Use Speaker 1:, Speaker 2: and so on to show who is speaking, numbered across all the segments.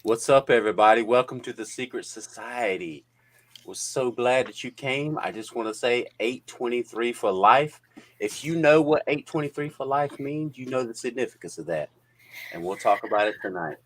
Speaker 1: What's up, everybody? Welcome to the Secret Society. We're so glad that you came. I just want to say 823 for life. If you know what 823 for life means, you know the significance of that. And we'll talk about it tonight.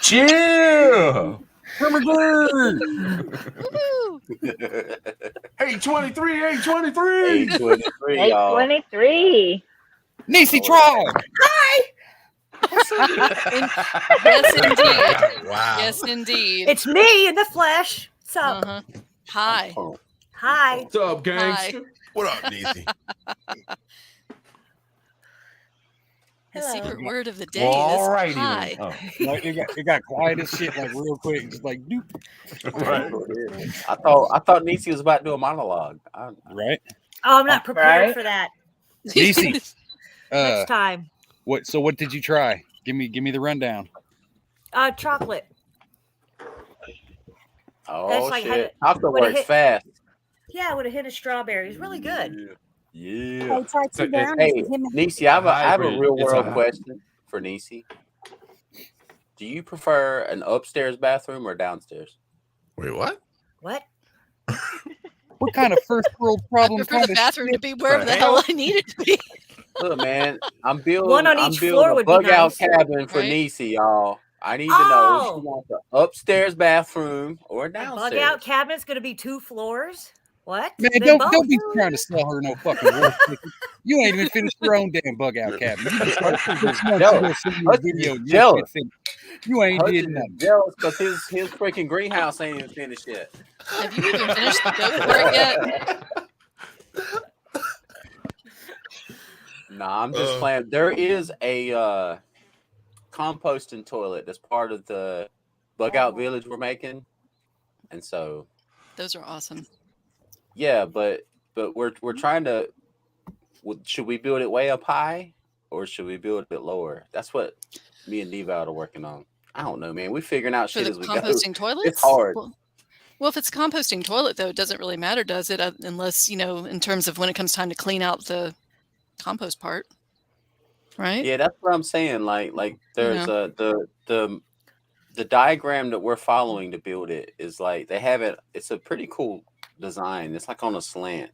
Speaker 2: Chill.
Speaker 3: Woohoo!
Speaker 2: 823, 823.
Speaker 1: 823, y'all.
Speaker 4: 823.
Speaker 5: Nisi Troll.
Speaker 3: Yes, indeed.
Speaker 2: Wow.
Speaker 3: Yes, indeed.
Speaker 6: It's me in the flesh. What's up?
Speaker 3: Uh-huh. Hi.
Speaker 1: Oh,
Speaker 6: Hi.
Speaker 2: What's up,
Speaker 3: Hi.
Speaker 2: gangster? What up, Nisi?
Speaker 3: The
Speaker 6: Hello.
Speaker 3: secret word of the day
Speaker 2: Well,
Speaker 3: is
Speaker 2: all righty
Speaker 3: hi.
Speaker 2: then.
Speaker 5: Like it got quiet as shit, like real quick, just like doop.
Speaker 2: Right.
Speaker 1: I thought Nisi was about to do a monologue.
Speaker 5: Right,
Speaker 6: Oh, I'm not prepared
Speaker 4: Right.
Speaker 6: for that.
Speaker 5: Nisi.
Speaker 6: Next time.
Speaker 5: What? So what did you try? Give me the rundown.
Speaker 6: Chocolate.
Speaker 1: Oh,
Speaker 6: That's like
Speaker 1: shit.
Speaker 6: how-
Speaker 1: Chocolate
Speaker 6: what a
Speaker 1: works
Speaker 6: hit.
Speaker 1: fast.
Speaker 6: Yeah, with a hint of strawberries. Really good.
Speaker 1: Yeah.
Speaker 7: Try
Speaker 2: So
Speaker 7: two brownies
Speaker 1: Hey,
Speaker 7: with him.
Speaker 1: Nisi, I have a
Speaker 2: Hybrid.
Speaker 1: real
Speaker 2: It's a
Speaker 1: world
Speaker 2: hy-
Speaker 1: question for Nisi. Do you prefer an upstairs bathroom or downstairs?
Speaker 2: Wait, what?
Speaker 6: What?
Speaker 5: What kind of first world
Speaker 3: I
Speaker 5: problem
Speaker 3: prefer
Speaker 5: kind
Speaker 3: the
Speaker 5: of
Speaker 3: bathroom
Speaker 5: shit?
Speaker 3: to be wherever the
Speaker 2: hell?
Speaker 3: hell I need it to be.
Speaker 1: Look, man, I'm building
Speaker 6: One on
Speaker 1: I'm
Speaker 6: each
Speaker 1: building
Speaker 6: floor
Speaker 1: a
Speaker 6: would be
Speaker 1: bug out
Speaker 6: nice.
Speaker 1: cabin for
Speaker 3: Right?
Speaker 1: Nisi, y'all. I need to know if she
Speaker 6: Oh!
Speaker 1: wants an upstairs bathroom or a
Speaker 6: A bug
Speaker 1: downstairs.
Speaker 6: out cabinet's going to be 2 floors? What?
Speaker 5: Man,
Speaker 6: Then
Speaker 5: don't be
Speaker 6: both.
Speaker 5: trying to sell her no fucking wolf ticket. You ain't even finished your own damn bug out cabin. You just started 6 months
Speaker 1: Jealous.
Speaker 5: ago seeing your
Speaker 1: Hutch is
Speaker 5: video. And your
Speaker 1: jealous.
Speaker 5: shit finished. You ain't
Speaker 1: Hutch
Speaker 5: did
Speaker 1: is
Speaker 5: nothing.
Speaker 1: jealous because his freaking greenhouse ain't even finished yet.
Speaker 3: Have you even finished the goat part yet?
Speaker 1: Nah, I'm just playing. There is a composting toilet that's part of the bug out village we're making, and so
Speaker 3: Those are awesome.
Speaker 1: yeah, but we're trying to. Should we build it way up high or should we build it lower? That's what me and Devout are working on. I don't know, man. We're figuring out
Speaker 3: For
Speaker 1: shit
Speaker 3: the
Speaker 1: as we go.
Speaker 3: composting toilets?
Speaker 1: It's hard.
Speaker 3: Well, if it's a composting toilet, though, it doesn't really matter, does it? Unless, in terms of when it comes time to clean out the compost part. Right?
Speaker 1: Yeah, that's what I'm saying. Like there's
Speaker 3: know.
Speaker 1: the diagram that we're following to build it is like they have it. It's a pretty cool design. It's like on a slant.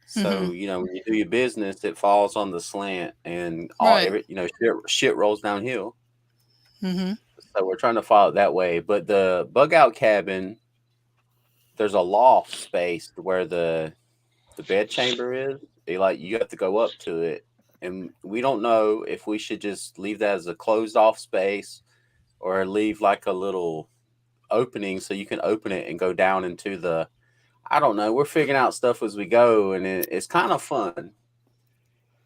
Speaker 1: So when you do your business, it falls on the slant, and
Speaker 3: Right.
Speaker 1: shit rolls downhill.
Speaker 3: Mm-hmm.
Speaker 1: So we're trying to follow it that way. But the bug out cabin, there's a loft space where the bed chamber is. You have to go up to it, and we don't know if we should just leave that as a closed off space or leave like a little opening so you can open it and go down into the. I don't know. We're figuring out stuff as we go, and it's kind of fun.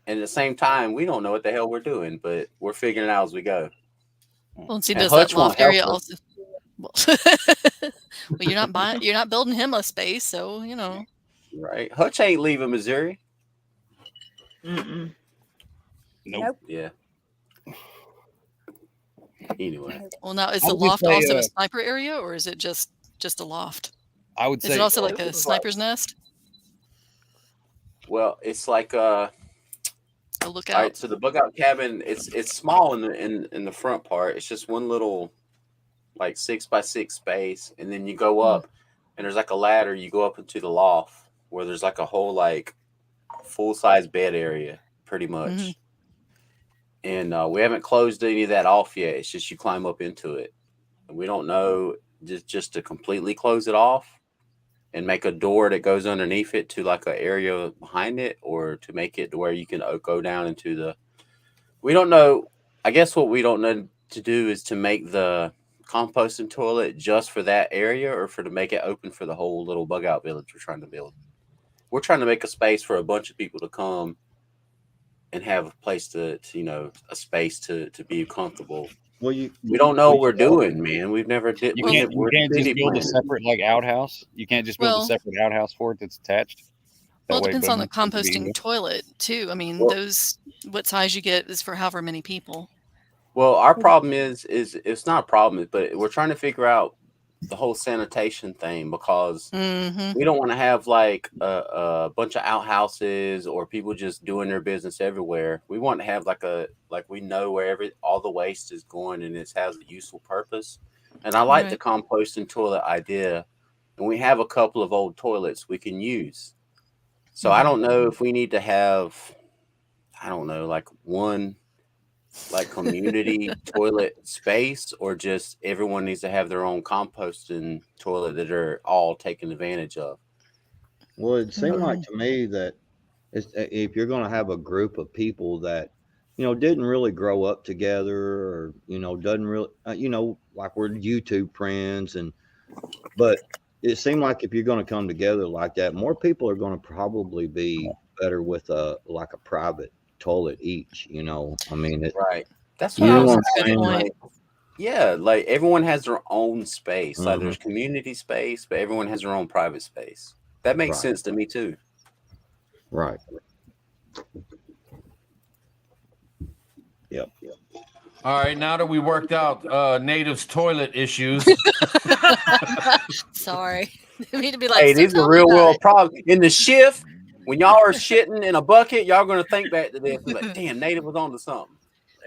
Speaker 1: And at the same time, we don't know what the hell we're doing, but we're figuring it out as we go.
Speaker 3: Well, and see,
Speaker 1: And
Speaker 3: does
Speaker 1: Hutch
Speaker 3: that
Speaker 1: won't
Speaker 3: loft area
Speaker 1: help us.
Speaker 3: also? Well, you're not building him a space, so
Speaker 1: Right? Hutch ain't leaving Missouri.
Speaker 6: Mm-mm.
Speaker 5: Nope.
Speaker 1: Yeah. Anyway,
Speaker 3: Well, now is
Speaker 5: I
Speaker 3: the
Speaker 5: would
Speaker 3: loft
Speaker 5: say,
Speaker 3: also a sniper area, or is it just a loft?
Speaker 5: I would
Speaker 3: Is
Speaker 5: say
Speaker 3: it also like
Speaker 1: this
Speaker 3: a
Speaker 1: is
Speaker 3: sniper's nest?
Speaker 1: well, it's like
Speaker 3: A
Speaker 1: all
Speaker 3: lookout.
Speaker 1: right. So the bug out cabin, it's small in the front part. It's just one little like 6x6 space, and then you go up. and there's like a ladder. You go up into the loft where there's like a whole like full size bed area, pretty much.
Speaker 3: Mhm.
Speaker 1: And we haven't closed any of that off yet. It's just you climb up into it. And we don't know just to completely close it off and make a door that goes underneath it to like an area behind it, or to make it to where you can go down into the. We don't know. I guess what we don't know to do is to make the composting toilet just for that area, or to make it open for the whole little bug out village we're trying to build. We're trying to make a space for a bunch of people to come and have a place to a space to be comfortable.
Speaker 4: Well,
Speaker 1: We don't know what we're doing, man. We've never did.
Speaker 5: You
Speaker 1: we're
Speaker 5: can't just
Speaker 1: city
Speaker 5: build a
Speaker 1: planners.
Speaker 5: separate like outhouse. You can't just build
Speaker 3: Well-
Speaker 5: a separate outhouse for it that's attached. That
Speaker 3: Well, it
Speaker 5: way
Speaker 3: depends on the
Speaker 5: Bowman can be
Speaker 3: composting
Speaker 5: here.
Speaker 3: toilet too. I mean,
Speaker 1: Well-
Speaker 3: what size you get is for however many people.
Speaker 1: Well, our problem is it's not a problem, but we're trying to figure out the whole sanitation thing, because
Speaker 3: Hmm.
Speaker 1: we don't want to have like a bunch of outhouses or people just doing their business everywhere. We want to have like we know where all the waste is going and it has a useful purpose. And I like the composting toilet idea, and we have a couple of old toilets we can use. So I don't know if we need to have, I don't know, like one like community toilet space, or just everyone needs to have their own composting toilet that are all taking advantage of.
Speaker 4: Well, it seemed like to me that if you're going to have a group of people that, didn't really grow up together, or, doesn't really, like we're YouTube friends, but it seemed like if you're going to come together like that, more people are going to probably be better with a private toilet each, I mean,
Speaker 1: Right. That's
Speaker 4: You
Speaker 1: what I
Speaker 4: know
Speaker 1: was
Speaker 4: what I'm
Speaker 1: saying.
Speaker 4: saying?
Speaker 1: Like, yeah, like everyone has their own space. Like
Speaker 4: Mhm.
Speaker 1: there's community space, but everyone has their own private space. That makes
Speaker 4: Right.
Speaker 1: sense to me too.
Speaker 4: right. Yep.
Speaker 2: All right, now that we worked out Native's toilet issues,
Speaker 3: Sorry. I mean to be like,
Speaker 1: Hey,
Speaker 3: "So
Speaker 1: these
Speaker 3: tell
Speaker 1: are
Speaker 3: me
Speaker 1: real
Speaker 3: about
Speaker 1: world
Speaker 3: it."
Speaker 1: problems. In the shift, when y'all are shitting in a bucket, y'all gonna think back to this. Be like, damn, Native was on to something.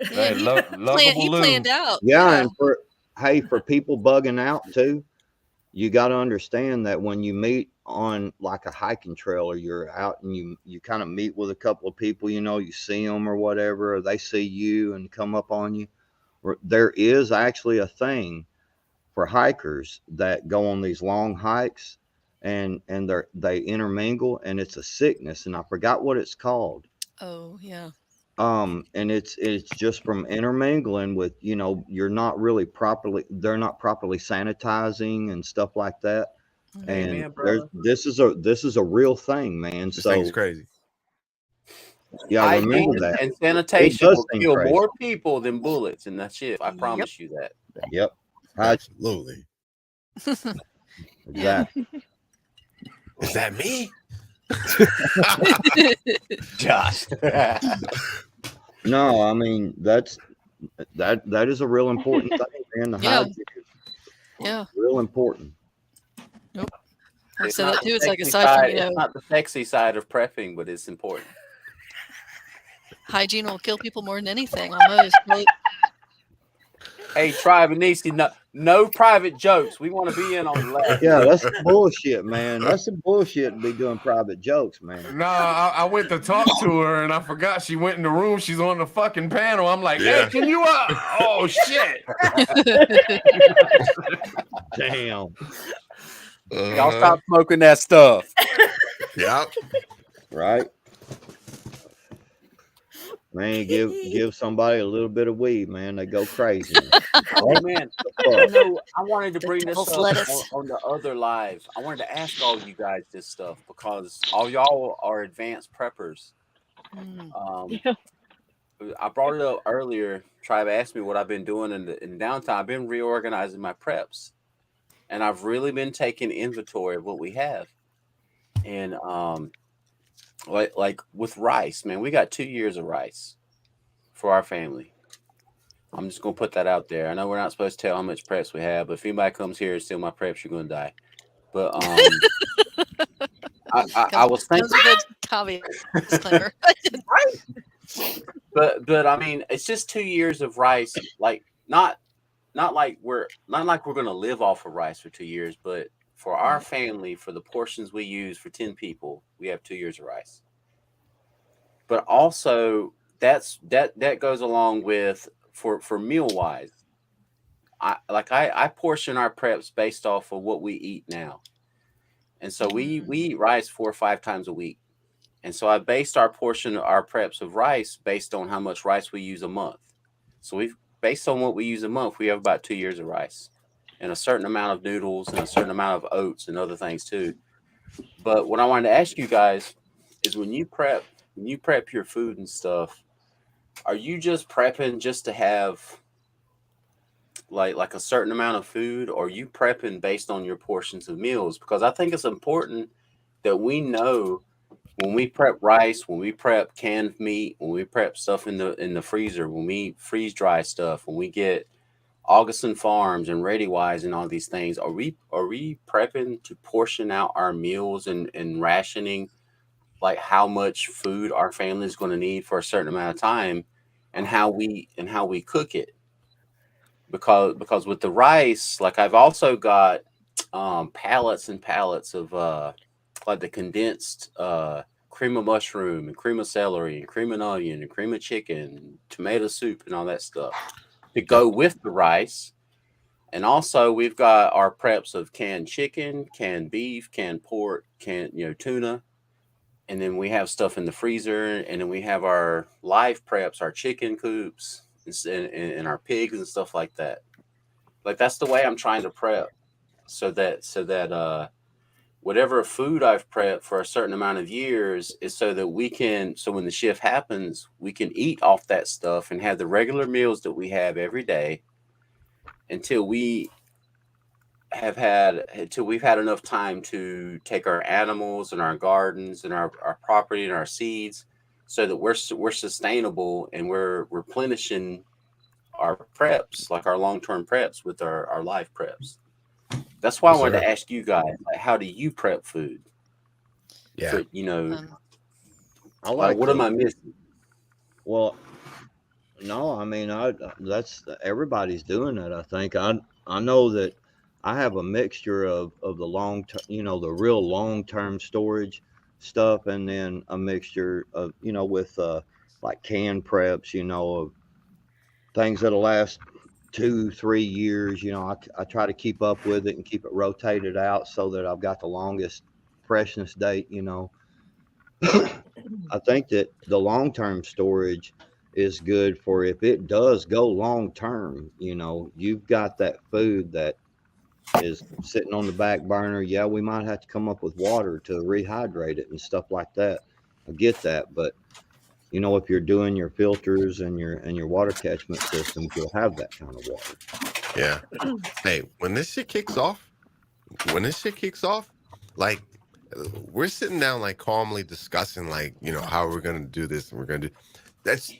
Speaker 3: Yeah,
Speaker 2: hey,
Speaker 3: he,
Speaker 2: lovable
Speaker 3: he
Speaker 2: Lou.
Speaker 3: planned out.
Speaker 4: Yeah, and for people bugging out too, you got to understand that when you meet on like a hiking trail, or you're out and you kind of meet with a couple of people, you see them or whatever, or they see you and come up on you. There is actually a thing for hikers that go on these long hikes, and they intermingle, and it's a sickness, and I forgot what it's called.
Speaker 3: Oh yeah.
Speaker 4: And it's just from intermingling with, they're not properly sanitizing and stuff like that. And
Speaker 1: Amen, brother.
Speaker 4: this is a real thing, man.
Speaker 2: This
Speaker 4: So
Speaker 2: thing's crazy.
Speaker 4: yeah,
Speaker 1: Hygiene
Speaker 4: remember that.
Speaker 1: and sanitation
Speaker 4: does
Speaker 1: will
Speaker 4: seem
Speaker 1: kill
Speaker 4: crazy.
Speaker 1: more people than bullets in that shit. I promise you that.
Speaker 4: Yep.
Speaker 2: Absolutely.
Speaker 4: Exactly.
Speaker 2: Is that me?
Speaker 1: Josh.
Speaker 4: No, I mean that is a real important thing, man. The
Speaker 3: Yeah.
Speaker 4: hygiene is
Speaker 3: Yeah.
Speaker 4: real important.
Speaker 3: I said
Speaker 1: not
Speaker 3: that
Speaker 1: the
Speaker 3: too. It's like
Speaker 1: sexy
Speaker 3: aside
Speaker 1: side-
Speaker 3: from
Speaker 1: it's not the sexy side of prepping, but it's important.
Speaker 3: hygiene will kill people more than anything almost. Right?
Speaker 1: Hey, Tribe and Nisi, no private jokes. We want to be in on the laugh.
Speaker 4: Yeah, that's some bullshit, man. That's some bullshit to be doing private jokes, man.
Speaker 2: No, I went to talk to her and I forgot she went in the room. She's on the fucking panel. I'm like,
Speaker 7: Yeah.
Speaker 2: hey, can you oh shit.
Speaker 4: Damn.
Speaker 1: Y'all stop smoking that stuff.
Speaker 7: Yep.
Speaker 4: Right? Man, give somebody a little bit of weed, man. They go crazy.
Speaker 1: Oh, man.
Speaker 4: Fuck.
Speaker 1: I wanted to
Speaker 3: The
Speaker 1: bring this
Speaker 3: devil's
Speaker 1: up
Speaker 3: lettuce.
Speaker 1: on the other live. I wanted to ask all you guys this stuff because all y'all are advanced preppers.
Speaker 3: Mm.
Speaker 1: I brought it up earlier. Tribe asked me what I've been doing in downtime. I've been reorganizing my preps, and I've really been taking inventory of what we have. And like with rice, man, we got 2 years of rice for our family. I'm just gonna put that out there. I know we're not supposed to tell how much preps we have, but if anybody comes here and steal my preps, you're gonna die. But I was
Speaker 3: That
Speaker 1: thinking,
Speaker 3: was a good caveat disclaimer.
Speaker 1: but I mean, it's just 2 years of rice. Like not like we're gonna live off of rice for 2 years, but for our family, for the portions we use for 10 people, we have 2 years of rice. But also that goes along with for meal wise. I portion our preps based off of what we eat now. And so we eat rice 4 or 5 times a week. And so I based our portion of our preps of rice based on how much rice we use a month. So we've based on what we use a month, we have about 2 years of rice and a certain amount of noodles and a certain amount of oats and other things too. But what I wanted to ask you guys is when you prep your food and stuff, are you just prepping just to have like a certain amount of food, or are you prepping based on your portions of meals? Because I think it's important that we know when we prep rice, when we prep canned meat, when we prep stuff in the freezer, when we freeze dry stuff, when we get Augustin Farms and Ready Wise and all these things, are we prepping to portion out our meals and rationing like how much food our family is going to need for a certain amount of time, and how we cook it? Because with the rice, like I've also got pallets and pallets of like the condensed cream of mushroom and cream of celery and cream of onion and cream of chicken and tomato soup and all that stuff to go with the rice. And also we've got our preps of canned chicken, canned beef, canned pork, canned tuna. And then we have stuff in the freezer, and then we have our live preps, our chicken coops and our pigs and stuff like that. Like that's the way I'm trying to prep so that whatever food I've prepped for a certain amount of years is so that when the shift happens, we can eat off that stuff and have the regular meals that we have every day until we've had enough time to take our animals and our gardens and our property and our seeds so that we're sustainable and we're replenishing our preps, like our long-term preps with our live preps. That's why I wanted to ask you guys, like, how do you prep food?
Speaker 7: Yeah.
Speaker 1: For,
Speaker 4: I like
Speaker 1: what am I missing?
Speaker 4: Well, no, I mean, that's everybody's doing that. I think I know that I have a mixture of the long term, the real long term storage stuff, and then a mixture of with like canned preps, of things that'll last 2-3 years. I try to keep up with it and keep it rotated out so that I've got the longest freshness date. I think that the long term storage is good for if it does go long term. You've got that food that is sitting on the back burner. Yeah, we might have to come up with water to rehydrate it and stuff like that. I get that, but if you're doing your filters and your water catchment systems, you'll have that kind of water.
Speaker 7: Yeah. Hey, when this shit kicks off, like we're sitting down like calmly discussing like, how we're gonna do this and we're gonna do that's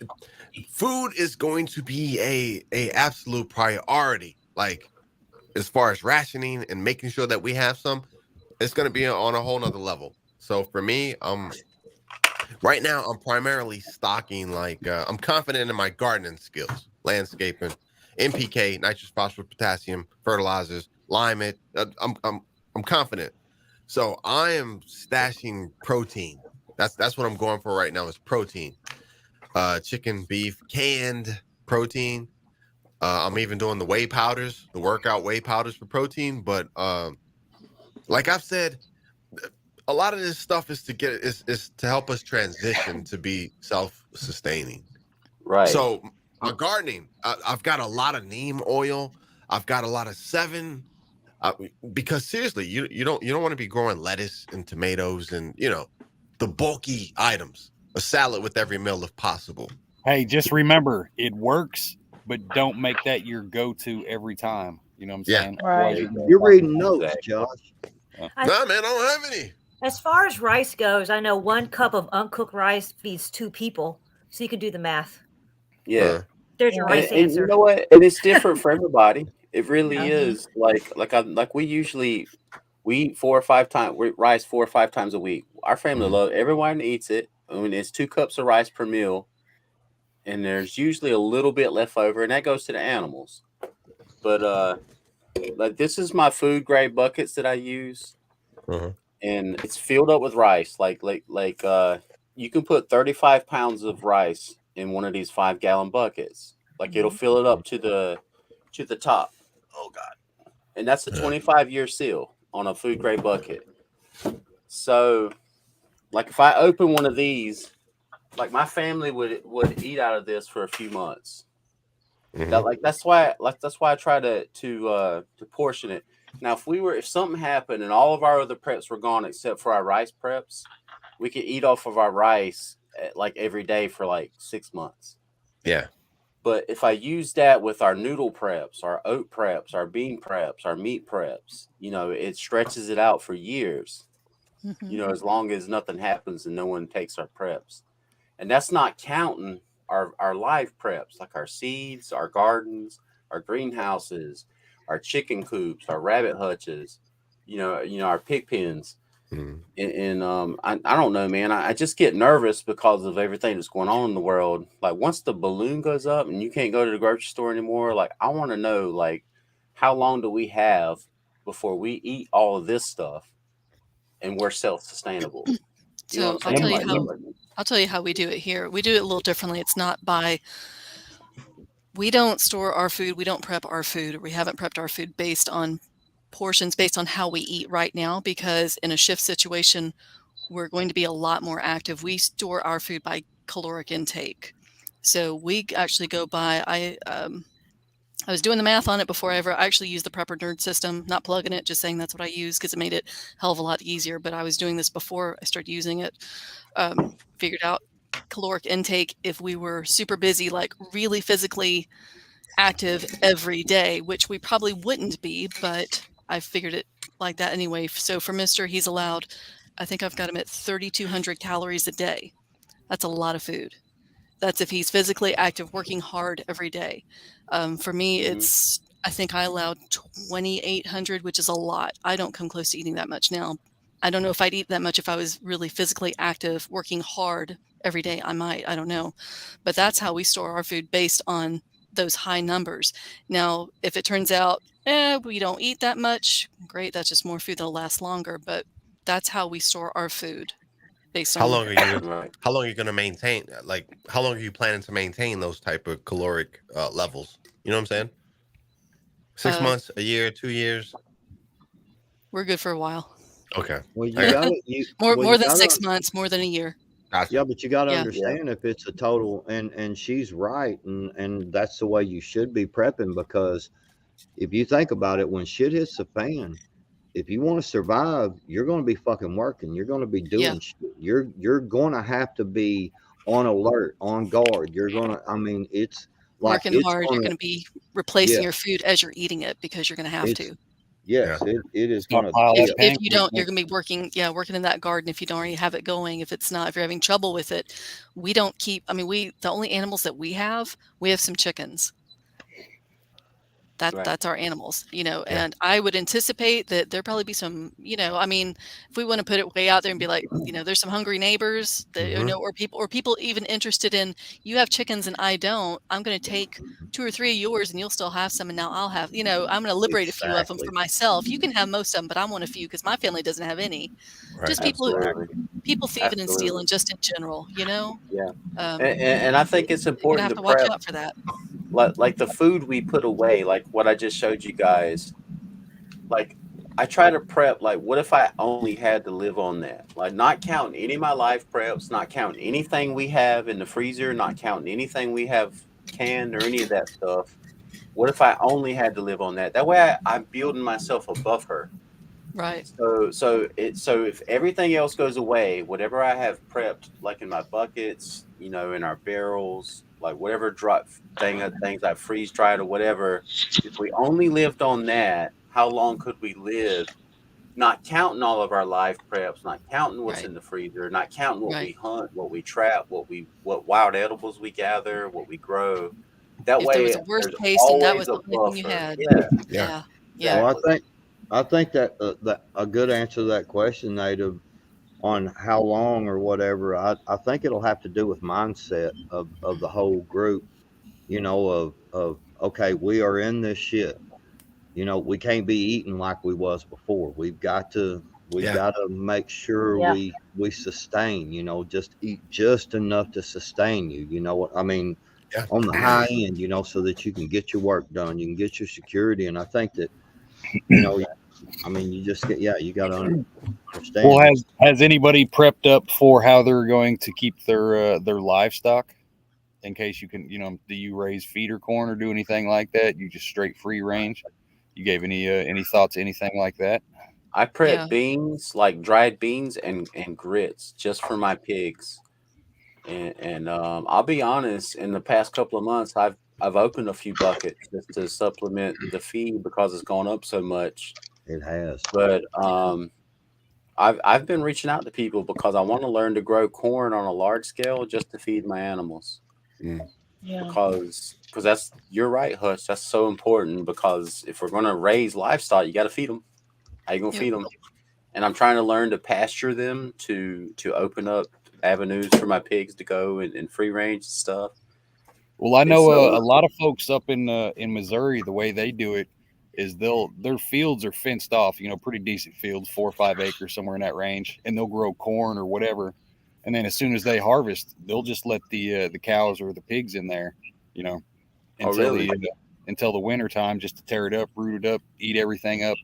Speaker 7: food is going to be a absolute priority. Like as far as rationing and making sure that we have some, it's gonna be on a whole nother level. So for me, right now I'm primarily stocking like I'm confident in my gardening skills, landscaping, NPK, nitrous, phosphorus, potassium, fertilizers, lime it. I'm confident. So I am stashing protein. That's what I'm going for right now is protein. Chicken, beef, canned protein. I'm even doing the whey powders, the workout whey powders for protein. But like I've said, a lot of this stuff is to help us transition to be self-sustaining.
Speaker 1: Right.
Speaker 7: So my gardening, I've got a lot of neem oil. I've got a lot of 7. Because seriously, you don't want to be growing lettuce and tomatoes and the bulky items. A salad with every meal if possible.
Speaker 5: Hey, just remember, it works, but don't make that your go-to every time. You know what I'm saying?
Speaker 6: Right.
Speaker 4: You're reading notes, Josh.
Speaker 7: Nah, man, I don't have any.
Speaker 6: As far as rice goes, I know 1 cup of uncooked rice feeds 2 people, so you can do the math.
Speaker 1: Yeah.
Speaker 6: There's your rice
Speaker 1: And
Speaker 6: answer.
Speaker 1: you know what? And it's different for everybody. It really is. Like we eat 4 or 5 times rice 4 or 5 times a week. Our family everyone eats it. I mean, it's 2 cups of rice per meal, and there's usually a little bit left over, and that goes to the animals. But like this is my food grade buckets that I use,
Speaker 7: Uh-huh.
Speaker 1: and it's filled up with rice. You can put 35 pounds of rice in one of these 5-gallon buckets. Like it'll fill it up to the top. Oh God. And that's a 25-year seal on a food grade bucket. So like if I open one of these, like my family would eat out of this for a few months.
Speaker 7: Mhm.
Speaker 1: That's why I try to portion it. Now if something happened and all of our other preps were gone except for our rice preps, we could eat off of our rice like every day for like 6 months.
Speaker 7: Yeah.
Speaker 1: But if I use that with our noodle preps, our oat preps, our bean preps, our meat preps, it stretches it out for years,
Speaker 3: Mhm.
Speaker 1: as long as nothing happens and no one takes our preps. And that's not counting our live preps, like our seeds, our gardens, our greenhouses, our chicken coops, our rabbit hutches, our pig pens.
Speaker 7: Mhm.
Speaker 1: And I don't know, man. I just get nervous because of everything that's going on in the world. Like once the balloon goes up and you can't go to the grocery store anymore, like I want to know, like, how long do we have before we eat all of this stuff and we're self-sustainable? You know
Speaker 3: So
Speaker 1: what I'm saying?
Speaker 3: I'll tell you how we do it here. We do it a little differently. It's not we don't store our food, we don't prep our food, or we haven't prepped our food based on portions based on how we eat right now, because in a shift situation, we're going to be a lot more active. We store our food by caloric intake. So we actually go by, I was doing the math on it before I actually used the Prepper Nerd system, not plugging it, just saying that's what I use because it made it a hell of a lot easier. But I was doing this before I started using it. Figured out caloric intake if we were super busy, like really physically active every day, which we probably wouldn't be, but I figured it like that anyway. So for Mr., he's allowed, I think I've got him at 3,200 calories a day. That's a lot of food. That's if he's physically active, working hard every day. For me,
Speaker 1: Mhm.
Speaker 3: I think I allowed 2,800, which is a lot. I don't come close to eating that much now. I don't know if I'd eat that much if I was really physically active, working hard every day. I might, I don't know. But that's how we store our food, based on those high numbers. Now, if it turns out, we don't eat that much, great, that's just more food that'll last longer. But that's how we store our food, based
Speaker 7: How
Speaker 3: on
Speaker 7: long are you?
Speaker 1: Right.
Speaker 7: How long are you going to maintain? Like, how long are you planning to maintain those type of caloric levels? You know what I'm saying? 6
Speaker 3: uh,
Speaker 7: months, a year, 2 years.
Speaker 3: we're good for a while.
Speaker 7: Okay.
Speaker 4: Well,
Speaker 7: I
Speaker 4: you
Speaker 7: got
Speaker 4: got
Speaker 7: you.
Speaker 4: to
Speaker 3: More than 6 months, more than a year.
Speaker 7: Gotcha.
Speaker 4: yeah, but you got to
Speaker 3: Yeah.
Speaker 4: understand if it's a total, and she's right, and that's the way you should be prepping, because if you think about it, when shit hits the fan, if you want to survive, you're going to be fucking working. You're going to be
Speaker 3: Yeah.
Speaker 4: doing shit. You're going to have to be on alert, on guard. You're going to, I mean, it's like,
Speaker 3: Working
Speaker 4: it's
Speaker 3: hard, you're
Speaker 4: going
Speaker 3: gonna
Speaker 4: to,
Speaker 3: be replacing
Speaker 4: yeah,
Speaker 3: your food as you're eating it because you're gonna have
Speaker 4: it's,
Speaker 3: to.
Speaker 4: yes,
Speaker 7: Yeah.
Speaker 4: it is
Speaker 5: Gonna
Speaker 4: going to,
Speaker 5: pile
Speaker 3: If
Speaker 5: that
Speaker 3: if you
Speaker 5: pancake
Speaker 3: don't, you're
Speaker 5: mix.
Speaker 3: gonna be working in that garden if you don't already have it going. If you're having trouble with it, we don't keep. I mean, the only animals that we have some chickens.
Speaker 1: Right.
Speaker 3: That's our animals,
Speaker 7: Yeah.
Speaker 3: and I would anticipate that there'll probably be some, I mean, if we want to put it way out there and be like, there's some hungry neighbors that,
Speaker 7: Mhm.
Speaker 3: or people even interested in, you have chickens and I don't, I'm going to take 2 or 3 of yours and you'll still have some, and now I'll have, I'm going to liberate a few of them
Speaker 4: exactly,
Speaker 3: for myself. You can have most of them, but I want a few because my family doesn't have any.
Speaker 7: Right.
Speaker 3: Just
Speaker 1: Absolutely.
Speaker 3: people thieving and stealing,
Speaker 1: Absolutely.
Speaker 3: just in general,
Speaker 1: Yeah.
Speaker 3: um,
Speaker 1: And I think it's
Speaker 3: you're gonna
Speaker 1: important
Speaker 3: have
Speaker 1: to
Speaker 3: to watch
Speaker 1: prep,
Speaker 3: out for that.
Speaker 1: like the food we put away, like what I just showed you guys. Like I try to prep, like what if I only had to live on that? Like not counting any of my life preps, not counting anything we have in the freezer, not counting anything we have canned or any of that stuff. What if I only had to live on that? That way I'm building myself a buffer.
Speaker 3: Right.
Speaker 1: So if everything else goes away, whatever I have prepped, like in my buckets, in our barrels, like whatever things I freeze dried or whatever, if we only lived on that, how long could we live? Not counting all of our live preps, not counting what's
Speaker 3: Right.
Speaker 1: in the freezer, not counting what we
Speaker 3: Right.
Speaker 1: hunt, what we trap, what wild edibles we gather, what we grow. That
Speaker 3: If there was
Speaker 1: way,
Speaker 3: a worst
Speaker 1: there's
Speaker 3: case and that
Speaker 1: always
Speaker 3: was
Speaker 1: a
Speaker 3: the only thing you
Speaker 1: buffer.
Speaker 3: had.
Speaker 1: Yeah,
Speaker 7: Yeah.
Speaker 3: Yeah.
Speaker 4: well,
Speaker 1: exactly.
Speaker 4: I think that that a good answer to that question, Native, on how long or whatever, I think it'll have to do with mindset of the whole group, of okay, we are in this shit. we can't be eating like we was before. We've got to
Speaker 7: Yeah.
Speaker 4: make sure
Speaker 6: Yeah.
Speaker 4: we sustain, just eat just enough to sustain you. You know what I mean?
Speaker 7: Yeah.
Speaker 4: On the high end, so that you can get your work done, you can get your security. And I think that, you just you got to understand.
Speaker 5: Well, has anybody prepped up for how they're going to keep their livestock? In case you can, do you raise feeder corn or do anything like that? You just straight free range? You gave any thoughts, anything like that?
Speaker 1: I prep
Speaker 3: Yeah.
Speaker 1: beans, like dried beans and grits, just for my pigs. And I'll be honest, in the past couple of months, I've opened a few buckets just to supplement the feed because it's gone up so much.
Speaker 4: It has.
Speaker 1: But I've been reaching out to people because I want to learn to grow corn on a large scale just to feed my animals.
Speaker 6: Yeah.
Speaker 1: Because you're right, Hush. That's so important because if we're going to raise livestock, you got to feed them. How you gonna
Speaker 3: Yep.
Speaker 1: feed them? And I'm trying to learn to pasture them to open up avenues for my pigs to go and free range stuff.
Speaker 5: Well, I
Speaker 1: It's
Speaker 5: know
Speaker 1: so
Speaker 5: a lot of folks up in Missouri. The way they do it is their fields are fenced off. Pretty decent fields, 4 or 5 acres, somewhere in that range, and they'll grow corn or whatever. And then as soon as they harvest, they'll just let the cows or the pigs in there.
Speaker 1: Oh,
Speaker 5: Until
Speaker 1: really?
Speaker 5: until the winter time, just to tear it up, root it up, eat everything up,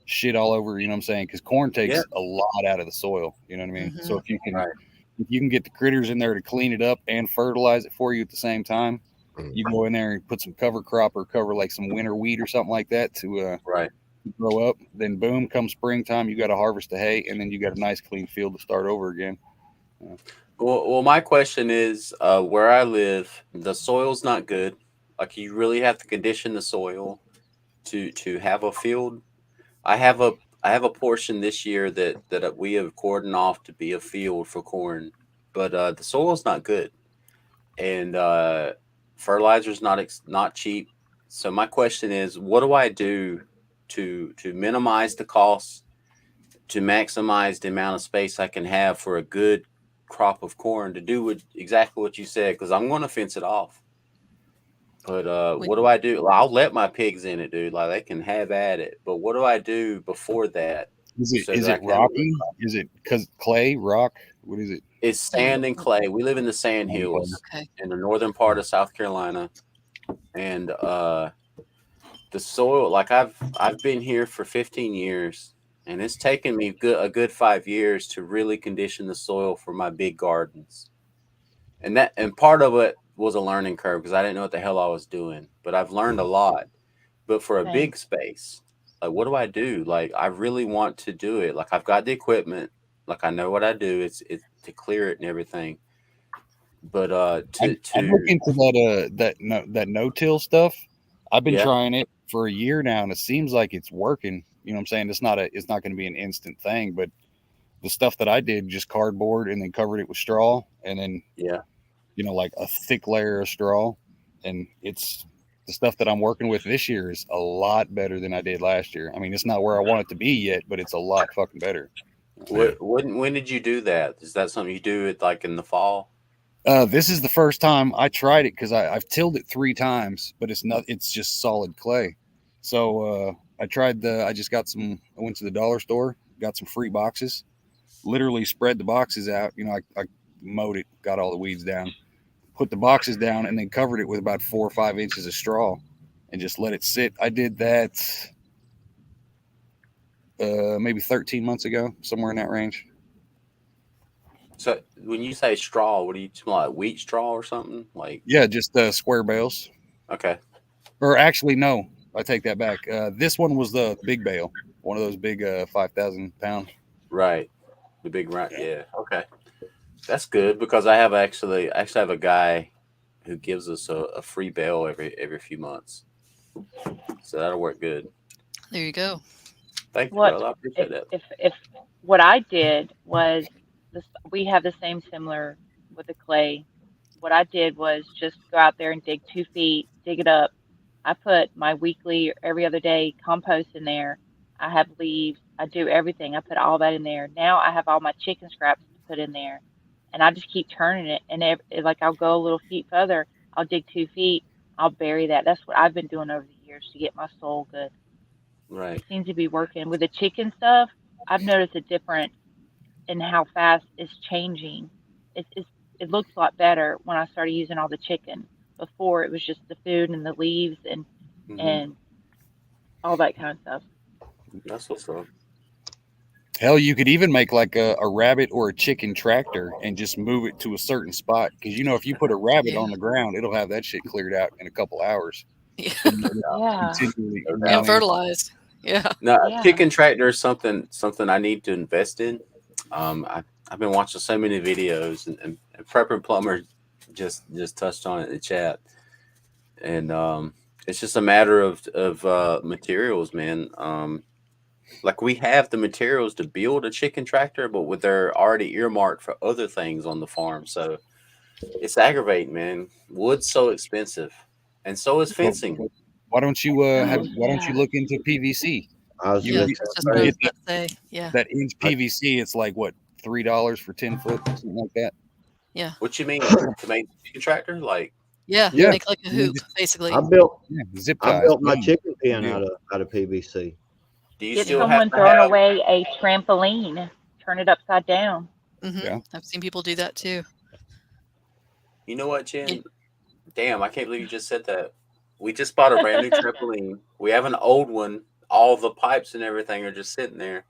Speaker 5: shit all over. You know what I'm saying? Because corn takes
Speaker 1: Yeah.
Speaker 5: a lot out of the soil. You know what I mean?
Speaker 3: Mhm.
Speaker 5: So if you can
Speaker 1: Right.
Speaker 5: get the critters in there to clean it up and fertilize it for you at the same time, you can go in there and put some cover crop or cover like some winter wheat or something like that to
Speaker 1: Right.
Speaker 5: grow up. Then boom, come springtime, you got to harvest the hay, and then you got a nice clean field to start over again.
Speaker 1: Well, my question is, where I live, the soil's not good. Like you really have to condition the soil to have a field. I have a portion this year that we have cordoned off to be a field for corn, but the soil's not good, and fertilizer's not cheap. So my question is, what do I do to minimize the costs, to maximize the amount of space I can have for a good crop of corn to do exactly what you said? Because I'm going to fence it off. But
Speaker 3: When-
Speaker 1: what do I do? Well, I'll let my pigs in it, dude. Like they can have at it. But what do I do before that?
Speaker 5: Is it
Speaker 1: So
Speaker 5: is
Speaker 1: that I
Speaker 5: it
Speaker 1: can have a good
Speaker 5: rocky?
Speaker 1: crop?
Speaker 5: Is it because clay, rock? What is it?
Speaker 1: It's sand and clay. We live in the sand hills
Speaker 3: Okay.
Speaker 1: in the northern part of South Carolina, and the soil. Like I've been here for 15 years, and it's taken me a good 5 years to really condition the soil for my big gardens. And part of it was a learning curve because I didn't know what the hell I was doing, but I've learned a lot. But for a
Speaker 6: Same.
Speaker 1: big space, like what do I do? Like I really want to do it. Like I've got the equipment, like I know what I do. It's to clear it and everything. But
Speaker 5: I'd look into that no till stuff. I've been
Speaker 1: yeah,
Speaker 5: trying it for a year now, and it seems like it's working. You know what I'm saying? It's not going to be an instant thing, but the stuff that I did, just cardboard and then covered it with straw, and then
Speaker 1: yeah.
Speaker 5: like a thick layer of straw, and it's the stuff that I'm working with this year is a lot better than I did last year. I mean, it's not where I want it to be yet, but it's a lot fucking better.
Speaker 1: When did you do that? Is that something you do it like in the fall?
Speaker 5: This is the first time I tried it because I've tilled it 3 times, but it's just solid clay. So I just got I went to the dollar store, got some free boxes, literally spread the boxes out. I mowed it, got all the weeds down, put the boxes down, and then covered it with about 4 or 5 inches of straw and just let it sit. I did that maybe 13 months ago, somewhere in that range.
Speaker 1: So when you say straw, what do you smell, like wheat straw or something? Like
Speaker 5: Yeah, just square bales.
Speaker 1: okay,
Speaker 5: Or actually, no, I take that back. This one was the big bale, one of those big 5,000 pound.
Speaker 1: right, the big round. Yeah, okay, that's good because I actually have a guy who gives us a free bale every few months, so that'll work good.
Speaker 3: There you go.
Speaker 1: Thank you,
Speaker 8: What
Speaker 1: brother. I appreciate that.
Speaker 8: if what I did was this? We have the same similar with the clay. What I did was just go out there and dig 2 feet, dig it up. I put my weekly or every other day compost in there. I have leaves. I do everything. I put all that in there. Now I have all my chicken scraps to put in there, and I just keep turning it. And like I'll go a little feet further. I'll dig 2 feet. I'll bury that. That's what I've been doing over the years to get my soil good.
Speaker 1: Right.
Speaker 8: seems to be working. With the chicken stuff, I've noticed a difference in how fast it's changing. It looks a lot better when I started using all the chicken. Before it was just the food and the leaves
Speaker 1: Mhm.
Speaker 8: and all that kind of stuff.
Speaker 1: That's what's up.
Speaker 5: Hell, you could even make like a rabbit or a chicken tractor and just move it to a certain spot. Because if you put a rabbit on the ground, it'll have that shit cleared out in a couple hours.
Speaker 3: Yeah.
Speaker 8: Yeah.
Speaker 5: Continually,
Speaker 3: And fertilized. Yeah.
Speaker 1: No,
Speaker 8: Yeah.
Speaker 1: chicken tractor is something I need to invest in. I've been watching so many videos, and Prepper Plumber just touched on it in the chat, and it's just a matter of materials, man. Like we have the materials to build a chicken tractor, but they're already earmarked for other things on the farm, so it's aggravating, man. Wood's so expensive, and so is fencing.
Speaker 5: Why don't you
Speaker 8: Oh,
Speaker 5: why don't you
Speaker 8: yeah.
Speaker 5: look into PVC?
Speaker 4: I was
Speaker 5: You
Speaker 3: Yeah.
Speaker 4: just
Speaker 5: get-
Speaker 3: That's just
Speaker 5: you
Speaker 3: what I was
Speaker 5: get
Speaker 3: about to say. Yeah.
Speaker 5: that inch PVC. It's like what, $3 for 10 foot, something like that.
Speaker 1: What you mean to make a chicken tractor? Like,
Speaker 3: Yeah.
Speaker 5: Yeah.
Speaker 3: Make like a hoop, basically.
Speaker 4: I built
Speaker 5: Yeah, zip
Speaker 4: I
Speaker 5: ties.
Speaker 4: built my
Speaker 5: boom.
Speaker 4: chicken pen
Speaker 5: Yeah.
Speaker 4: out of PVC.
Speaker 1: do you
Speaker 8: Get
Speaker 1: still
Speaker 8: someone
Speaker 1: have to
Speaker 8: throwing
Speaker 1: have?
Speaker 8: away a trampoline. Turn it upside down.
Speaker 5: Yeah.
Speaker 3: I've seen people do that too.
Speaker 1: You know what, Jen?
Speaker 3: Yeah.
Speaker 1: Damn, I can't believe you just said that. We just bought a brand new trampoline. We have an old one. All the pipes and everything are just sitting there.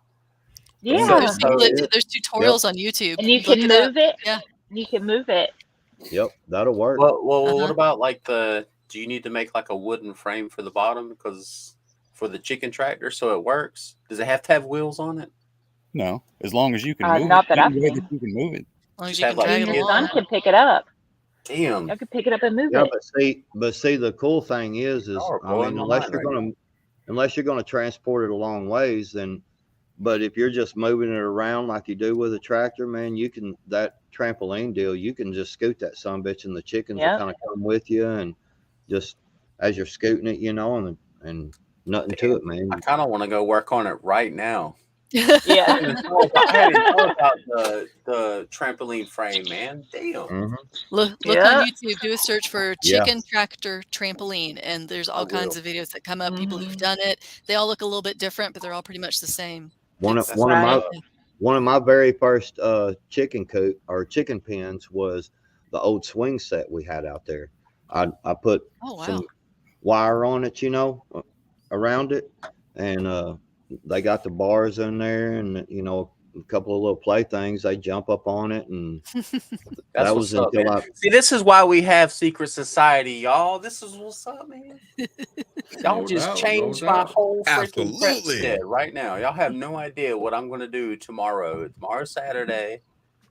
Speaker 8: Yeah.
Speaker 1: So-
Speaker 3: There's, people that
Speaker 4: yeah.
Speaker 3: do, there's tutorials on YouTube.
Speaker 8: And you
Speaker 3: Look
Speaker 8: can
Speaker 3: it up.
Speaker 8: move it.
Speaker 3: Yeah.
Speaker 8: You can move it.
Speaker 4: Yep, that'll work.
Speaker 1: Well, what
Speaker 3: Uh-huh.
Speaker 1: about like do you need to make like a wooden frame for the bottom because for the chicken tractor so it works? Does it have to have wheels on it?
Speaker 5: No, as long as you can move
Speaker 8: Not
Speaker 5: it.
Speaker 8: that
Speaker 5: Any
Speaker 8: I've
Speaker 5: way
Speaker 8: seen.
Speaker 5: that you can move it.
Speaker 3: As long as
Speaker 1: Just
Speaker 3: you
Speaker 1: have,
Speaker 3: can
Speaker 1: like,
Speaker 3: drag
Speaker 8: Even
Speaker 3: it
Speaker 8: your
Speaker 3: along.
Speaker 8: son can pick it up.
Speaker 1: Damn.
Speaker 8: You can pick it up and move
Speaker 4: Yeah,
Speaker 8: it.
Speaker 4: but see, the cool thing is
Speaker 1: Y'all are
Speaker 4: I
Speaker 1: blowing
Speaker 4: mean,
Speaker 1: my
Speaker 4: unless
Speaker 1: mind
Speaker 4: you're
Speaker 1: right
Speaker 4: gonna transport it a long ways, then. But if you're just moving it around like you do with a tractor, man, that trampoline deal, you can just scoot that sumbitch and the chickens
Speaker 8: Yep.
Speaker 4: will kind of come with you and just as you're scooting it, and nothing to it, man.
Speaker 1: I kind of want to go work on it right now.
Speaker 8: Yeah.
Speaker 1: I hadn't thought about the trampoline frame, man. Damn.
Speaker 4: Mhm.
Speaker 3: Look
Speaker 8: Yeah.
Speaker 3: on YouTube. Do a search for
Speaker 4: Yeah.
Speaker 3: chicken tractor trampoline, and there's all kinds
Speaker 1: will.
Speaker 3: of videos that come up. People who've
Speaker 8: Mhm.
Speaker 3: done it. They all look a little bit different, but they're all pretty much the same.
Speaker 4: One of
Speaker 3: It's-
Speaker 4: one of my
Speaker 8: Right.
Speaker 4: one of my very first chicken coop or chicken pens was the old swing set we had out there. I put
Speaker 3: Oh wow.
Speaker 4: some wire on it, around it, and they got the bars in there, and a couple of little playthings. They jump up on it, and
Speaker 1: That's
Speaker 4: that
Speaker 1: what's
Speaker 4: was
Speaker 1: up,
Speaker 4: until
Speaker 1: man. See, this is why we have secret society, y'all. This is what's up, man. Y'all
Speaker 2: No
Speaker 1: just
Speaker 2: doubt, no
Speaker 1: changed my
Speaker 2: doubt.
Speaker 1: whole freaking
Speaker 7: Absolutely.
Speaker 1: set right now. Y'all have no idea what I'm gonna do tomorrow. Tomorrow's Saturday.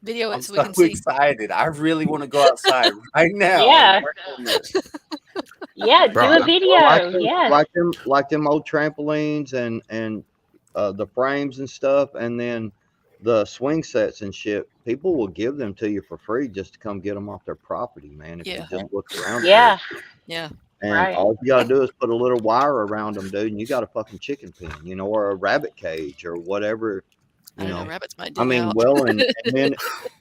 Speaker 3: Video
Speaker 1: I'm
Speaker 3: it so we
Speaker 1: so
Speaker 3: can see.
Speaker 1: excited. I really want to go outside right now.
Speaker 8: Yeah.
Speaker 1: and work on this.
Speaker 8: Yeah. Do
Speaker 7: Bro,
Speaker 8: a video. Yeah.
Speaker 4: like them old trampolines and the frames and stuff, and then the swing sets and shit. People will give them to you for free just to come get them off their property, man. If
Speaker 3: Yeah.
Speaker 4: you just look around. for
Speaker 8: Yeah.
Speaker 4: it.
Speaker 3: Yeah.
Speaker 4: And
Speaker 8: Right.
Speaker 4: all you gotta do is put a little wire around them, dude, and you got a fucking chicken pen, or a rabbit cage or whatever.
Speaker 3: I don't know. Rabbits might
Speaker 4: I
Speaker 3: dig
Speaker 4: mean,
Speaker 3: out.
Speaker 4: well, and then,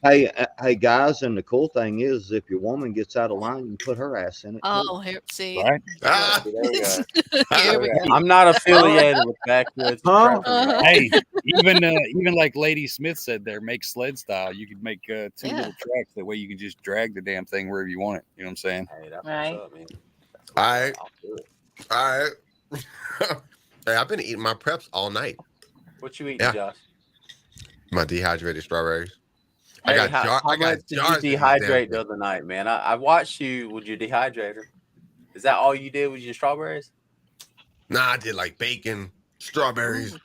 Speaker 4: hey, guys, and the cool thing is, if your woman gets out of line, you put her ass in it. too.
Speaker 3: Oh, here, see.
Speaker 5: Right?
Speaker 7: Ah,
Speaker 1: There we go.
Speaker 3: Here we go.
Speaker 1: I'm not affiliated with Backwoods.
Speaker 4: Huh?
Speaker 3: Uh-huh.
Speaker 5: Hey, even like Lady Smith said there, make sled style. You could make two
Speaker 3: Yeah.
Speaker 5: little tracks. That way you can just drag the damn thing wherever you want it. You know what I'm saying?
Speaker 1: Hey, that's
Speaker 8: Right.
Speaker 1: what's up, man. That's what's
Speaker 7: All
Speaker 1: up.
Speaker 7: right.
Speaker 1: I'll do it.
Speaker 7: all right. Hey, I've been eating my preps all night.
Speaker 1: What you eating,
Speaker 7: Yeah.
Speaker 1: Josh?
Speaker 7: My dehydrated strawberries.
Speaker 1: Hey,
Speaker 7: I got
Speaker 1: how
Speaker 7: I got
Speaker 1: much did
Speaker 7: jars of
Speaker 1: you
Speaker 7: these
Speaker 1: dehydrate
Speaker 7: damn
Speaker 1: the other night, man? I watched you with your dehydrator. Is that all you did with your strawberries?
Speaker 7: Nah, I did like bacon, strawberries.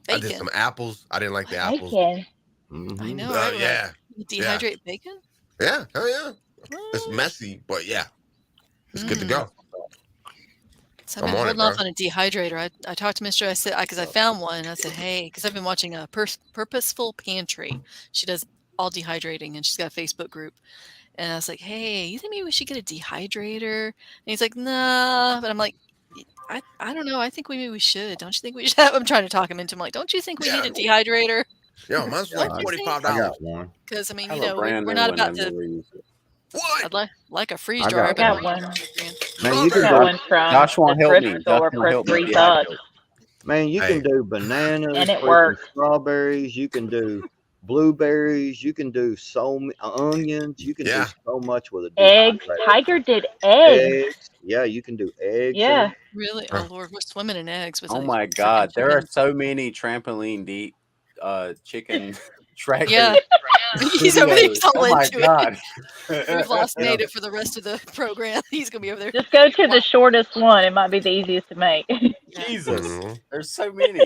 Speaker 7: I did
Speaker 3: Bacon.
Speaker 7: some apples. I didn't like the apples.
Speaker 8: Bacon.
Speaker 4: Mhm.
Speaker 3: I know. Right?
Speaker 7: Yeah,
Speaker 3: You dehydrate bacon?
Speaker 7: yeah, hell yeah. It's
Speaker 3: What?
Speaker 7: messy, but yeah, it's good to go.
Speaker 3: So I've been
Speaker 7: I'm on it,
Speaker 3: holding off
Speaker 7: bro.
Speaker 3: on a dehydrator. I talked to Mister. I said because I found one. I said, hey, because I've been watching a Purposeful Pantry. She does all dehydrating, and she's got a Facebook group. And I was like, hey, you think maybe we should get a dehydrator? And he's like, nah. But I'm like, I don't know. I think maybe we should. Don't you think we should have? I'm trying to talk him into. I'm like, don't you think we
Speaker 7: Yeah.
Speaker 3: need a dehydrator?
Speaker 7: Yo, mine's
Speaker 3: What
Speaker 7: like
Speaker 3: do you think?
Speaker 7: $45.
Speaker 4: I got one.
Speaker 3: Because I mean,
Speaker 1: I
Speaker 3: you
Speaker 1: have a
Speaker 3: know,
Speaker 1: brand
Speaker 3: we're
Speaker 1: new
Speaker 3: not
Speaker 1: one
Speaker 3: about
Speaker 1: and
Speaker 3: to.
Speaker 1: never used it.
Speaker 3: I'd
Speaker 7: What?
Speaker 3: like a freeze
Speaker 4: I
Speaker 3: dryer.
Speaker 4: got
Speaker 3: but
Speaker 8: one.
Speaker 3: I'm not-
Speaker 4: Man, you
Speaker 8: I
Speaker 4: can
Speaker 8: got
Speaker 4: buy,
Speaker 8: one from
Speaker 1: Josh
Speaker 8: the
Speaker 1: won't help
Speaker 8: thrift
Speaker 1: me.
Speaker 8: store
Speaker 1: Josh won't
Speaker 8: for
Speaker 1: help me
Speaker 8: $3.
Speaker 1: dehydrate.
Speaker 4: Man, you
Speaker 7: Hey.
Speaker 4: can do bananas,
Speaker 8: And it
Speaker 4: freaking
Speaker 8: works.
Speaker 4: strawberries. You can do blueberries. You can do onions. You can do
Speaker 7: Yeah.
Speaker 4: so much with a
Speaker 8: Eggs.
Speaker 4: dehydrator.
Speaker 8: Tiger did eggs.
Speaker 4: Eggs. Yeah, you can do eggs.
Speaker 8: Yeah.
Speaker 3: Really? Oh Lord, we're swimming in eggs with
Speaker 1: Oh
Speaker 3: a
Speaker 1: my
Speaker 3: freaking
Speaker 1: God, there are
Speaker 3: chicken.
Speaker 1: so many trampoline deep chicken trackers.
Speaker 3: Yeah. He's over there.
Speaker 1: videos.
Speaker 3: He's all
Speaker 1: Oh my
Speaker 3: into it.
Speaker 1: God.
Speaker 3: We've lost
Speaker 4: Yeah.
Speaker 3: Native for the rest of the program. He's gonna be over there.
Speaker 8: Just go to the shortest one. It might be the easiest to make.
Speaker 1: Jesus,
Speaker 7: Mhm.
Speaker 1: there's so many.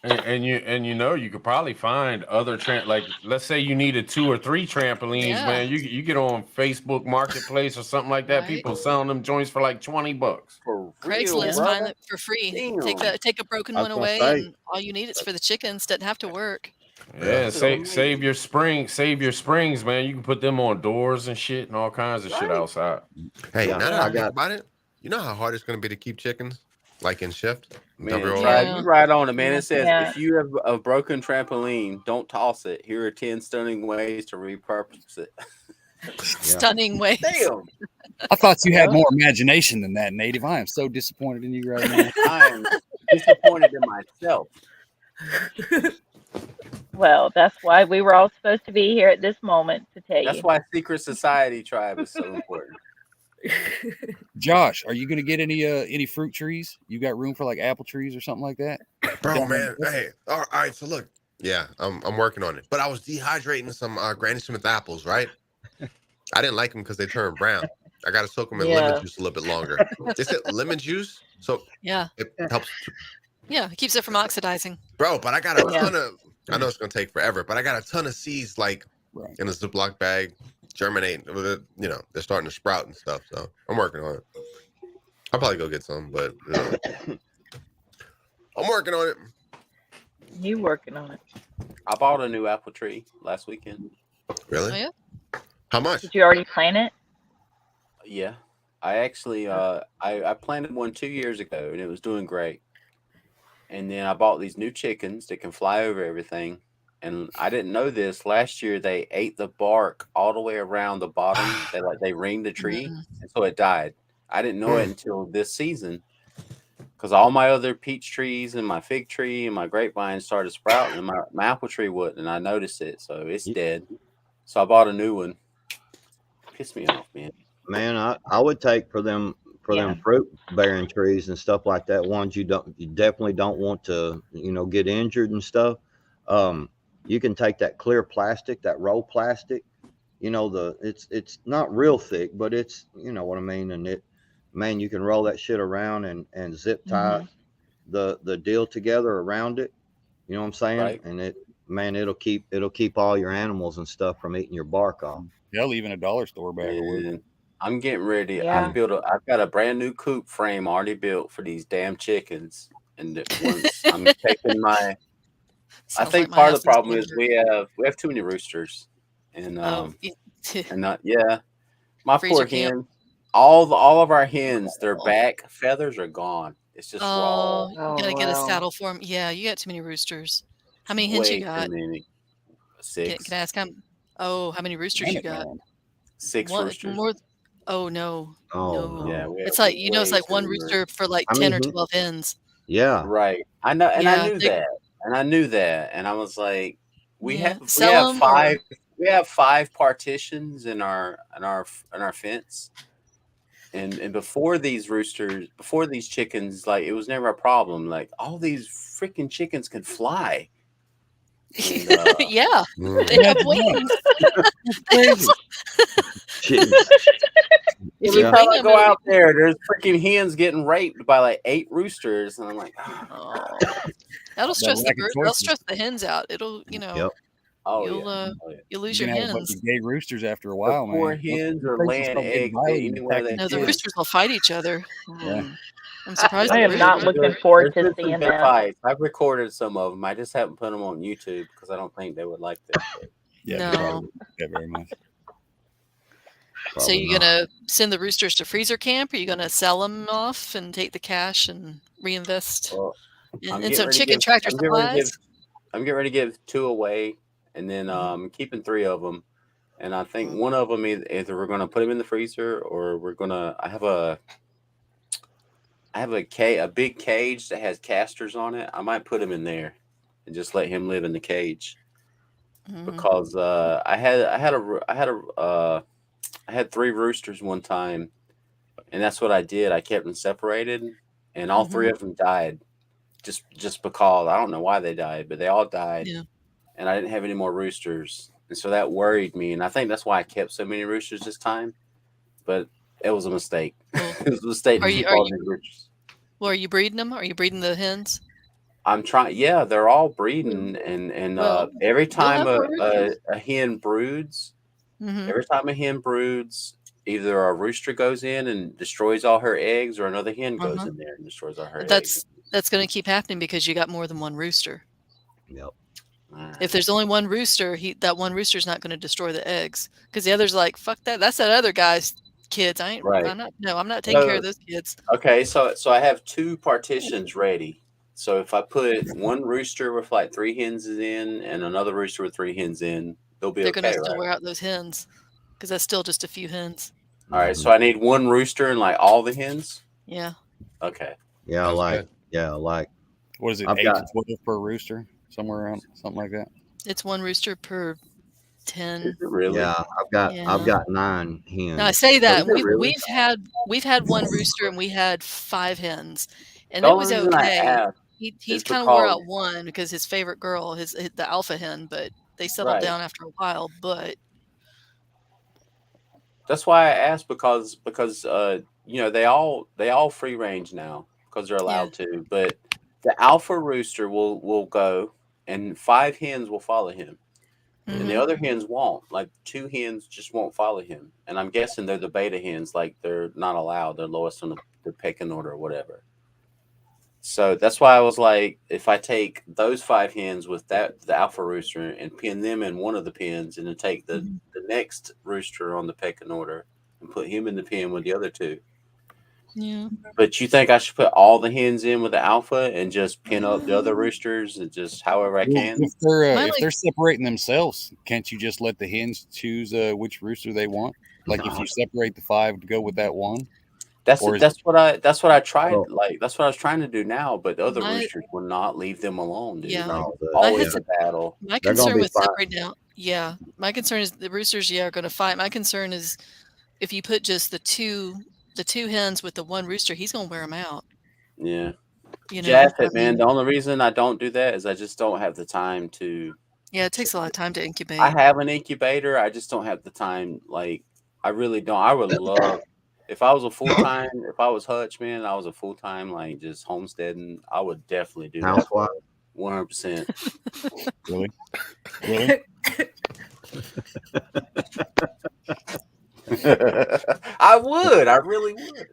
Speaker 2: And you could probably find other like let's say you needed 2 or 3 trampolines,
Speaker 3: Yeah.
Speaker 2: man. You get on Facebook Marketplace or something like that.
Speaker 3: Right.
Speaker 2: People selling them joints for like $20.
Speaker 1: For real,
Speaker 3: Craigslist,
Speaker 1: bro.
Speaker 3: find it for free.
Speaker 1: Damn.
Speaker 3: Take a broken
Speaker 4: I
Speaker 3: one
Speaker 4: was gonna
Speaker 3: away,
Speaker 4: say.
Speaker 3: and all you need is for the chickens. Doesn't have to work.
Speaker 2: Yeah,
Speaker 1: That's
Speaker 2: save
Speaker 1: amazing.
Speaker 2: your springs, man. You can put them on doors and shit and all kinds of shit
Speaker 1: Right.
Speaker 2: outside.
Speaker 7: Hey,
Speaker 4: Yeah,
Speaker 7: now that
Speaker 4: I
Speaker 7: I think
Speaker 4: got.
Speaker 7: about it, you know how hard it's going to be to keep chickens, like in shift.
Speaker 1: Man,
Speaker 7: Double
Speaker 1: Tribe,
Speaker 3: Yeah.
Speaker 1: you right on it, man. It says
Speaker 8: Yeah.
Speaker 1: if you have a broken trampoline, don't toss it. Here are 10 stunning ways to repurpose it.
Speaker 3: Stunning ways.
Speaker 1: Damn.
Speaker 5: I thought you had more imagination than that, Native. I am so disappointed in you right now.
Speaker 1: I am disappointed in myself.
Speaker 8: Well, that's why we were all supposed to be here at this moment to tell
Speaker 1: That's
Speaker 8: you.
Speaker 1: why Secret Society Tribe is so important.
Speaker 5: Josh, are you going to get any fruit trees? You got room for like apple trees or something like that?
Speaker 7: Bro,
Speaker 5: Down
Speaker 7: man.
Speaker 5: there?
Speaker 7: Hey, all right. So look, yeah, I'm working on it. But I was dehydrating some Granny Smith apples, right? I didn't like them because they turned brown. I got to soak them in
Speaker 8: Yeah.
Speaker 7: lemon juice a little bit longer. Is it lemon juice? So
Speaker 3: Yeah.
Speaker 7: it helps.
Speaker 3: Yeah. It keeps it from oxidizing.
Speaker 7: Bro, but I got a
Speaker 8: Yeah.
Speaker 7: ton of, I know it's going to take forever, but I got a ton of seeds like
Speaker 5: Right.
Speaker 7: in a Ziploc bag, germinating. You know, they're starting to sprout and stuff. So I'm working on it. I'll probably go get some, but I'm working on it.
Speaker 8: You working on it.
Speaker 1: I bought a new apple tree last weekend.
Speaker 7: Really?
Speaker 3: Oh, yeah.
Speaker 7: How much?
Speaker 8: Did you already plant it?
Speaker 1: Yeah. I actually I planted one 2 years ago and it was doing great. And then I bought these new chickens that can fly over everything. And I didn't know this. Last year they ate the bark all the way around the bottom. They ringed the tree, and so it died. I didn't know it until this season. Because all my other peach trees and my fig tree and my grapevine started sprouting, and my apple tree wouldn't, and I noticed it, so it's dead. So I bought a new one. Pissed me off, man.
Speaker 4: Man, I would take for them
Speaker 8: Yeah.
Speaker 4: fruit bearing trees and stuff like that. Ones you definitely don't want to get injured and stuff. You can take that clear plastic, that roll plastic. It's not real thick, but it's what I mean. And you can roll that shit around and zip tie the deal together around it. You know what I'm saying?
Speaker 1: Right.
Speaker 4: And it'll keep all your animals and stuff from eating your bark off.
Speaker 5: Hell, even a dollar store bag will work.
Speaker 1: And I'm getting ready.
Speaker 8: Yeah.
Speaker 1: I've got a brand new coop frame already built for these damn chickens. And once I'm taking my I
Speaker 3: Sounds
Speaker 1: think
Speaker 3: like my
Speaker 1: part of the
Speaker 3: husband's
Speaker 1: problem is
Speaker 3: danger.
Speaker 1: we have too many roosters. And
Speaker 3: Oh,
Speaker 1: and not my
Speaker 3: Freezer
Speaker 1: poor
Speaker 3: camp.
Speaker 1: hen. All of our hens, their back feathers are gone. It's just raw.
Speaker 3: Oh, you gotta get a
Speaker 8: wow.
Speaker 3: saddle for 'em. Yeah, you got too many roosters. How many hens
Speaker 1: Way
Speaker 3: you
Speaker 1: too
Speaker 3: got?
Speaker 1: many. Six.
Speaker 3: Can I ask how many roosters you got?
Speaker 1: Six
Speaker 3: One
Speaker 1: roosters.
Speaker 3: more. Oh no,
Speaker 4: Oh
Speaker 3: no.
Speaker 1: Yeah, we
Speaker 3: It's
Speaker 1: have
Speaker 3: like it's
Speaker 1: way
Speaker 3: like
Speaker 1: too
Speaker 3: one
Speaker 1: many
Speaker 3: rooster for like
Speaker 4: How
Speaker 3: 10
Speaker 4: many
Speaker 3: or
Speaker 4: hen-
Speaker 3: 12 hens.
Speaker 4: Yeah.
Speaker 1: Right. I know, and I
Speaker 3: Yeah,
Speaker 1: knew
Speaker 3: they-
Speaker 1: that. And I knew that. And I was like, we
Speaker 3: Yeah.
Speaker 1: have
Speaker 3: Sell 'em or-
Speaker 1: five we have 5 partitions in our fence. And before these chickens, like it was never a problem. Like all these freaking chickens can fly. And,
Speaker 3: yeah,
Speaker 7: Mm.
Speaker 3: they have
Speaker 5: Imagine
Speaker 3: wings.
Speaker 5: Crazy.
Speaker 4: Shit.
Speaker 3: If
Speaker 1: every
Speaker 3: you
Speaker 4: Yeah.
Speaker 1: time
Speaker 3: bring
Speaker 1: I
Speaker 3: 'em,
Speaker 1: go
Speaker 3: it'll be-
Speaker 1: out there, there's freaking hens getting raped by like 8 roosters, and I'm like,
Speaker 3: Oh, that'll stress the
Speaker 5: lack of
Speaker 3: bird. That'll
Speaker 5: choices.
Speaker 3: stress the hens out. It'll
Speaker 4: Yep.
Speaker 1: oh
Speaker 3: you'll
Speaker 1: yeah. Oh, yeah.
Speaker 3: you'll lose
Speaker 5: You're
Speaker 3: your
Speaker 5: gonna have a bunch
Speaker 3: hens.
Speaker 5: of gay roosters after a
Speaker 1: The
Speaker 5: while,
Speaker 1: poor
Speaker 5: man.
Speaker 1: hens
Speaker 5: Those
Speaker 1: are
Speaker 5: places
Speaker 1: laying
Speaker 5: start getting
Speaker 1: eggs
Speaker 5: violent and
Speaker 1: anywhere they
Speaker 5: attacking
Speaker 3: No, the
Speaker 1: can.
Speaker 3: roosters will fight each other.
Speaker 5: Yeah.
Speaker 3: I'm surprised.
Speaker 8: I
Speaker 3: the
Speaker 8: am not
Speaker 3: roosters-
Speaker 8: looking forward
Speaker 1: There's
Speaker 8: to
Speaker 1: been some
Speaker 8: seeing
Speaker 1: good
Speaker 8: that.
Speaker 1: fights. I've recorded some of them. I just haven't put them on YouTube because I don't think they would like that. But
Speaker 5: Yeah,
Speaker 3: No.
Speaker 5: they probably wouldn't like that very much.
Speaker 3: So
Speaker 4: Probably
Speaker 3: you
Speaker 4: not.
Speaker 3: gonna send the roosters to freezer camp? Or you gonna sell them off and take the cash and reinvest
Speaker 1: well,
Speaker 3: in,
Speaker 1: I'm
Speaker 3: in
Speaker 1: getting
Speaker 3: some
Speaker 1: ready to
Speaker 3: chicken
Speaker 1: give.
Speaker 3: tractor
Speaker 1: I'm getting ready to give.
Speaker 3: supplies?
Speaker 1: I'm getting ready to give 2 away, and then
Speaker 3: Mhm.
Speaker 1: keeping 3 of them. And I think one of them either we're gonna put them in the freezer or we're gonna. I have I have a big cage that has casters on it. I might put him in there and just let him live in the cage because I had 3 roosters one time, and that's what I did. I kept them separated, and all 3 of them died. Just because I don't know why they died, but they all died,
Speaker 3: Yeah.
Speaker 1: and I didn't have any more roosters, and so that worried me. And I think that's why I kept so many roosters this time. But it was a mistake.
Speaker 3: Well,
Speaker 1: It was a mistake to
Speaker 3: are you
Speaker 1: keep
Speaker 3: are
Speaker 1: all
Speaker 3: you
Speaker 1: these roosters.
Speaker 3: well, are you breeding them? Are you breeding the hens?
Speaker 1: I'm trying. Yeah, they're all breeding, and
Speaker 3: Well,
Speaker 1: every
Speaker 3: you'll
Speaker 1: time
Speaker 3: have more roosters.
Speaker 1: a hen broods,
Speaker 3: Mhm.
Speaker 1: every time a hen broods, either a rooster goes in and destroys all her eggs, or another hen goes
Speaker 3: Uh-huh.
Speaker 1: in there and destroys all her eggs.
Speaker 3: That's going to keep happening because you got more than one rooster.
Speaker 4: Yep.
Speaker 3: If there's only one rooster, that one rooster's not going to destroy the eggs because the other's like, fuck that. That's that other guy's kids.
Speaker 1: Right.
Speaker 3: I'm not taking care
Speaker 1: So
Speaker 3: of those kids.
Speaker 1: okay, so I have 2 partitions ready. So if I put one rooster with like 3 hens in and another rooster with 3 hens in, they'll be
Speaker 3: They're going to
Speaker 1: okay,
Speaker 3: still
Speaker 1: right?
Speaker 3: wear out those hens because that's still just a few hens.
Speaker 1: All right, so I need one rooster and like all the hens.
Speaker 3: Yeah.
Speaker 1: Okay.
Speaker 4: Yeah,
Speaker 7: Sounds
Speaker 4: like
Speaker 7: good.
Speaker 5: What is it?
Speaker 4: I've
Speaker 5: 8
Speaker 4: got-
Speaker 5: to 12 per rooster, somewhere around something like that.
Speaker 3: It's one rooster per 10.
Speaker 1: Is it really?
Speaker 4: yeah, I've
Speaker 3: Yeah.
Speaker 4: got 9 hens.
Speaker 3: Now I say that
Speaker 1: Is it really?
Speaker 3: we've had one rooster and we had 5 hens, and
Speaker 1: The
Speaker 3: it
Speaker 1: only
Speaker 3: was
Speaker 1: reason I
Speaker 3: okay.
Speaker 1: asked
Speaker 3: He's
Speaker 1: is
Speaker 3: kind of wore
Speaker 1: because-
Speaker 3: out one because his favorite girl, the alpha hen, but they settled
Speaker 1: Right.
Speaker 3: down after a while. But
Speaker 1: That's why I asked because they all free range now because they're allowed to. But the alpha rooster will go, and 5 hens will follow him, and the other hens won't. Like 2 hens just won't follow him, and I'm guessing they're the beta hens. Like they're not allowed. They're lowest on the pecking order or whatever. So that's why I was like, if I take those 5 hens with the alpha rooster and pin them in one of the pens, and then take the next rooster on the pecking order and put him in the pen with the other 2.
Speaker 3: yeah,
Speaker 1: But you think I should put all the hens in with the alpha and just pin up the other roosters and just however I
Speaker 5: Well,
Speaker 1: can?
Speaker 5: if they're separating themselves, can't you just let the hens choose which rooster they want? Like if you separate the 5 to go with that one.
Speaker 1: That's
Speaker 5: Or is
Speaker 1: what I tried.
Speaker 4: Oh.
Speaker 1: Like that's what I was trying to do now, but the other
Speaker 3: My-
Speaker 1: roosters will not leave them alone, dude.
Speaker 3: Yeah.
Speaker 1: Like,
Speaker 4: No,
Speaker 1: always
Speaker 3: hens-
Speaker 1: a battle.
Speaker 3: my
Speaker 4: They're gonna
Speaker 3: concern
Speaker 4: be
Speaker 3: with
Speaker 4: fine.
Speaker 3: separating out. Yeah, my concern is the roosters. Yeah, are going to fight. My concern is if you put just the two hens with the one rooster, he's going to wear them out.
Speaker 1: Yeah.
Speaker 3: You know,
Speaker 1: Jaff
Speaker 3: I
Speaker 1: it, man.
Speaker 3: mean,
Speaker 1: The only reason I don't do that is I just don't have the time to.
Speaker 3: yeah, it takes a lot of time to incubate.
Speaker 1: I have an incubator. I just don't have the time. Like, I really don't. I would love if I was if I was Hutch, man, I was a full time, like just homesteading. I would definitely do that.
Speaker 4: Housewife.
Speaker 1: 100%.
Speaker 5: Really? Really?
Speaker 1: I would. I really would.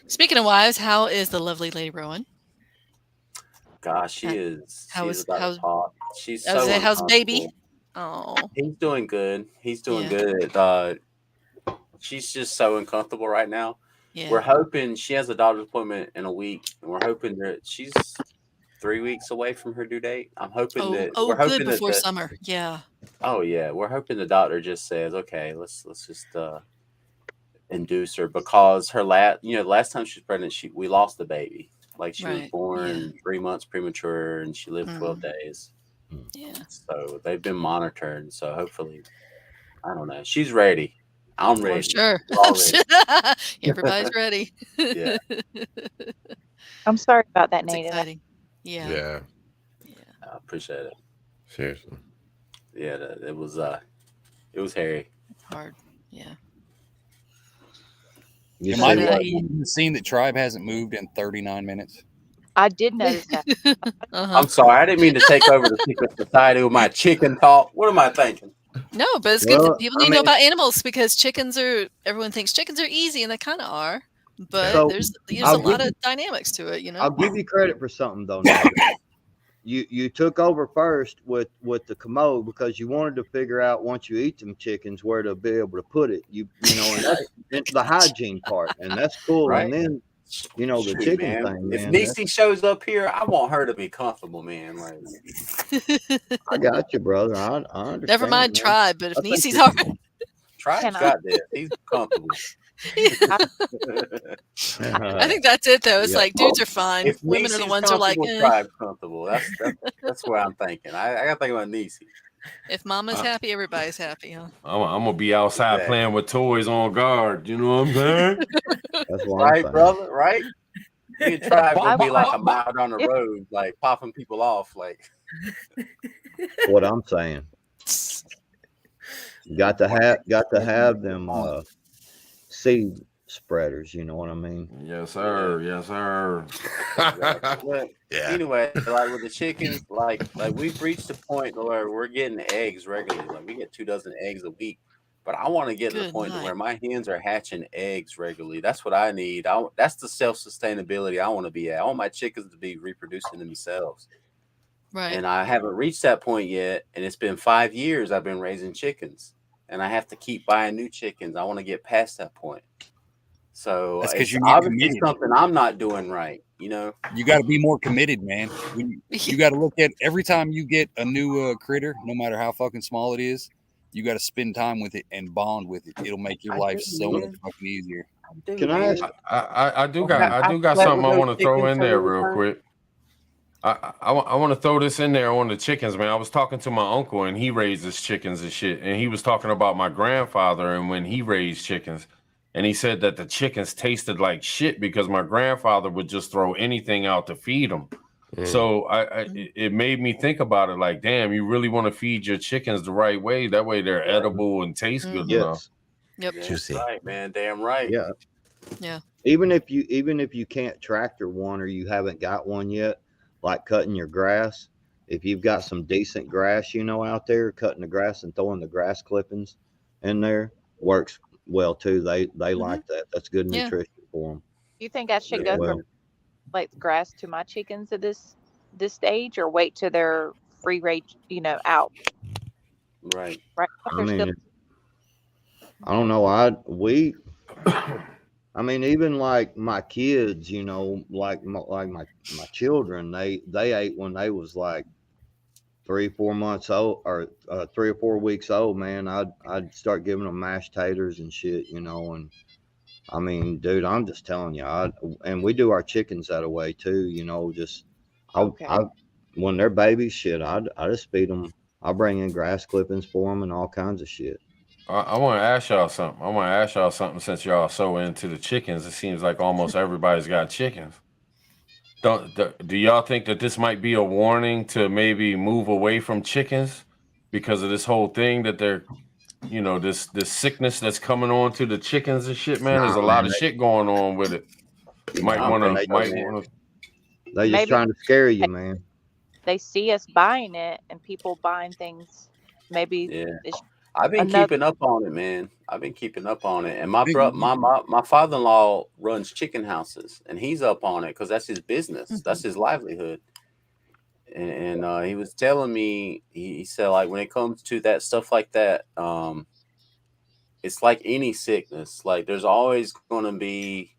Speaker 3: Speaking of wives, how is the lovely Lady Rowan?
Speaker 1: Gosh, she is.
Speaker 3: How's-
Speaker 1: She's about
Speaker 3: how's-
Speaker 1: to pop. She's
Speaker 3: I was
Speaker 1: so
Speaker 3: gonna say, how's baby?
Speaker 1: uncomfortable.
Speaker 3: Oh,
Speaker 1: He's doing good. He's doing
Speaker 3: Yeah.
Speaker 1: good. She's just so uncomfortable right now.
Speaker 3: yeah.
Speaker 1: We're hoping she has a doctor's appointment in a week, and we're hoping that she's 3 weeks away from her due date. I'm hoping we're
Speaker 3: good
Speaker 1: hoping
Speaker 3: before
Speaker 1: that
Speaker 3: summer. Yeah.
Speaker 1: oh yeah, we're hoping the doctor just says, okay, let's just induce her because her last time she was pregnant, we lost the baby. Like she was
Speaker 3: Right,
Speaker 1: born 3 months premature, and she lived 12 days.
Speaker 3: Yeah.
Speaker 1: So they've been monitoring. So hopefully, I don't know. She's ready. I'm ready.
Speaker 3: I'm sure.
Speaker 1: We're all ready.
Speaker 3: Everybody's ready.
Speaker 1: Yeah.
Speaker 8: I'm sorry about that,
Speaker 3: It's
Speaker 8: Native.
Speaker 3: exciting. Yeah.
Speaker 7: Yeah,
Speaker 1: I appreciate it.
Speaker 7: seriously.
Speaker 1: Yeah, it was hairy.
Speaker 3: Hard. Yeah.
Speaker 4: You
Speaker 5: Am I
Speaker 4: see
Speaker 5: the
Speaker 3: But,
Speaker 4: what-
Speaker 5: only one in the scene that Tribe hasn't moved in 39 minutes?
Speaker 8: I did notice that.
Speaker 3: Uh-huh.
Speaker 1: I'm sorry. I didn't mean to take over the secret society with my chicken talk. What am I thinking?
Speaker 3: No, but it's good.
Speaker 4: Well,
Speaker 3: People
Speaker 4: I
Speaker 3: need to know
Speaker 4: mean-
Speaker 3: about animals because everyone thinks chickens are easy, and they kind of are. But
Speaker 4: So,
Speaker 3: there's
Speaker 4: I'll
Speaker 3: a lot
Speaker 4: give
Speaker 3: of dynamics to it, you know.
Speaker 4: I'll give you credit for something though. Nate. You took over first with the commode because you wanted to figure out once you eat them chickens where to be able to put it. You know, and that's the hygiene part, and that's cool.
Speaker 1: Right.
Speaker 4: And then the
Speaker 1: Shoot,
Speaker 4: chicken
Speaker 1: man.
Speaker 4: thing,
Speaker 1: If
Speaker 4: man.
Speaker 1: Niecy shows up here, I want her to be comfortable, man. Like,
Speaker 4: I got you, brother. I understand.
Speaker 3: Never mind
Speaker 4: man.
Speaker 3: Tribe, but if
Speaker 4: I think
Speaker 3: Niecy's
Speaker 4: you're-
Speaker 3: already
Speaker 1: Tribe's
Speaker 8: Can I-
Speaker 1: got this. He's comfortable.
Speaker 3: I think that's it though. It's
Speaker 4: Yeah.
Speaker 3: like dudes are fine.
Speaker 1: If
Speaker 3: Women are the
Speaker 1: Niecy's
Speaker 3: ones who are like,
Speaker 1: comfortable, tribe's comfortable. That's where I'm thinking. I got to think about Niecy.
Speaker 3: if mama's
Speaker 2: Uh,
Speaker 3: happy, everybody's happy, huh?
Speaker 2: I'm gonna be outside
Speaker 1: Exactly.
Speaker 2: playing with toys on guard. You know what I'm saying?
Speaker 4: That's what I'm
Speaker 1: Right,
Speaker 4: saying.
Speaker 1: brother? Right? Me and Tribe gonna be like a
Speaker 8: I-
Speaker 1: mile down the road, like popping people off. Like,
Speaker 4: What I'm saying. Got to have them seed spreaders. You know what I mean?
Speaker 2: Yes, sir. Yes, sir.
Speaker 1: but
Speaker 7: Yeah.
Speaker 1: anyway, like with the chickens, like we've reached a point where we're getting eggs regularly. Like we get 2 dozen eggs a week. But I want to get to the
Speaker 3: Good
Speaker 1: point
Speaker 3: night.
Speaker 1: where my hens are hatching eggs regularly. That's what I need. That's the self-sustainability I want to be at. I want my chickens to be reproducing themselves.
Speaker 3: Right.
Speaker 1: And I haven't reached that point yet. And it's been 5 years I've been raising chickens. And I have to keep buying new chickens. I want to get past that point. So
Speaker 5: That's 'cause
Speaker 1: it's
Speaker 5: you need
Speaker 1: obviously
Speaker 5: committed.
Speaker 1: something I'm not doing right, you know?
Speaker 5: You got to be more committed, man. You got to look at every time you get a new critter, no matter how fucking small it is. You got to spend time with it and bond with it. It'll make your
Speaker 1: I
Speaker 5: life
Speaker 1: do,
Speaker 5: so
Speaker 1: man.
Speaker 5: much fucking easier.
Speaker 4: Can I ask?
Speaker 2: I do
Speaker 1: Okay,
Speaker 2: got
Speaker 1: I
Speaker 2: something
Speaker 1: slept
Speaker 2: I
Speaker 1: with
Speaker 2: want
Speaker 1: those
Speaker 2: to throw
Speaker 1: chickens
Speaker 2: in there
Speaker 1: so many
Speaker 2: real
Speaker 1: times.
Speaker 2: quick. I want to throw this in there on the chickens, man. I was talking to my uncle and he raises chickens and shit, and he was talking about my grandfather and when he raised chickens, and he said that the chickens tasted like shit because my grandfather would just throw anything out to feed them. So it made me think about it. Like, damn, you really want to feed your chickens the right way? That way they're edible and taste good enough.
Speaker 4: Yes.
Speaker 3: Yep.
Speaker 1: That's
Speaker 7: Juicy.
Speaker 1: right, man. Damn right.
Speaker 4: Yeah.
Speaker 3: Yeah.
Speaker 4: Even if you can't tractor one or you haven't got one yet, like cutting your grass, if you've got some decent grass, out there, cutting the grass and throwing the grass clippings in there works well too. They like that. That's good
Speaker 3: Yeah.
Speaker 4: nutrition for them.
Speaker 9: You think I should
Speaker 4: Yeah,
Speaker 9: go
Speaker 4: well.
Speaker 9: from like grass to my chickens at this stage, or wait till they're free range, out?
Speaker 1: Right.
Speaker 9: Right?
Speaker 4: I
Speaker 9: They're
Speaker 4: mean,
Speaker 9: still
Speaker 4: I don't know. I mean, even like my kids, like my children, they ate when they was like 3-4 months old or 3 or 4 weeks old. Man, I'd start giving them mashed taters and shit, and I mean, dude, I'm just telling you, and we do our chickens that way too, just
Speaker 9: Okay.
Speaker 4: when they're babies, shit, I just feed them. I bring in grass clippings for them and all kinds of shit.
Speaker 2: I want to ask y'all something. Since y'all so into the chickens, it seems like almost everybody's got chickens. Do y'all think that this might be a warning to maybe move away from chickens because of this whole thing that they're, this sickness that's coming on to the chickens and shit, man? There's a lot of shit going on with it. You might
Speaker 1: Nah,
Speaker 2: want
Speaker 1: man,
Speaker 2: to.
Speaker 4: They just
Speaker 9: Maybe-
Speaker 4: trying to scare you, man.
Speaker 9: they see us buying it and people buying things. Maybe
Speaker 1: Yeah.
Speaker 9: it's
Speaker 1: I've been
Speaker 9: Another-
Speaker 1: keeping up on it, man. I've been keeping up on it, and my father-in-law runs chicken houses, and he's up on it because that's his business, that's his livelihood. And he was telling me, he said, like, when it comes to that stuff like that, it's like any sickness. Like, there's always going to be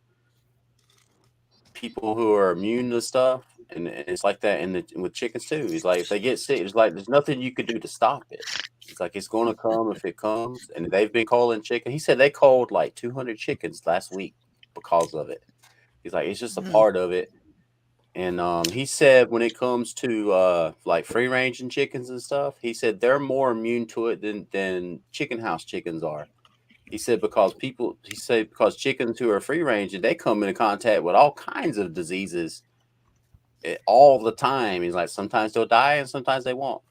Speaker 1: people who are immune to stuff, and it's like that with chickens too. He's like, if they get sick, it's like there's nothing you could do to stop it. It's like it's going to come if it comes. And they've been calling chicken. He said they called like 200 chickens last week because of it. He's like, it's just a part of it. And he said when it comes to like free ranging chickens and stuff, he said they're more immune to it than chicken house chickens are. He said because chickens who are free ranging, they come into contact with all kinds of diseases all the time. He's like, sometimes they'll die and sometimes they won't.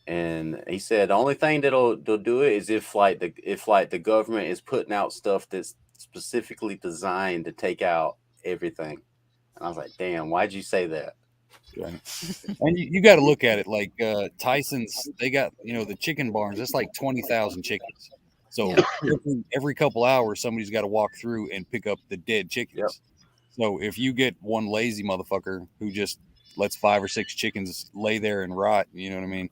Speaker 1: And he said the only thing they'll do it is if the government is putting out stuff that's specifically designed to take out everything. And I was like, damn, why'd you say that?
Speaker 5: Right. And you got to look at it like Tyson's. They got the chicken barns. That's like 20,000 chickens. So every couple hours, somebody's got to walk through and pick up the dead chickens.
Speaker 1: Yep.
Speaker 5: So if you get one lazy motherfucker who just lets 5 or 6 chickens lay there and rot, you know what I mean?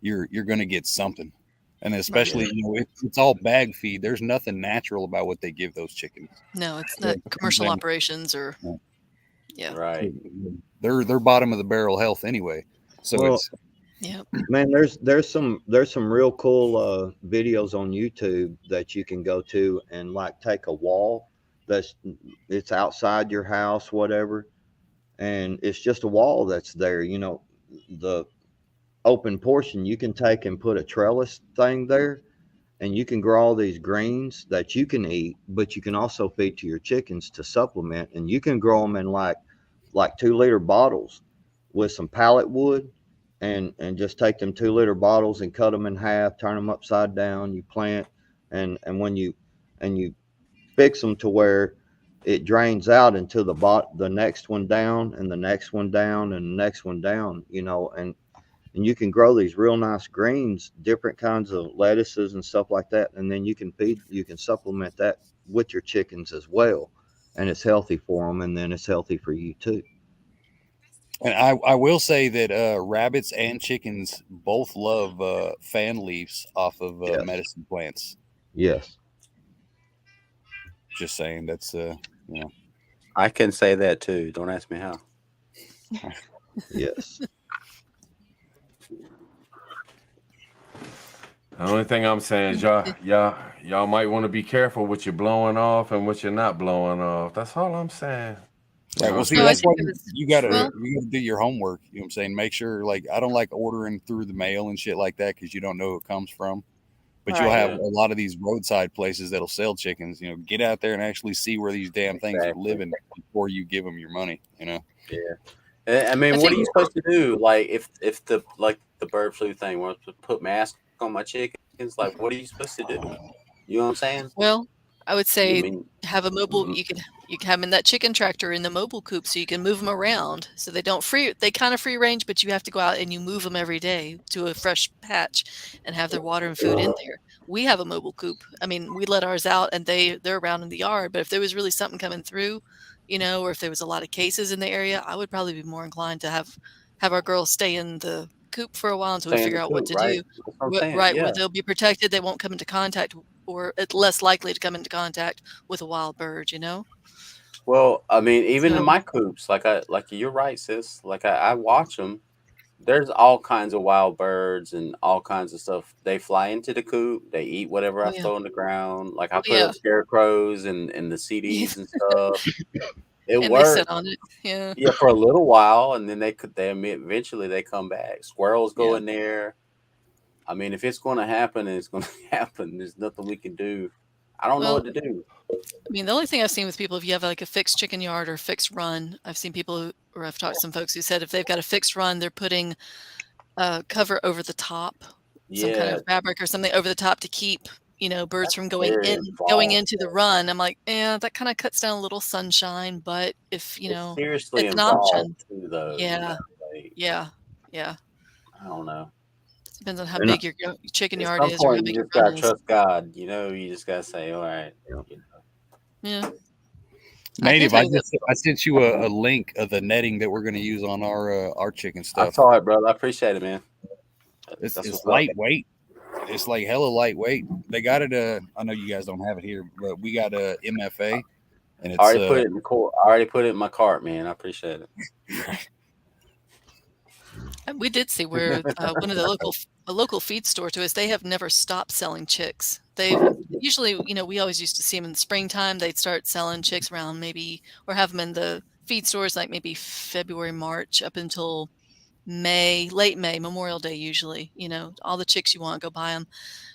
Speaker 5: You're going to get something. And especially, it's all bag feed. There's nothing natural about what they give those chickens.
Speaker 3: No, it's not commercial operations or
Speaker 1: Right.
Speaker 5: They're bottom of the barrel health anyway. So
Speaker 4: Well,
Speaker 5: it's
Speaker 3: Yep.
Speaker 4: Man, there's some real cool videos on YouTube that you can go to and like take a wall it's outside your house, whatever, and it's just a wall that's there. The open portion you can take and put a trellis thing there, and you can grow all these greens that you can eat, but you can also feed to your chickens to supplement, and you can grow them in like 2-liter bottles with some pallet wood, and just take them 2-liter bottles and cut them in half, turn them upside down, you plant, and when you fix them to where it drains out into the next one down and the next one down and the next one down, and you can grow these real nice greens, different kinds of lettuces and stuff like that, and then you can supplement that with your chickens as well, and it's healthy for them, and then it's healthy for you too.
Speaker 5: And I will say that rabbits and chickens both love fan leaves off of
Speaker 4: Yes.
Speaker 5: medicine plants.
Speaker 4: Yes.
Speaker 5: Just saying, that's
Speaker 1: I can say that too. Don't ask me how.
Speaker 4: Yes.
Speaker 2: The only thing I'm saying is y'all might want to be careful what you're blowing off and what you're not blowing off. That's all I'm saying.
Speaker 5: Right. Well, see,
Speaker 3: No, I
Speaker 5: that's why
Speaker 3: think it was-
Speaker 5: you gotta
Speaker 3: well-
Speaker 5: do your homework. You know what I'm saying? Make sure, like, I don't like ordering through the mail and shit like that because you don't know who it comes from. But you'll
Speaker 9: Right.
Speaker 5: have a lot of these roadside places that'll sell chickens. Get out there and actually see where these damn things are
Speaker 1: Exactly.
Speaker 5: living before you give them your money.
Speaker 1: Yeah. I mean,
Speaker 3: I
Speaker 1: what are
Speaker 3: think-
Speaker 1: you supposed to do? Like, if the bird flu thing wants to put masks on my chickens, like, what are you supposed to do? You know what I'm saying?
Speaker 3: Well, I would
Speaker 1: I
Speaker 3: say
Speaker 1: mean,
Speaker 3: have a mobile.
Speaker 1: Mhm.
Speaker 3: You can have them in that chicken tractor in the mobile coop, so you can move them around. So they don't they kind of free range, but you have to go out and you move them every day to a fresh patch and have their water and food in there. We have a mobile coop. I mean, we let ours out and they're around in the yard. But if there was really something coming through, or if there was a lot of cases in the area, I would probably be more inclined to have our girls stay in the coop for a while until we
Speaker 1: stay in
Speaker 3: figure
Speaker 1: the
Speaker 3: out what
Speaker 1: coop,
Speaker 3: to
Speaker 1: right?
Speaker 3: do.
Speaker 1: That's what I'm saying.
Speaker 3: Right,
Speaker 1: Yeah.
Speaker 3: where they'll be protected, they won't come into contact, or it's less likely to come into contact with a wild bird.
Speaker 1: Well, I mean, even in
Speaker 3: So-
Speaker 1: my coops, like you're right, sis. Like I watch them. There's all kinds of wild birds and all kinds of stuff. They fly into the coop. They eat whatever
Speaker 3: Oh,
Speaker 1: I
Speaker 3: yeah.
Speaker 1: throw on the ground. Like I
Speaker 3: Oh,
Speaker 1: put
Speaker 3: yeah.
Speaker 1: up scarecrows and the CDs and stuff. It
Speaker 3: and they
Speaker 1: works.
Speaker 3: sit on it. Yeah.
Speaker 1: Yeah, for a little while, and then eventually they come back. Squirrels go
Speaker 3: Yeah.
Speaker 1: in there. I mean, if it's going to happen, it's going to happen. There's nothing we can do. I don't know
Speaker 3: Well,
Speaker 1: what to do.
Speaker 3: I mean, the only thing I've seen with people, if you have like a fixed chicken yard or fixed run, I've seen people or I've talked to some folks who said if they've got a fixed run, they're putting cover over the top, some kind
Speaker 1: Yeah,
Speaker 3: of fabric or something over the top to keep, birds from going
Speaker 1: very
Speaker 3: going
Speaker 1: involved.
Speaker 3: into the run. I'm like, yeah, that kind of cuts down a little sunshine, but if,
Speaker 1: It's seriously
Speaker 3: it's an
Speaker 1: involved
Speaker 3: option.
Speaker 1: too, though.
Speaker 3: Yeah.
Speaker 1: Like,
Speaker 3: Yeah.
Speaker 1: I don't know.
Speaker 3: Depends on how
Speaker 4: And
Speaker 3: big your chicken
Speaker 1: At
Speaker 3: yard
Speaker 1: some
Speaker 3: is or how
Speaker 1: point,
Speaker 3: big
Speaker 1: you
Speaker 3: your
Speaker 1: just
Speaker 3: run
Speaker 1: gotta
Speaker 3: is.
Speaker 1: trust God. You just gotta say, all right.
Speaker 4: Yeah.
Speaker 3: Yeah.
Speaker 5: Native.
Speaker 3: tell
Speaker 5: I
Speaker 3: you that-
Speaker 5: just I sent you a link of the netting that we're going to use on our chicken
Speaker 1: I
Speaker 5: stuff.
Speaker 1: saw it, brother. I appreciate it, man.
Speaker 5: It's
Speaker 1: That's what's up.
Speaker 5: lightweight. It's like hella lightweight. They got it. I know you guys don't have it here, but we got a MFA, and it's
Speaker 1: I already put it in the court. I already put it in my cart, man. I appreciate it.
Speaker 3: And we did see where one of the local feed store to us, they have never stopped selling chicks. They've usually, we always used to see them in the springtime. They'd start selling chicks around maybe, or have them in the feed stores like maybe February, March, up until May, late May, Memorial Day usually. All the chicks you want, go buy them.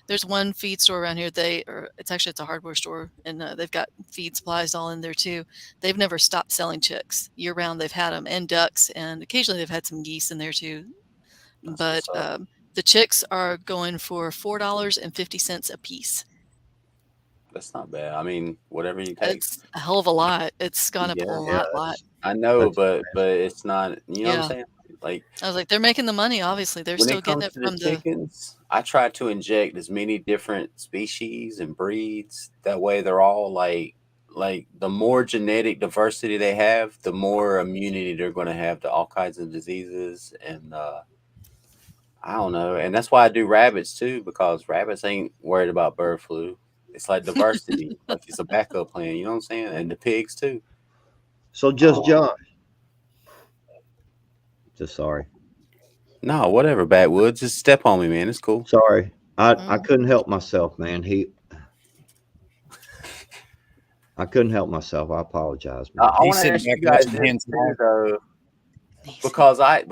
Speaker 3: There's one feed store around here. It's a hardware store, and they've got feed supplies all in there too. They've never stopped selling chicks year round. They've had them and ducks, and occasionally they've had some geese in there too.
Speaker 1: That's
Speaker 3: But
Speaker 1: what's up.
Speaker 3: the chicks are going for $4.50 a piece.
Speaker 1: That's not bad. I mean, whatever you take.
Speaker 3: It's a hell of a lot. It's gone up
Speaker 1: Yeah,
Speaker 3: a lot.
Speaker 1: I know,
Speaker 4: That's-
Speaker 1: but it's not. You know what
Speaker 3: Yeah.
Speaker 1: I'm saying? Like
Speaker 3: I was like, they're making the money. Obviously, they're
Speaker 1: when
Speaker 3: still
Speaker 1: it
Speaker 3: getting
Speaker 1: comes
Speaker 3: it
Speaker 1: to
Speaker 3: from
Speaker 1: the
Speaker 3: the.
Speaker 1: chickens, I try to inject as many different species and breeds. That way, they're all like the more genetic diversity they have, the more immunity they're going to have to all kinds of diseases. And I don't know. And that's why I do rabbits too, because rabbits ain't worried about bird flu. It's like diversity, like it's a backup plan. You know what I'm saying? And the pigs too.
Speaker 4: So just Josh. Just sorry.
Speaker 1: No, whatever, Backwoods. Just step on me, man. It's cool.
Speaker 4: Sorry, I couldn't help myself, man. I couldn't help myself. I apologize, man.
Speaker 1: I want to ask you guys this too, though, because I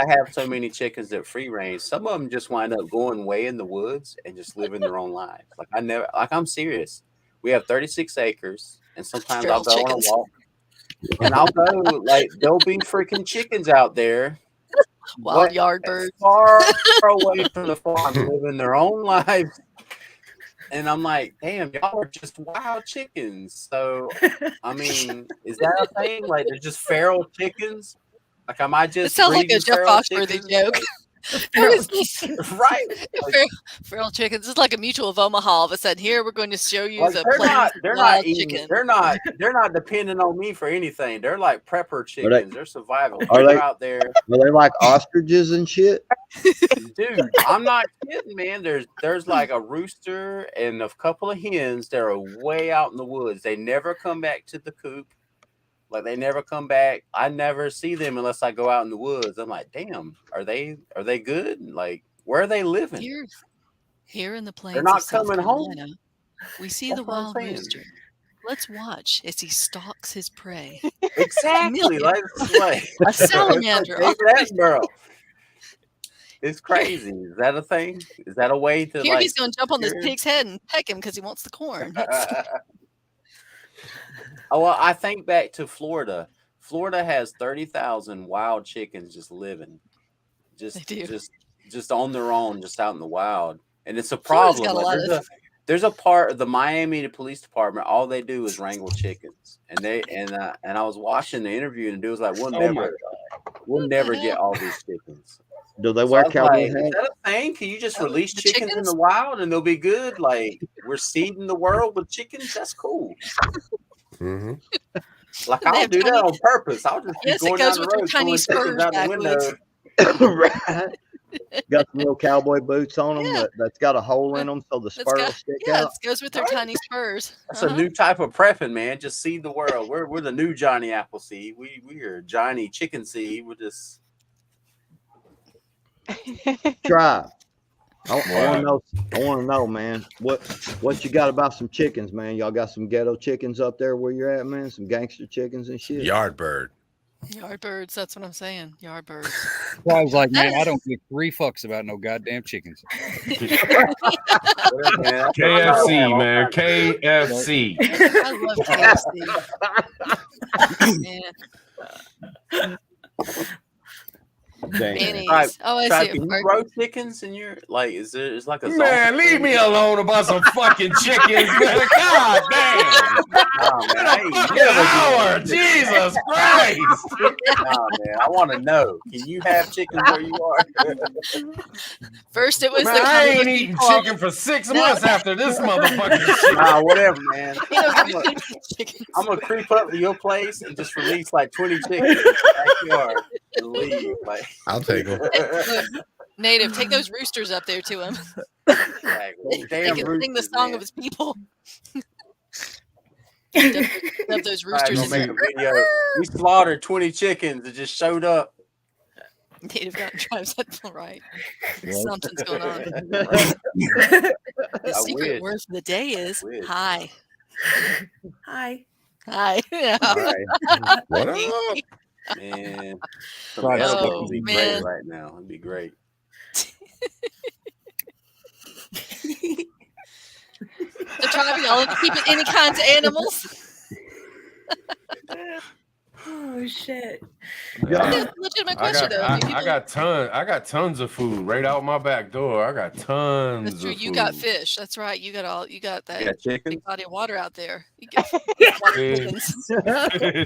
Speaker 1: have so many chickens that free range. Some of them just wind up going way in the woods and just living their own lives. I'm serious. We have 36 acres, and sometimes I'll go on a walk, and I'll go there'll be freaking chickens out there.
Speaker 3: Wild yard birds
Speaker 1: far away from the farm, living their own lives. And I'm like, damn, y'all are just wild chickens. So, I mean, is that a thing? Like, they're just feral chickens? Like, am I just?
Speaker 3: It sounds like a Jeff Foxworthy joke.
Speaker 1: Right?
Speaker 3: Feral chickens. It's like a Mutual of Omaha. All of a sudden, here we're going to show you the
Speaker 1: they're not eating,
Speaker 3: chicken.
Speaker 1: They're not depending on me for anything. They're like prepper chickens. They're survival.
Speaker 4: Are
Speaker 1: they're
Speaker 4: they
Speaker 1: out there?
Speaker 4: Are they like ostriches and shit?
Speaker 1: Dude, I'm not kidding, man. There's like a rooster and a couple of hens that are way out in the woods. They never come back to the coop. Like, they never come back. I never see them unless I go out in the woods. I'm like, damn, are they good? Like, where are they living?
Speaker 3: Here in the plains.
Speaker 1: They're not
Speaker 3: of South
Speaker 1: coming home.
Speaker 3: Carolina, we see the wild rooster. Let's watch as he stalks his prey.
Speaker 1: Exactly, like
Speaker 3: a salamander.
Speaker 1: It's crazy. Is that a thing? Is that a way to?
Speaker 3: Here he's going to jump on this pig's head and peck him because he wants the corn.
Speaker 1: Oh, well, I think back to Florida. Florida has 30,000 wild chickens just living, just on their own, just out in the wild, and it's a problem. Like, there's a part of the Miami Police Department. All they do is wrangle chickens, and I was watching the interview, and the dude was like, "We'll never get all these chickens."
Speaker 4: Do they wear cowboy hats?
Speaker 1: Is that a thing? Can you just release chickens in the wild and they'll be good? Like, we're seeding the world with chickens. That's cool.
Speaker 7: Mm-hmm.
Speaker 1: Like, I'll do that on purpose. I'll just
Speaker 3: it
Speaker 1: going
Speaker 3: goes
Speaker 1: down
Speaker 3: with
Speaker 1: the
Speaker 3: your
Speaker 1: road,
Speaker 3: tiny spurs
Speaker 1: out the window.
Speaker 4: Right. Got some little cowboy boots on them that's got a hole in them so the spur will stick out.
Speaker 3: It goes with their tiny spurs.
Speaker 1: That's a new type of prepping, man. Just seed the world. We're the new Johnny Appleseed. We are Johnny Chicken Seed. We're just
Speaker 4: try. I want to know, man. What you got about some chickens, man? Y'all got some ghetto chickens up there where you're at, man? Some gangster chickens and shit.
Speaker 7: Yardbird.
Speaker 3: Yardbirds. That's what I'm saying. Yardbirds.
Speaker 5: Well, I was like, man, I don't give 3 fucks about no goddamn chickens.
Speaker 2: KFC, man. KFC.
Speaker 3: I love KFC.
Speaker 1: Mayonnaise.
Speaker 3: Oh, I see.
Speaker 1: Can you grow chickens in your it's like a
Speaker 2: man? Leave me alone about some fucking chickens, man. God damn! Hour, Jesus Christ!
Speaker 1: Nah, man, I want to know. Can you have chickens where you are?
Speaker 3: First, it was
Speaker 2: man, I ain't eating chicken for 6 months after this motherfucker.
Speaker 1: Nah, whatever, man. I'm gonna creep up to your place and just release like 20 chickens in the backyard and leave. Like,
Speaker 7: I'll take them.
Speaker 3: Native, take those roosters up there to him. They can sing the song of his people. Dump those roosters in
Speaker 1: video. We slaughtered 20 chickens that just showed up.
Speaker 3: Native got drives that right. Something's going on. The secret word for the day is hi.
Speaker 6: Hi.
Speaker 3: Hi. Yeah.
Speaker 7: Hi. What up?
Speaker 1: Man,
Speaker 3: oh,
Speaker 1: would be great right now. It'd be great.
Speaker 3: The tribe, y'all keeping any kinds of animals?
Speaker 6: Oh shit!
Speaker 3: Legitimate question though.
Speaker 2: I got tons of food right out my back door. I got tons.
Speaker 3: That's true.
Speaker 2: Of
Speaker 3: You
Speaker 2: food.
Speaker 3: got fish. That's right. You got that big body of water out there. You got
Speaker 2: chickens.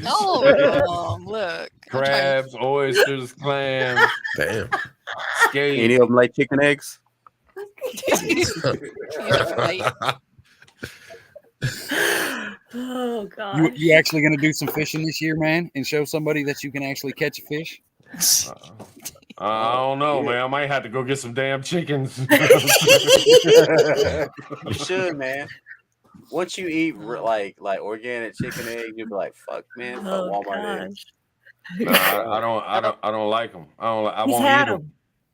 Speaker 3: Oh, look.
Speaker 2: Crabs, oysters, clams.
Speaker 7: Damn.
Speaker 2: Skate.
Speaker 1: Any of them lay chicken eggs?
Speaker 6: Oh god!
Speaker 5: You actually gonna do some fishing this year, man, and show somebody that you can actually catch a fish?
Speaker 2: I don't know, man. I might have to go get some damn chickens.
Speaker 1: You should, man. Once you eat like organic chicken eggs, you'll be like, "Fuck, man, fuck Walmart eggs."
Speaker 2: No, I don't like them. I won't eat them.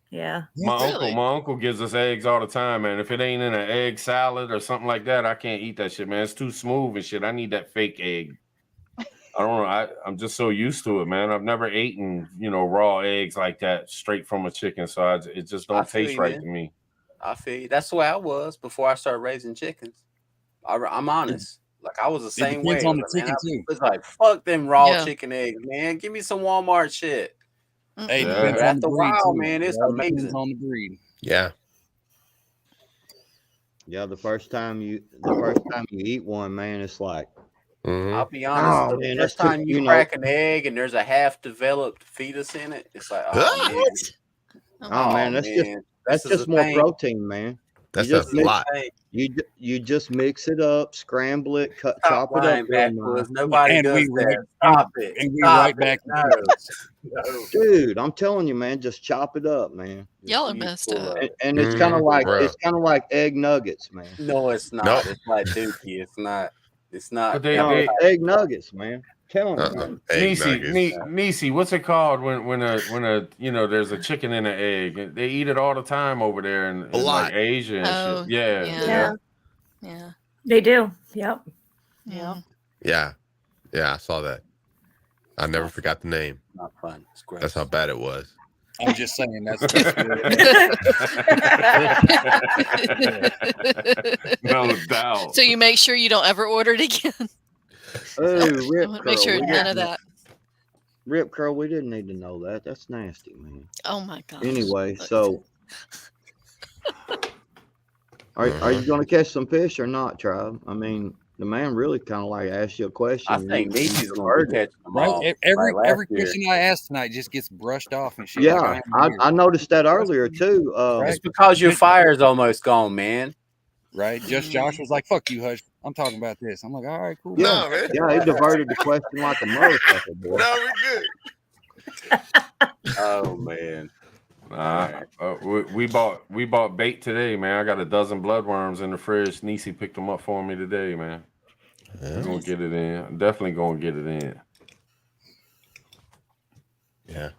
Speaker 6: Yeah.
Speaker 3: Really?
Speaker 2: My uncle gives us eggs all the time, man. If it ain't in an egg salad or something like that, I can't eat that shit, man. It's too smooth and shit. I need that fake egg. I don't know. I'm just so used to it, man. I've never eaten, raw eggs like that straight from a chicken, so it just
Speaker 1: I
Speaker 2: don't
Speaker 1: feel
Speaker 2: taste
Speaker 1: you,
Speaker 2: right
Speaker 1: man.
Speaker 2: to me.
Speaker 1: I feel you. That's the way I was before I started raising chickens. I'm honest. Like I was the
Speaker 5: It
Speaker 1: same
Speaker 5: depends
Speaker 1: way.
Speaker 5: on the
Speaker 1: Like, man,
Speaker 5: chicken
Speaker 1: I
Speaker 5: too.
Speaker 1: was like, fuck them raw
Speaker 3: Yeah.
Speaker 1: chicken eggs, man. Give me some Walmart shit.
Speaker 5: Hey, it
Speaker 3: Mm-mm.
Speaker 5: depends
Speaker 1: But
Speaker 5: on the
Speaker 1: after a
Speaker 5: breed
Speaker 1: while,
Speaker 5: too.
Speaker 1: man,
Speaker 5: It
Speaker 1: it's
Speaker 5: all depends
Speaker 1: amazing.
Speaker 5: on the breed.
Speaker 7: Yeah.
Speaker 4: Yeah, the first time you eat one, man, it's like,
Speaker 7: Mhm.
Speaker 1: I'll be honest.
Speaker 4: oh
Speaker 1: The
Speaker 4: man, that's
Speaker 1: first
Speaker 4: too,
Speaker 1: time you crack an egg and there's a half-developed fetus in it, it's like, oh
Speaker 7: Ah!
Speaker 1: man,
Speaker 3: What?
Speaker 4: oh man, that's
Speaker 1: this is
Speaker 4: just
Speaker 1: a
Speaker 4: more
Speaker 1: thing.
Speaker 4: protein, man.
Speaker 7: That's
Speaker 4: You
Speaker 7: a
Speaker 4: just mix
Speaker 7: lot.
Speaker 4: you just mix it up, scramble it,
Speaker 1: Stop
Speaker 4: chop it up
Speaker 1: lying
Speaker 4: real
Speaker 1: backwards.
Speaker 4: nice.
Speaker 1: Nobody
Speaker 5: And
Speaker 1: does
Speaker 5: we
Speaker 1: that. Stop it.
Speaker 5: and we
Speaker 1: Stop
Speaker 5: right
Speaker 1: it.
Speaker 5: back.
Speaker 1: No. No.
Speaker 4: Dude, I'm telling you, man, just chop it up, man.
Speaker 3: Y'all are
Speaker 1: You
Speaker 3: messed
Speaker 1: full
Speaker 3: up.
Speaker 1: of it.
Speaker 4: And it's kind of
Speaker 7: Mhm,
Speaker 4: like
Speaker 7: bro.
Speaker 4: egg nuggets, man.
Speaker 1: No, it's not.
Speaker 7: Nope.
Speaker 1: It's like Dookie. It's not. It's not.
Speaker 2: But they-
Speaker 4: No,
Speaker 2: they-
Speaker 4: it's egg nuggets, man. Telling you, man.
Speaker 7: Egg nuggets.
Speaker 2: Nisi, what's it called when there's a chicken in an egg? They eat it all the time over there in
Speaker 7: A lot.
Speaker 2: like Asia and
Speaker 3: Oh,
Speaker 2: shit. Yeah.
Speaker 3: yeah. Yeah.
Speaker 6: They do. Yep.
Speaker 3: Yeah.
Speaker 7: Yeah. Yeah, I saw that. I never forgot the name.
Speaker 1: Not fun. It's gross.
Speaker 7: That's how bad it was.
Speaker 5: I'm just saying that's
Speaker 2: No doubt.
Speaker 3: So you make sure you don't ever order it again.
Speaker 4: Oh, Rip
Speaker 3: Make
Speaker 4: Curl.
Speaker 3: sure
Speaker 4: we
Speaker 3: none of
Speaker 4: didn't-
Speaker 3: that.
Speaker 4: Rip Curl, we didn't need to know that. That's nasty, man.
Speaker 3: Oh my gosh.
Speaker 4: Anyway, so are you going to catch some fish or not, Tribe? I mean, the man really kind of like asked you a question.
Speaker 1: I
Speaker 4: and
Speaker 1: think
Speaker 4: you
Speaker 1: Nisi's going to catch them all.
Speaker 5: right. Every
Speaker 1: like last year.
Speaker 5: question I ask tonight just gets brushed off and shit.
Speaker 4: Yeah,
Speaker 5: like I am here.
Speaker 4: I noticed that earlier too.
Speaker 5: Right.
Speaker 1: It's because your fire's almost gone, man.
Speaker 5: Right. Just Josh was like, "Fuck you, Hush. I'm talking about this." I'm like, "All right, cool."
Speaker 4: Yeah,
Speaker 7: No, man.
Speaker 4: yeah, he diverted the question like a motherfucker, boy.
Speaker 7: No, we're good.
Speaker 1: Oh man.
Speaker 2: We bought bait today, man. I got a dozen bloodworms in the fridge. Nisi picked them up for me today, man. I'm gonna get it in. I'm definitely gonna get it in.
Speaker 7: Yeah.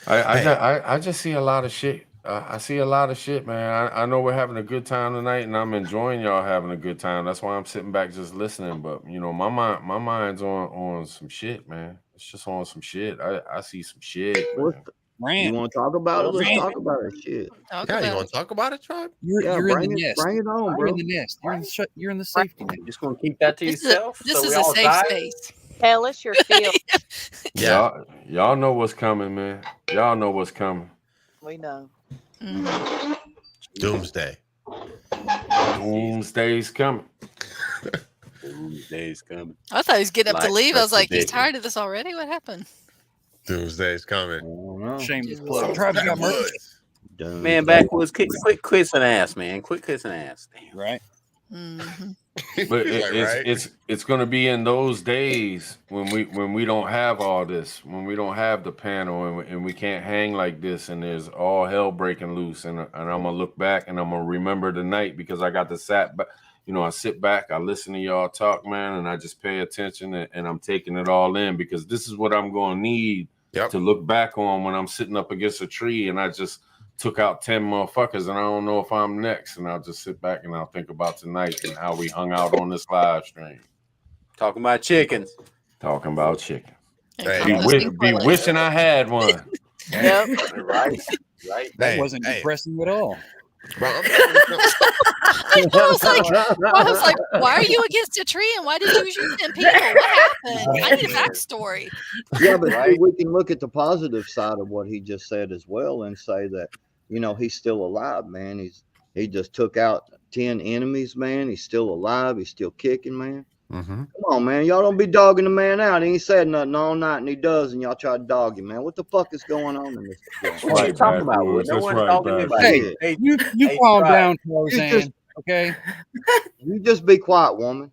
Speaker 2: I just see a lot of shit. I see a lot of shit, man. I know we're having a good time tonight, and I'm enjoying y'all having a good time. That's why I'm sitting back just listening. But my mind's on some shit, man. It's just on some shit. I see some shit. Man.
Speaker 4: You want to talk about it? Let's talk about it. Shit.
Speaker 7: Yeah, you want to talk about it, Tribe?
Speaker 5: You're in the
Speaker 4: bring
Speaker 5: nest.
Speaker 4: it on,
Speaker 5: You're
Speaker 4: bro.
Speaker 5: in the nest. You're in the safety net.
Speaker 1: You're just gonna keep that to
Speaker 3: This
Speaker 1: yourself.
Speaker 3: is
Speaker 1: so we
Speaker 3: a
Speaker 1: all
Speaker 3: safe
Speaker 1: die?
Speaker 3: space.
Speaker 9: Tell us your feel.
Speaker 7: Yeah.
Speaker 2: Y'all know what's coming, man. Y'all know what's coming.
Speaker 9: We know.
Speaker 3: Mhm.
Speaker 7: Doomsday.
Speaker 2: Doomsday's coming.
Speaker 1: Doomsday's coming.
Speaker 3: I thought he was getting up to
Speaker 1: Like
Speaker 3: leave. I was like, he's
Speaker 1: prediction.
Speaker 3: tired of this already? What happened?
Speaker 7: Doomsday's coming.
Speaker 5: Shameless plug. Tribe got murdered.
Speaker 1: Man, backwoods, quick kiss and ass, man. Quick kiss and ass. Damn.
Speaker 5: Right.
Speaker 3: Mhm.
Speaker 2: But
Speaker 7: Right.
Speaker 2: it's gonna be in those days when we don't have all this, when we don't have the panel and we can't hang like this, and there's all hell breaking loose, and I'm gonna look back and I'm gonna remember the night because I got to I sit back, I listen to y'all talk, man, and I just pay attention and I'm taking it all in because this is what I'm gonna need to look back on when I'm sitting up against a tree and I just took out 10 motherfuckers and I don't know if I'm next, and I'll just sit back and I'll think about tonight and how we hung out on this live stream.
Speaker 1: Talking about chickens.
Speaker 2: Talking about chicken.
Speaker 7: Hey.
Speaker 2: Be wishing I had one.
Speaker 9: Yep.
Speaker 1: Right.
Speaker 5: That wasn't depressing at all.
Speaker 7: Bro,
Speaker 3: I was like, why are you against a tree and why did you shoot 10 people? What happened? I need a backstory.
Speaker 4: Yeah, but see,
Speaker 1: Right.
Speaker 4: we can look at the positive side of what he just said as well and say that, he's still alive, man. He just took out 10 enemies, man. He's still alive. He's still kicking, man.
Speaker 7: Mm-hmm.
Speaker 4: Come on, man. Y'all don't be dogging the man out. He ain't said nothing all night and he does, and y'all try to dog him, man. What the fuck is going on in this?
Speaker 1: What you talking about?
Speaker 2: Backwoods.
Speaker 1: No
Speaker 2: That's
Speaker 1: one's
Speaker 2: right,
Speaker 1: talking
Speaker 2: Backwoods.
Speaker 1: anybody.
Speaker 4: Hey,
Speaker 5: You
Speaker 1: Hey,
Speaker 5: calm
Speaker 1: Tribe.
Speaker 5: down,
Speaker 4: You
Speaker 5: Tarzan.
Speaker 4: just-
Speaker 5: Okay.
Speaker 4: You just be quiet, woman.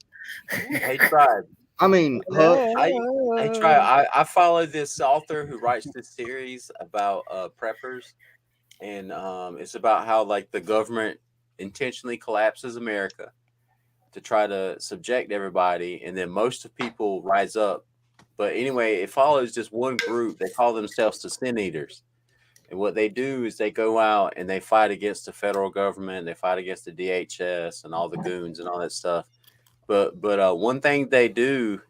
Speaker 1: Hey, Tribe.
Speaker 4: I mean, Huck,
Speaker 1: I try. I follow this author who writes this series about preppers, and it's about how like the government intentionally collapses America to try to subject everybody, and then most of people rise up. But anyway, it follows just one group. They call themselves the Sin Eaters, And what they do is they go out and they fight against the federal government. They fight against the DHS and all the goons and all that stuff. But one thing they do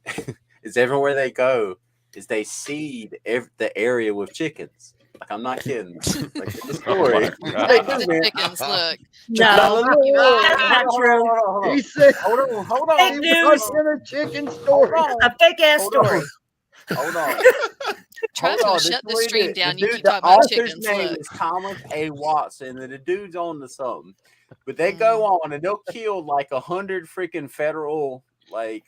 Speaker 1: is everywhere they go is they seed the area with chickens. Like, I'm not kidding. Like, it's a story. They do,
Speaker 3: The
Speaker 1: man.
Speaker 3: chickens, look.
Speaker 6: No, that's not true.
Speaker 4: He said,
Speaker 1: Hold on.
Speaker 6: Fake
Speaker 4: he
Speaker 6: news.
Speaker 4: was in a chicken story.
Speaker 6: A fake ass
Speaker 1: Hold on.
Speaker 6: story.
Speaker 1: Hold on.
Speaker 3: Travis
Speaker 1: Hold
Speaker 3: will
Speaker 1: on,
Speaker 3: shut the
Speaker 1: this
Speaker 3: stream
Speaker 1: dude-
Speaker 3: down.
Speaker 1: the
Speaker 3: You
Speaker 1: dude-
Speaker 3: keep
Speaker 1: the
Speaker 3: talking about
Speaker 1: author's
Speaker 3: chickens.
Speaker 1: name
Speaker 3: Look.
Speaker 1: is Thomas A. Watson, and the dude's on to something. But they go on and they'll kill like 100 freaking federal like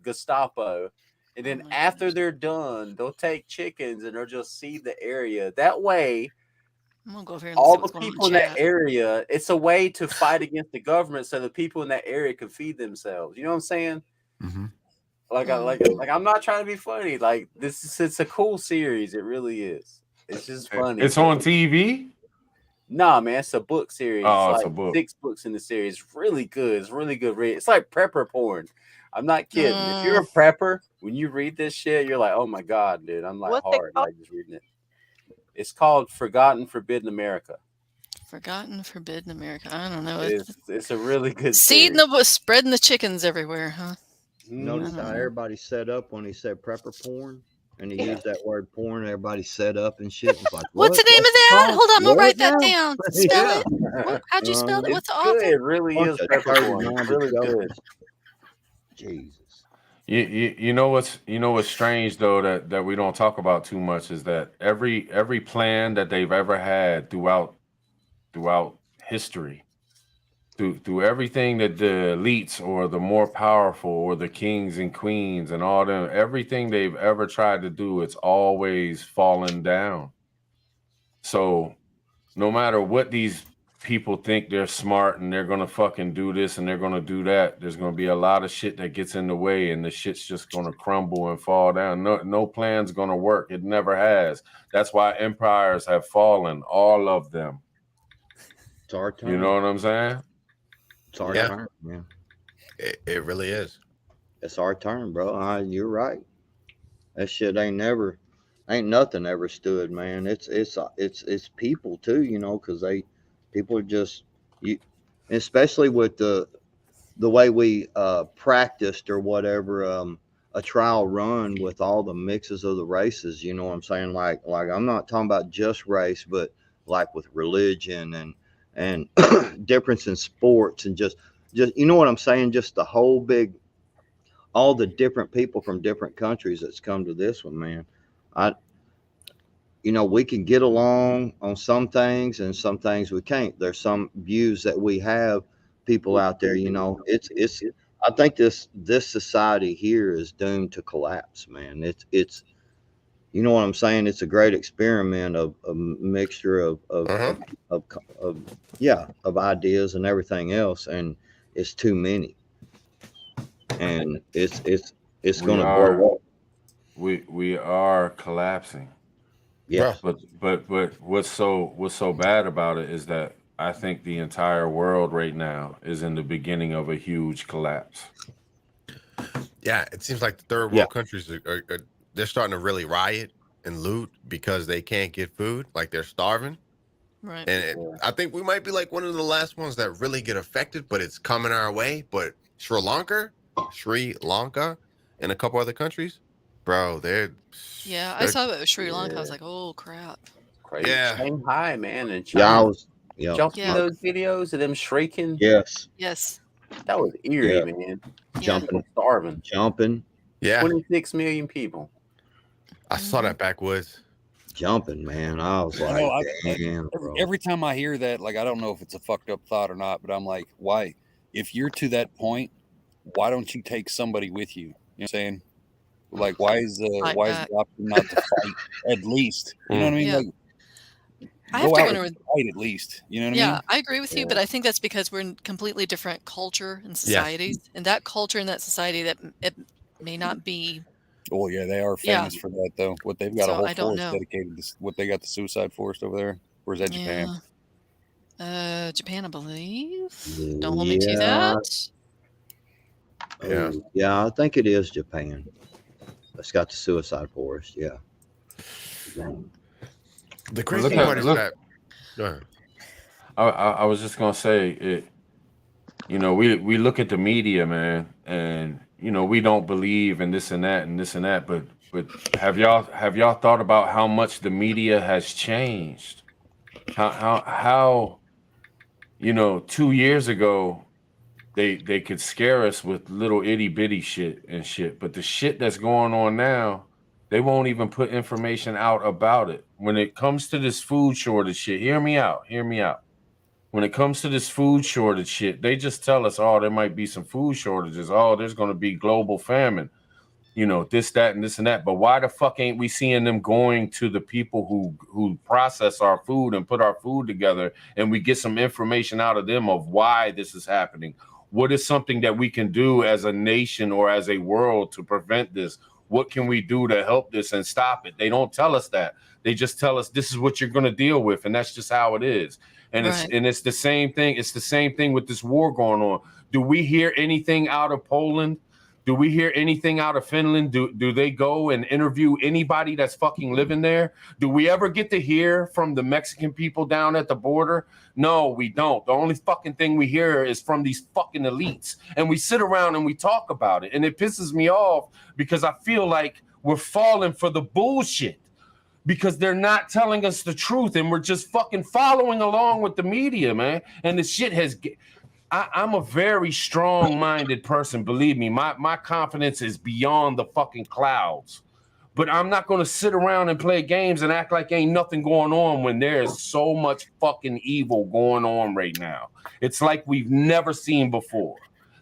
Speaker 1: Gestapo, and then
Speaker 3: Oh my
Speaker 1: after
Speaker 3: gosh.
Speaker 1: they're done, they'll take chickens and they'll just seed the area. That way,
Speaker 3: I'm gonna go over here and see
Speaker 1: all the
Speaker 3: what's going on
Speaker 1: people
Speaker 3: in
Speaker 1: in
Speaker 3: the
Speaker 1: that
Speaker 3: chat.
Speaker 1: area, it's a way to fight against the government, so the people in that area can feed themselves. You know what I'm saying?
Speaker 7: Mm-hmm.
Speaker 1: Like, I'm not trying to be funny. Like, it's a cool series. It really is. It's just funny.
Speaker 2: It's on TV.
Speaker 1: Nah, man, it's a book series.
Speaker 2: Oh,
Speaker 1: it's
Speaker 2: it's a
Speaker 1: like
Speaker 2: book.
Speaker 1: 6 books in the series. It's really good. It's really good read. It's like prepper porn. I'm not kidding. If you're a prepper, when you read this shit, you're like, oh my God, dude. I'm like
Speaker 9: What's it
Speaker 1: hard,
Speaker 9: called?
Speaker 1: like just reading it. It's called Forgotten Forbidden America.
Speaker 3: Forgotten Forbidden America. I don't know.
Speaker 1: It's a really good
Speaker 3: Seeding
Speaker 1: series.
Speaker 3: the spreading the chickens everywhere, huh?
Speaker 4: Notice how
Speaker 3: Mhm.
Speaker 4: everybody set up when he said prepper porn, and he used that word porn. Everybody set up and shit. It's like,
Speaker 3: What's the
Speaker 4: what?
Speaker 3: name of
Speaker 4: What's
Speaker 3: that?
Speaker 4: called?
Speaker 3: Hold on, I'm gonna
Speaker 4: Write
Speaker 3: write
Speaker 4: it
Speaker 3: that
Speaker 4: down.
Speaker 3: down. Spell
Speaker 4: Yeah.
Speaker 3: it. How'd you spell it?
Speaker 1: It's
Speaker 3: What's the
Speaker 1: good.
Speaker 3: author?
Speaker 1: It really
Speaker 4: Bunch
Speaker 1: is
Speaker 4: of
Speaker 1: prepper
Speaker 4: dirty
Speaker 1: porn. It's
Speaker 4: minded
Speaker 1: really good.
Speaker 4: jokers. Jesus.
Speaker 2: You know what's strange though that we don't talk about too much is that every plan that they've ever had throughout history, through everything that the elites or the more powerful or the kings and queens and all them, everything they've ever tried to do, it's always fallen down. So no matter what these people think they're smart and they're gonna fucking do this and they're gonna do that, there's gonna be a lot of shit that gets in the way and the shit's just gonna crumble and fall down. No plan's gonna work. It never has. That's why empires have fallen, all of them.
Speaker 4: It's our turn.
Speaker 2: You know what I'm saying?
Speaker 4: It's our
Speaker 7: Yeah.
Speaker 4: turn. Yeah.
Speaker 7: It really is.
Speaker 4: It's our turn, bro. You're right. That shit ain't nothing ever stood, man. It's people too, you know, because people are just especially with the way we practiced or whatever, a trial run with all the mixes of the races. You know what I'm saying? Like I'm not talking about just race, but like with religion and difference in sports and just you know what I'm saying? Just the whole big. All the different people from different countries that's come to this one, man. We can get along on some things and some things we can't. There's some views that we have, people out there, I think this society here is doomed to collapse, man. It's you know what I'm saying? It's a great experiment of a mixture of ideas and everything else, and it's too many. And it's going to blow up.
Speaker 2: We are collapsing.
Speaker 4: Yeah.
Speaker 2: But what's so bad about it is that I think the entire world right now is in the beginning of a huge collapse.
Speaker 7: Yeah, it seems like the third world countries are they're starting to really riot and loot because they can't get food, like they're starving.
Speaker 3: Right.
Speaker 7: And I think we might be like one of the last ones that really get affected, but it's coming our way. But Sri Lanka, and a couple other countries, bro,
Speaker 3: I saw it with Sri Lanka. I was like, oh crap.
Speaker 1: Crazy.
Speaker 7: Yeah.
Speaker 1: Shanghai, man, and China. Did y'all see those videos of them shrieking?
Speaker 4: Yes.
Speaker 1: That was eerie, man.
Speaker 4: Jumping,
Speaker 1: starving.
Speaker 7: Yeah.
Speaker 1: 26 million people.
Speaker 7: I saw that backwoods.
Speaker 4: Jumping, man. I was like, damn, bro.
Speaker 5: Every time I hear that, like, I don't know if it's a fucked up thought or not, but I'm like, why? If you're to that point, why don't you take somebody with you? You know what I'm saying? Like, why is the option not to fight at least? You know what I mean?
Speaker 3: Yeah.
Speaker 5: Like,
Speaker 3: I have
Speaker 5: go
Speaker 3: to
Speaker 5: out
Speaker 3: wonder.
Speaker 5: and fight at least. You know what I mean?
Speaker 3: I agree with you, but I think that's because we're in completely different culture and societies, and that culture and that society that it may not be.
Speaker 5: Oh yeah, they are famous for that though. What they've got
Speaker 3: So
Speaker 5: a whole
Speaker 3: I don't
Speaker 5: forest
Speaker 3: know.
Speaker 5: dedicated to what they got the suicide forest over there. Where's that, Japan?
Speaker 3: Japan, I believe. Don't hold me to that.
Speaker 4: Yeah, I think it is Japan. It's got the suicide forest. Yeah.
Speaker 7: The crazy
Speaker 2: Look at-
Speaker 7: part is
Speaker 2: look-
Speaker 7: that. Go ahead.
Speaker 2: I was just gonna say it. You know, we look at the media, man, and you know we don't believe in this and that and this and that. But have y'all thought about how much the media has changed? How you know 2 years ago they could scare us with little itty bitty shit and shit, but the shit that's going on now, they won't even put information out about it. When it comes to this food shortage shit, hear me out. When it comes to this food shortage shit, they just tell us, oh, there might be some food shortages. Oh, there's going to be global famine. You know, this, that, and this and that. But why the fuck ain't we seeing them going to the people who process our food and put our food together, and we get some information out of them of why this is happening? What is something that we can do as a nation or as a world to prevent this? What can we do to help this and stop it? They don't tell us that. They just tell us this is what you're going to deal with, and that's just how it is. And
Speaker 3: Right.
Speaker 2: it's the same thing. It's the same thing with this war going on. Do we hear anything out of Poland? Do we hear anything out of Finland? Do they go and interview anybody that's fucking living there? Do we ever get to hear from the Mexican people down at the border? No, we don't. The only fucking thing we hear is from these fucking elites. And we sit around and we talk about it. And it pisses me off because I feel like we're falling for the bullshit. Because they're not telling us the truth and we're just fucking following along with the media, man. And the shit has... I'm a very strong-minded person, believe me. My confidence is beyond the fucking clouds. But I'm not going to sit around and play games and act like ain't nothing going on when there's so much fucking evil going on right now. It's like we've never seen before.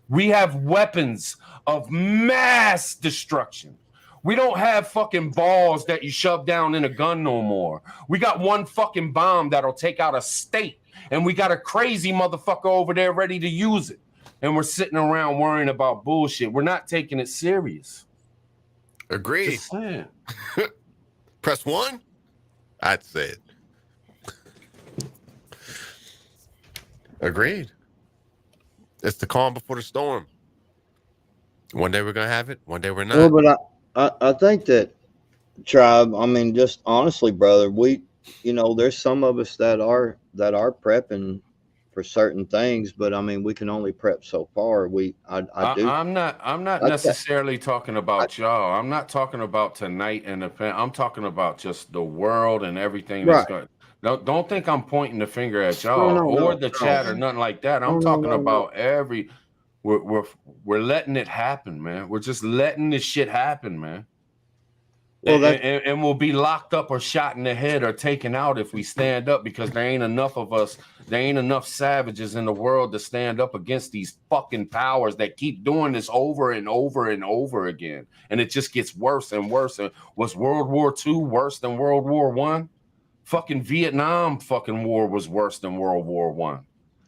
Speaker 2: We have weapons of mass destruction. We don't have fucking balls that you shove down in a gun no more. We got one fucking bomb that'll take out a state. And we got a crazy motherfucker over there ready to use it. And we're sitting around worrying about bullshit. We're not taking it serious.
Speaker 7: Agreed.
Speaker 2: Just saying.
Speaker 7: Press 1? I'd say it. Agreed. It's the calm before the storm. One day we're going to have it. One day we're not.
Speaker 4: Well, but I think that, Tribe, I mean, just honestly, brother, there's some of us that are prepping for certain things, but I mean, we can only prep so far. I'm
Speaker 2: not necessarily talking about y'all. I'm not talking about tonight and I'm talking about just the world and everything that's going. Don't think I'm pointing the finger at y'all the chat or nothing like that. I'm talking about we're letting it happen, man. We're just letting this shit happen, man. Well, and we'll be locked up or shot in the head or taken out if we stand up, because there ain't enough of us. There ain't enough savages in the world to stand up against these fucking powers that keep doing this over and over and over again. And it just gets worse and worse. And was World War II worse than World War I? Fucking Vietnam fucking war was worse than World War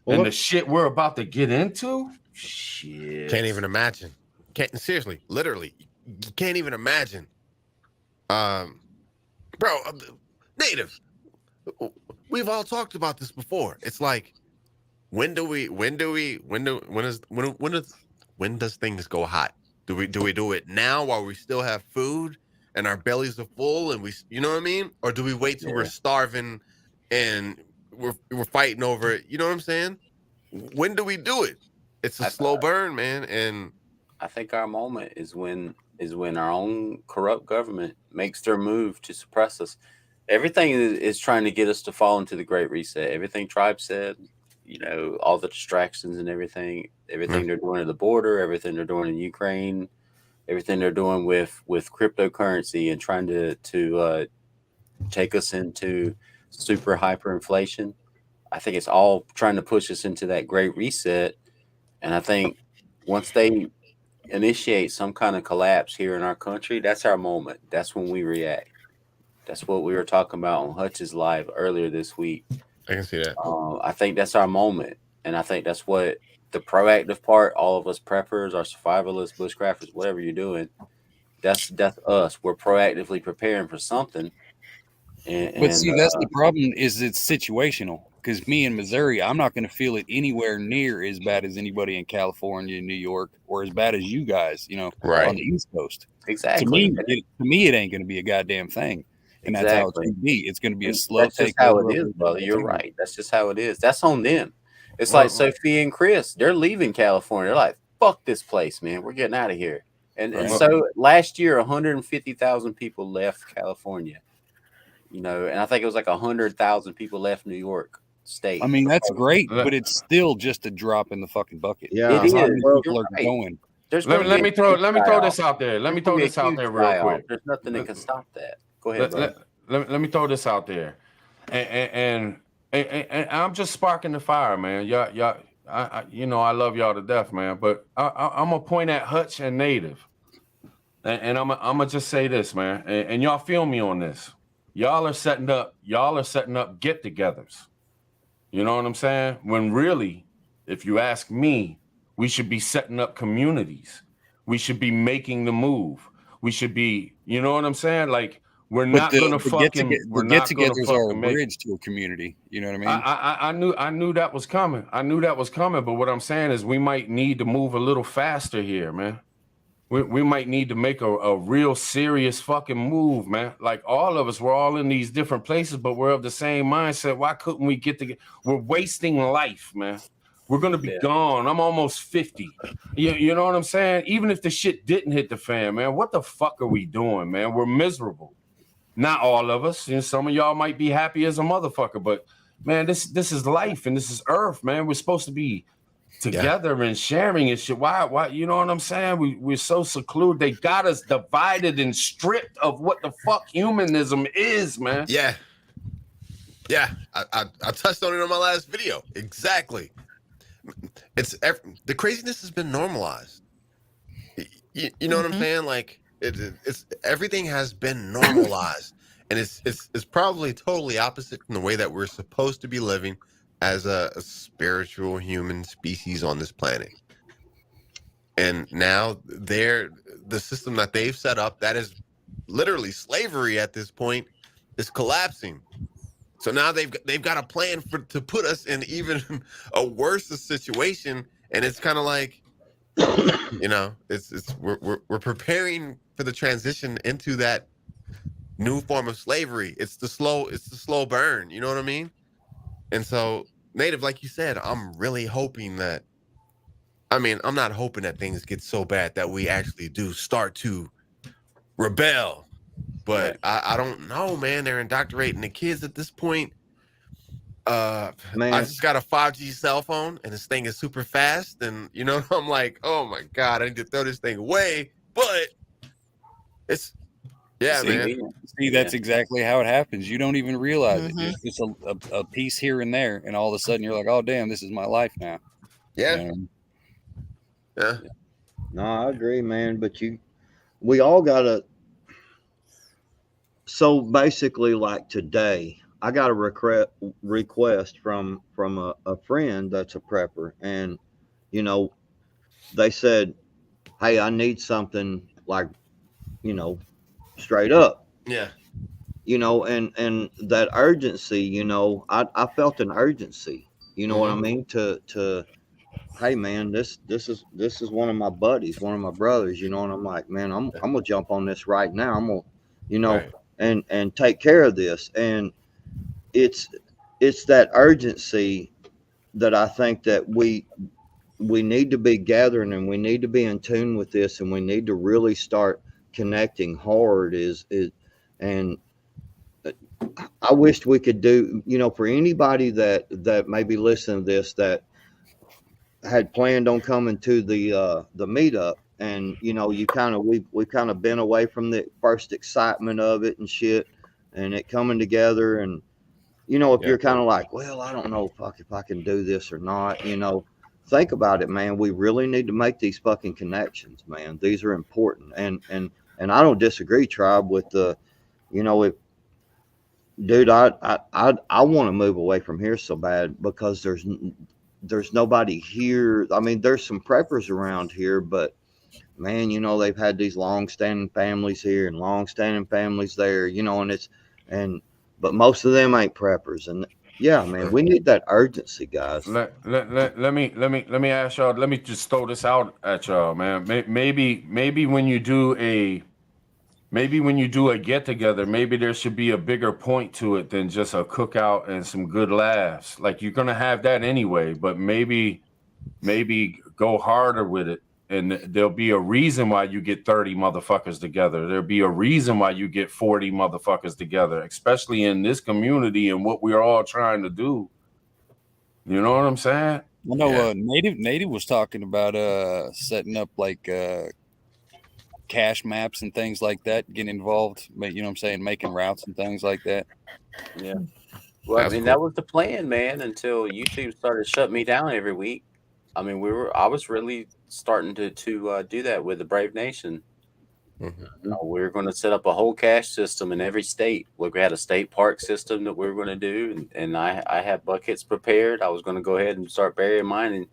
Speaker 2: I. And the shit we're about to get into, shit.
Speaker 7: Can't even imagine. Seriously, literally, you can't even imagine. Bro, Native, we've all talked about this before. It's like, when does things go hot? Do we do it now while we still have food and our bellies are full and you know what I mean? Or do we wait till we're starving and we're fighting over it? You know what I'm saying? When do we do it? It's a slow burn, man. And
Speaker 1: I think our moment is when our own corrupt government makes their move to suppress us. Everything is trying to get us to fall into the Great Reset. Everything Tribe said, all the distractions and everything they're doing at the border, everything they're doing in Ukraine, everything they're doing with cryptocurrency and trying to take us into super hyperinflation. I think it's all trying to push us into that Great Reset. And I think once they initiate some kind of collapse here in our country, that's our moment. That's when we react. That's what we were talking about on Hutch's Live earlier this week.
Speaker 7: I can see that.
Speaker 1: I think that's our moment. And I think that's what the proactive part, all of us preppers, our survivalists, bushcrafters, whatever you're doing, that's us. We're proactively preparing for something.
Speaker 5: But see, that's the problem, is it's situational. Because me in Missouri, I'm not going to feel it anywhere near as bad as anybody in California, New York, or as bad as you guys, on the East Coast.
Speaker 1: Exactly.
Speaker 5: To me, it ain't going to be a goddamn thing. and that's how it's
Speaker 1: Exactly.
Speaker 5: going to be. It's going to be a
Speaker 1: And
Speaker 5: slow
Speaker 1: that's just how
Speaker 5: takeover
Speaker 1: it
Speaker 5: of
Speaker 1: is, brother. You're
Speaker 5: everything.
Speaker 1: right. That's just how it is. That's on them. It's like
Speaker 2: Well,
Speaker 1: Sophia and Chris. They're leaving California. They're like, fuck this place, man. We're getting out of here. And
Speaker 5: Right.
Speaker 1: so last year, 150,000 people left California. You know, and I think it was like 100,000 people left New York State.
Speaker 5: I mean, that's great,
Speaker 2: Let-
Speaker 5: but it's still just a drop in the fucking bucket.
Speaker 4: Yeah.
Speaker 1: It is.
Speaker 5: How many
Speaker 1: Well,
Speaker 5: people
Speaker 1: you're
Speaker 5: are
Speaker 1: right.
Speaker 5: going?
Speaker 1: There's
Speaker 2: let
Speaker 1: gonna
Speaker 2: me
Speaker 1: be a
Speaker 2: throw
Speaker 1: huge
Speaker 2: let me throw
Speaker 1: die-off.
Speaker 2: this out there. Let me
Speaker 1: There's
Speaker 2: throw
Speaker 1: gonna be a
Speaker 2: this out
Speaker 1: huge
Speaker 2: there real
Speaker 1: die-off.
Speaker 2: quick.
Speaker 1: There's nothing that
Speaker 2: Let-
Speaker 1: can stop that. Go ahead,
Speaker 2: Let,
Speaker 1: brother.
Speaker 2: let me throw this out there, and I'm just sparking the fire, man. Y'all, I love y'all to death, man. But I'm gonna point at Hutch and Native, and I'm gonna just say this, man, and y'all feel me on this. Y'all are setting up get-togethers. You know what I'm saying? When really, if you ask me, we should be setting up communities. We should be making the move. We should be, you know what I'm saying? Like, we're
Speaker 5: But
Speaker 2: not gonna
Speaker 5: the
Speaker 2: fucking
Speaker 5: get-togethers are a
Speaker 2: make.
Speaker 5: bridge to a community. You know what I mean?
Speaker 2: I knew that was coming. I knew that was coming. But what I'm saying is, we might need to move a little faster here, man. We might need to make a real serious fucking move, man. Like, all of us, we're all in these different places, but we're of the same mindset. Why couldn't we get together? We're wasting life, man. We're gonna be
Speaker 1: Yeah.
Speaker 2: gone. I'm almost 50. You know what I'm saying? Even if the shit didn't hit the fan, man, what the fuck are we doing, man? We're miserable. Not all of us. You know, some of y'all might be happy as a motherfucker, but man, this is life and this is Earth, man. We're supposed to be together and sharing and shit. Why? You know what I'm saying? We're so secluded. They got us divided and stripped of what the fuck humanism is, man.
Speaker 7: Yeah. I touched on it on my last video. Exactly. The craziness has been normalized. You know what I'm saying? Like, it's everything has been normalized, and it's probably totally opposite from the way that we're supposed to be living as a spiritual human species on this planet. And now the system that they've set up, that is literally slavery at this point, is collapsing. So now they've got a plan to put us in even a worse situation, and it's kind of like, you know, we're preparing for the transition into that new form of slavery. It's the slow burn. You know what I mean? And so, Native, like you said, I'm really hoping that. I mean, I'm not hoping that things get so bad that we actually do start to rebel. But I don't know, man. They're indoctrinating the kids at this point.
Speaker 4: Man.
Speaker 7: I just got a 5G cell phone, and this thing is super fast. And, you know, I'm like, oh, my God, I need to throw this thing away. But it's, man.
Speaker 5: See, that's exactly how it happens. You don't even realize it. It's just a piece here and there, and all of a sudden you're like, oh, damn, this is my life now.
Speaker 7: Yeah. Yeah.
Speaker 4: No, I agree, man. But we all gotta. So basically, like today, I got a request from a friend that's a prepper, and you know, they said, "Hey, I need something like, you know, straight up."
Speaker 7: Yeah.
Speaker 4: You know, and that urgency. You know, I felt an urgency. You know what I mean? To hey man, this is one of my buddies, one of my brothers, you know, and I'm like, man, I'm gonna jump on this right now. I'm gonna, you know, and take care of this. And it's that urgency that I think that we need to be gathering, and we need to be in tune with this, and we need to really start connecting hard and I wished we could do, you know, for anybody that may be listening to this that had planned on coming to the meetup, and you know, we've kind of been away from the first excitement of it and shit, and it coming together, and you know, if you're kind of like, well, I don't know if I can do this or not, you know, think about it, man. We really need to make these fucking connections, man. These are important, and I don't disagree, Tribe, with the, you know, if. Dude, I want to move away from here so bad because there's nobody here. I mean, there's some preppers around here, but man, you know, they've had these long-standing families here and long-standing families there, you know, but most of them ain't preppers. And yeah, man, we need that urgency, guys.
Speaker 2: Let me ask y'all. Let me just throw this out at y'all, man. Maybe when you do maybe when you do a get together, maybe there should be a bigger point to it than just a cookout and some good laughs. Like you're gonna have that anyway, but maybe go harder with it. And there'll be a reason why you get 30 motherfuckers together. There'll be a reason why you get 40 motherfuckers together, especially in this community and what we're all trying to do. You know what I'm saying?
Speaker 5: I know Native was talking about setting up like cache maps and things like that, getting involved, you know what I'm saying, making routes and things like that.
Speaker 1: Yeah. Well,
Speaker 7: That's
Speaker 1: I mean,
Speaker 7: cool.
Speaker 1: that was the plan, man, until YouTube started shutting me down every week. I mean, I was really starting to do that with the Brave Nation. We were going to set up a whole cache system in every state. We had a state park system that we were going to do, and I had buckets prepared. I was going to go ahead and start burying mine, and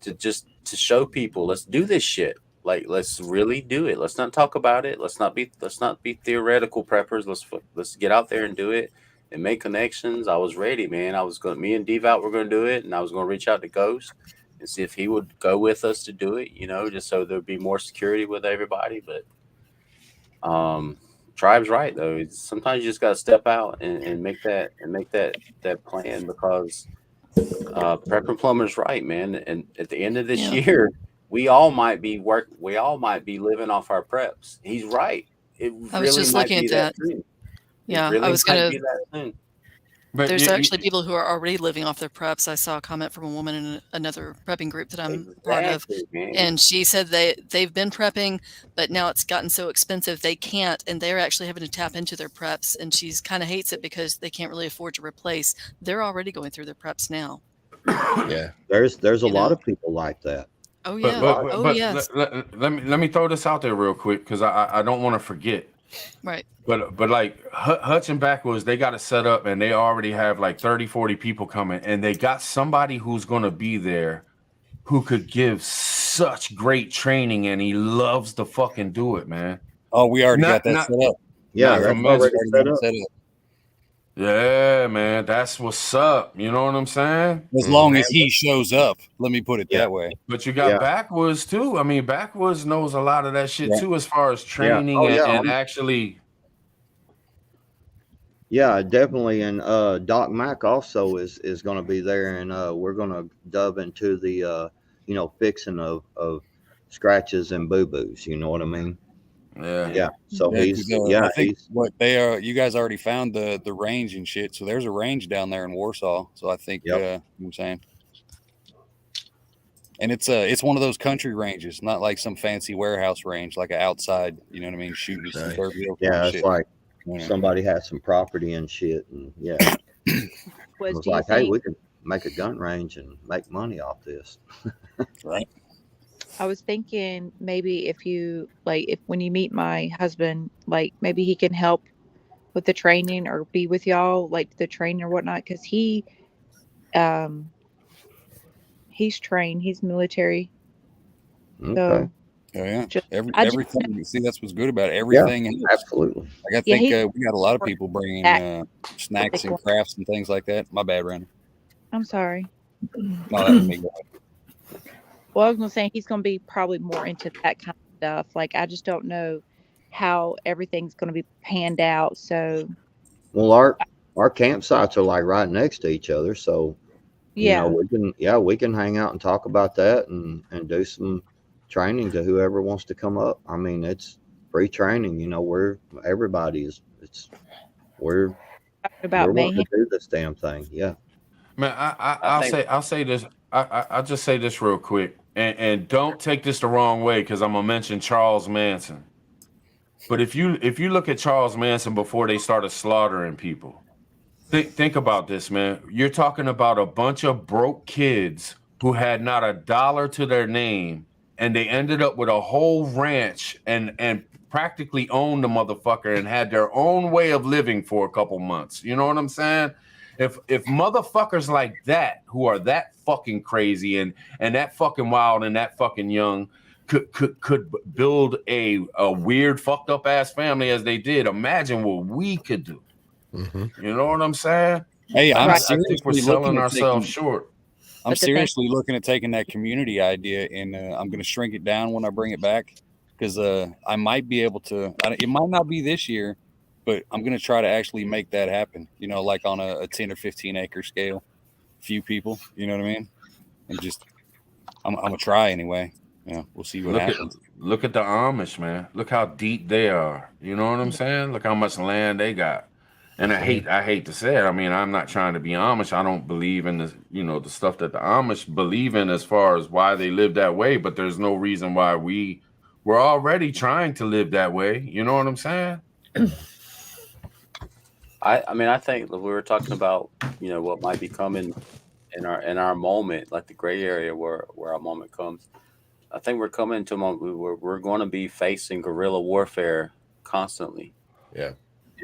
Speaker 1: to show people, let's do this shit. Like, let's really do it. Let's not talk about it. Let's not be theoretical preppers. Let's get out there and do it and make connections. I was ready, man. Me and Devout were going to do it, and I was going to reach out to Ghost and see if he would go with us to do it, just so there'd be more security with everybody. But Tribe's right though. Sometimes you just gotta step out and make that plan, because Prepper Plumber's right, man. And at the end of this year, we all might be living off our preps. He's right.
Speaker 3: I was just looking at that. Yeah, I was gonna. But there's actually people who are already living off their preps. I saw a comment from a woman in another prepping group that I'm part of, and she said they've been prepping, but now it's gotten so expensive they can't, and they're actually having to tap into their preps. And she's kind of hates it because they can't really afford to replace. They're already going through their preps now.
Speaker 4: Yeah, there's a lot of people like that.
Speaker 3: Oh yeah. Yes.
Speaker 2: Let me throw this out there real quick, because I don't want to forget.
Speaker 3: Right.
Speaker 2: But like Hutch and Backwoods, they got it set up, and they already have like 30, 40 people coming, and they got somebody who's going to be there who could give such great training, and he loves to fucking do it, man.
Speaker 5: Oh, we already got that set up.
Speaker 4: Yeah, that's already set up.
Speaker 2: Yeah, man, that's what's up. You know what I'm saying?
Speaker 5: As long as he shows up, let me put it that way.
Speaker 2: But you got Backwoods too. I mean, Backwoods knows a lot of that shit too, as far as training and actually.
Speaker 4: Yeah, definitely. And Doc Mack also is going to be there, and we're going to dub into the fixing of scratches and boo boos. You know what I mean? Yeah. So he's
Speaker 5: I think what they are. You guys already found the range and shit. So there's a range down there in Warsaw. So I think you know what I'm saying. And it's one of those country ranges, not like some fancy warehouse range, like an outside. You know what I mean? Shooting some dirt.
Speaker 4: It's shit. Like somebody had some property and shit, and it was like, hey, we can make a gun range and make money off this.
Speaker 5: Right.
Speaker 9: I was thinking maybe if when you meet my husband, like maybe he can help with the training or be with y'all, like the training or whatnot, because he's trained, he's military.
Speaker 4: Okay.
Speaker 9: So,
Speaker 5: everything. See, that's what's good about it. Everything.
Speaker 4: Yeah, absolutely.
Speaker 5: Like I think we got a lot of people bringing snacks and crafts and things like that. My bad, Randy.
Speaker 9: I'm sorry.
Speaker 5: No, that was me.
Speaker 9: Well, I was going to say he's going to be probably more into that kind of stuff. Like, I just don't know how everything's going to be panned out. So,
Speaker 4: well, our campsites are like right next to each other, so we can hang out and talk about that and do some training to whoever wants to come up. I mean, it's free training. We're
Speaker 9: about
Speaker 4: wanting to do this damn thing. Yeah,
Speaker 2: man. I'll say this. I'll just say this real quick, and don't take this the wrong way, because I'm gonna mention Charles Manson. But if you look at Charles Manson before they started slaughtering people, think about this, man. You're talking about a bunch of broke kids who had not a dollar to their name, and they ended up with a whole ranch and practically owned the motherfucker and had their own way of living for a couple months. You know what I'm saying? If motherfuckers like that, who are that fucking crazy and that fucking wild and that fucking young, could build a weird fucked up ass family as they did, imagine what we could do. Mm-hmm. You know what I'm saying?
Speaker 5: Hey,
Speaker 2: I think we're selling ourselves short.
Speaker 5: I'm seriously looking at taking that community idea, and I'm going to shrink it down when I bring it back, because I might be able to. It might not be this year, but I'm gonna try to actually make that happen. You know, like on a 10 or 15 acre scale, few people. You know what I mean? And just I'm gonna try anyway. Yeah, we'll see what happens.
Speaker 2: Look at the Amish, man. Look how deep they are. You know what I'm saying? Look how much land they got. And I hate to say it. I mean, I'm not trying to be Amish. I don't believe in the, you know, the stuff that the Amish believe in as far as why they live that way. But there's no reason why we're already trying to live that way. You know what I'm saying?
Speaker 1: I mean, I think that we were talking about, you know, what might be coming in our moment, like the gray area where our moment comes. I think we're coming to a moment where we're going to be facing guerrilla warfare constantly.
Speaker 7: Yeah.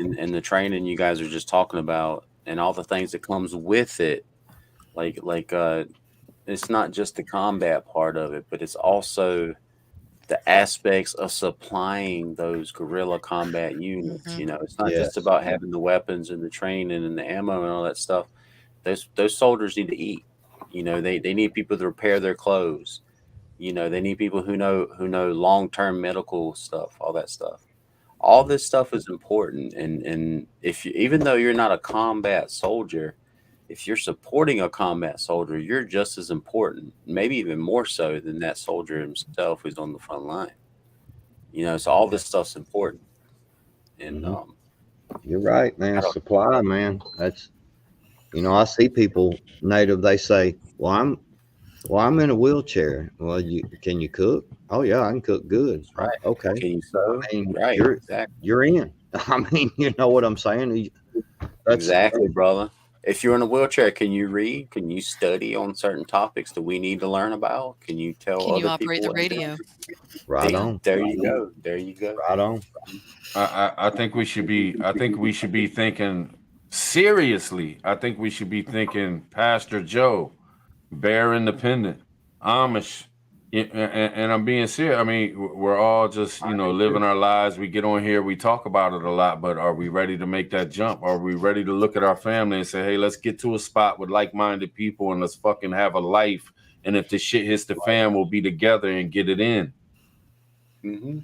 Speaker 1: And the training you guys are just talking about, and all the things that comes with it, like it's not just the combat part of it, but it's also the aspects of supplying those guerrilla combat units. You know, it's not just about having the weapons and the training and the ammo and all that stuff. Those soldiers need to eat. You know, they need people to repair their clothes. You know, they need people who know long-term medical stuff, all that stuff. All this stuff is important. And if you, even though you're not a combat soldier, if you're supporting a combat soldier, you're just as important, maybe even more so than that soldier himself who's on the front line. You know, so all this stuff's important. And
Speaker 4: you're right, man. Supply, man. That's, you know, I see people native, they say, well, I'm in a wheelchair. Well, can you cook? Oh yeah, I can cook good.
Speaker 1: Right.
Speaker 4: Okay.
Speaker 1: Can you sew?
Speaker 4: I mean,
Speaker 1: Right.
Speaker 4: You're in. I mean, you know what I'm saying?
Speaker 1: Exactly, brother. If you're in a wheelchair, can you read? Can you study on certain topics that we need to learn about? Can you tell
Speaker 3: Can
Speaker 1: other
Speaker 3: you operate
Speaker 1: people
Speaker 3: the radio?
Speaker 4: Right on.
Speaker 1: There you go. There you go.
Speaker 4: Right on.
Speaker 2: I think we should be thinking seriously. I think we should be thinking Pastor Joe, Bear Independent, Amish, and I'm being serious. I mean, we're all just, you know, living our lives. We get on here, we talk about it a lot, but are we ready to make that jump? Are we ready to look at our family and say, hey, let's get to a spot with like-minded people and let's fucking have a life. And if the shit hits the fan, we'll be together and get it in.
Speaker 1: Mm-hmm.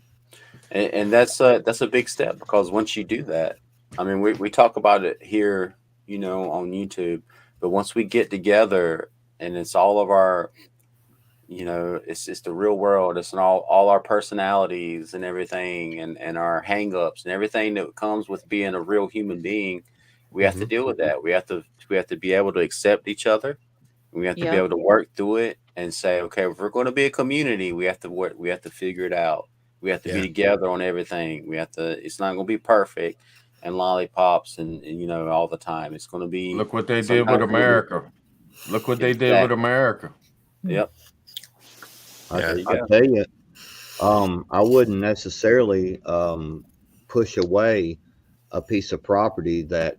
Speaker 1: And that's a big step, because once you do that, I mean, we talk about it here, you know, on YouTube, but once we get together and it's all of our, you know, it's the real world, it's all our personalities and everything, and our hang-ups and everything that comes with being a real human being, we have to deal with that. We have to be able to accept each other. We have to be able to work through it and say, okay, if we're going to be a community, we have to work, we have to figure it out. We have to be together on everything. It's not going to be perfect and lollipops and you know, all the time. It's going to be.
Speaker 2: Look what they did with America. Look what they did with America.
Speaker 1: Yep.
Speaker 4: I tell you, I wouldn't necessarily push away a piece of property that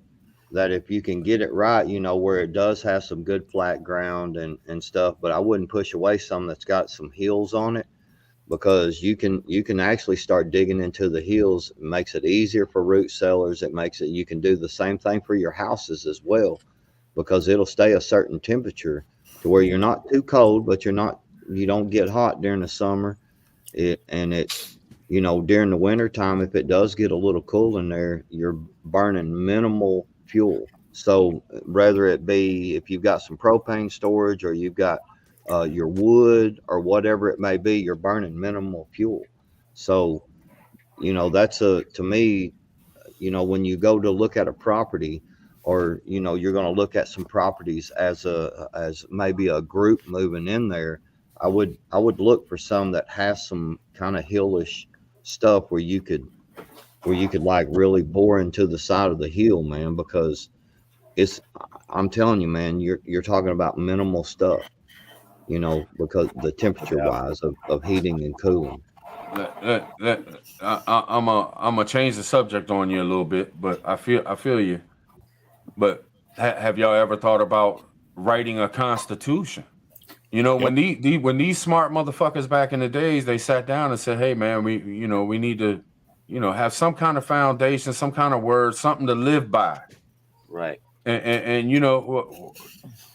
Speaker 4: if you can get it right, you know, where it does have some good flat ground and stuff, but I wouldn't push away some that's got some hills on it, because you can actually start digging into the hills. It makes it easier for root sellers. It makes it, you can do the same thing for your houses as well, because it'll stay a certain temperature to where you're not too cold, but you don't get hot during the summer. You know, during the winter time, if it does get a little cool in there, you're burning minimal fuel. So whether it be if you've got some propane storage or you've got your wood or whatever it may be, you're burning minimal fuel. So, you know, that's to me, you know, when you go to look at a property, or, you know, you're going to look at some properties as maybe a group moving in there, I would look for some that has some kind of hillish stuff where you could like really bore into the side of the hill, man, because I'm telling you, man, you're talking about minimal stuff, you know, because the temperature wise of heating and cooling.
Speaker 2: I'm gonna change the subject on you a little bit, but I feel you. But have y'all ever thought about writing a constitution? You know, when these smart motherfuckers back in the days, they sat down and said, hey man, we need to, you know, have some kind of foundation, some kind of word, something to live by.
Speaker 1: Right.
Speaker 2: And you know,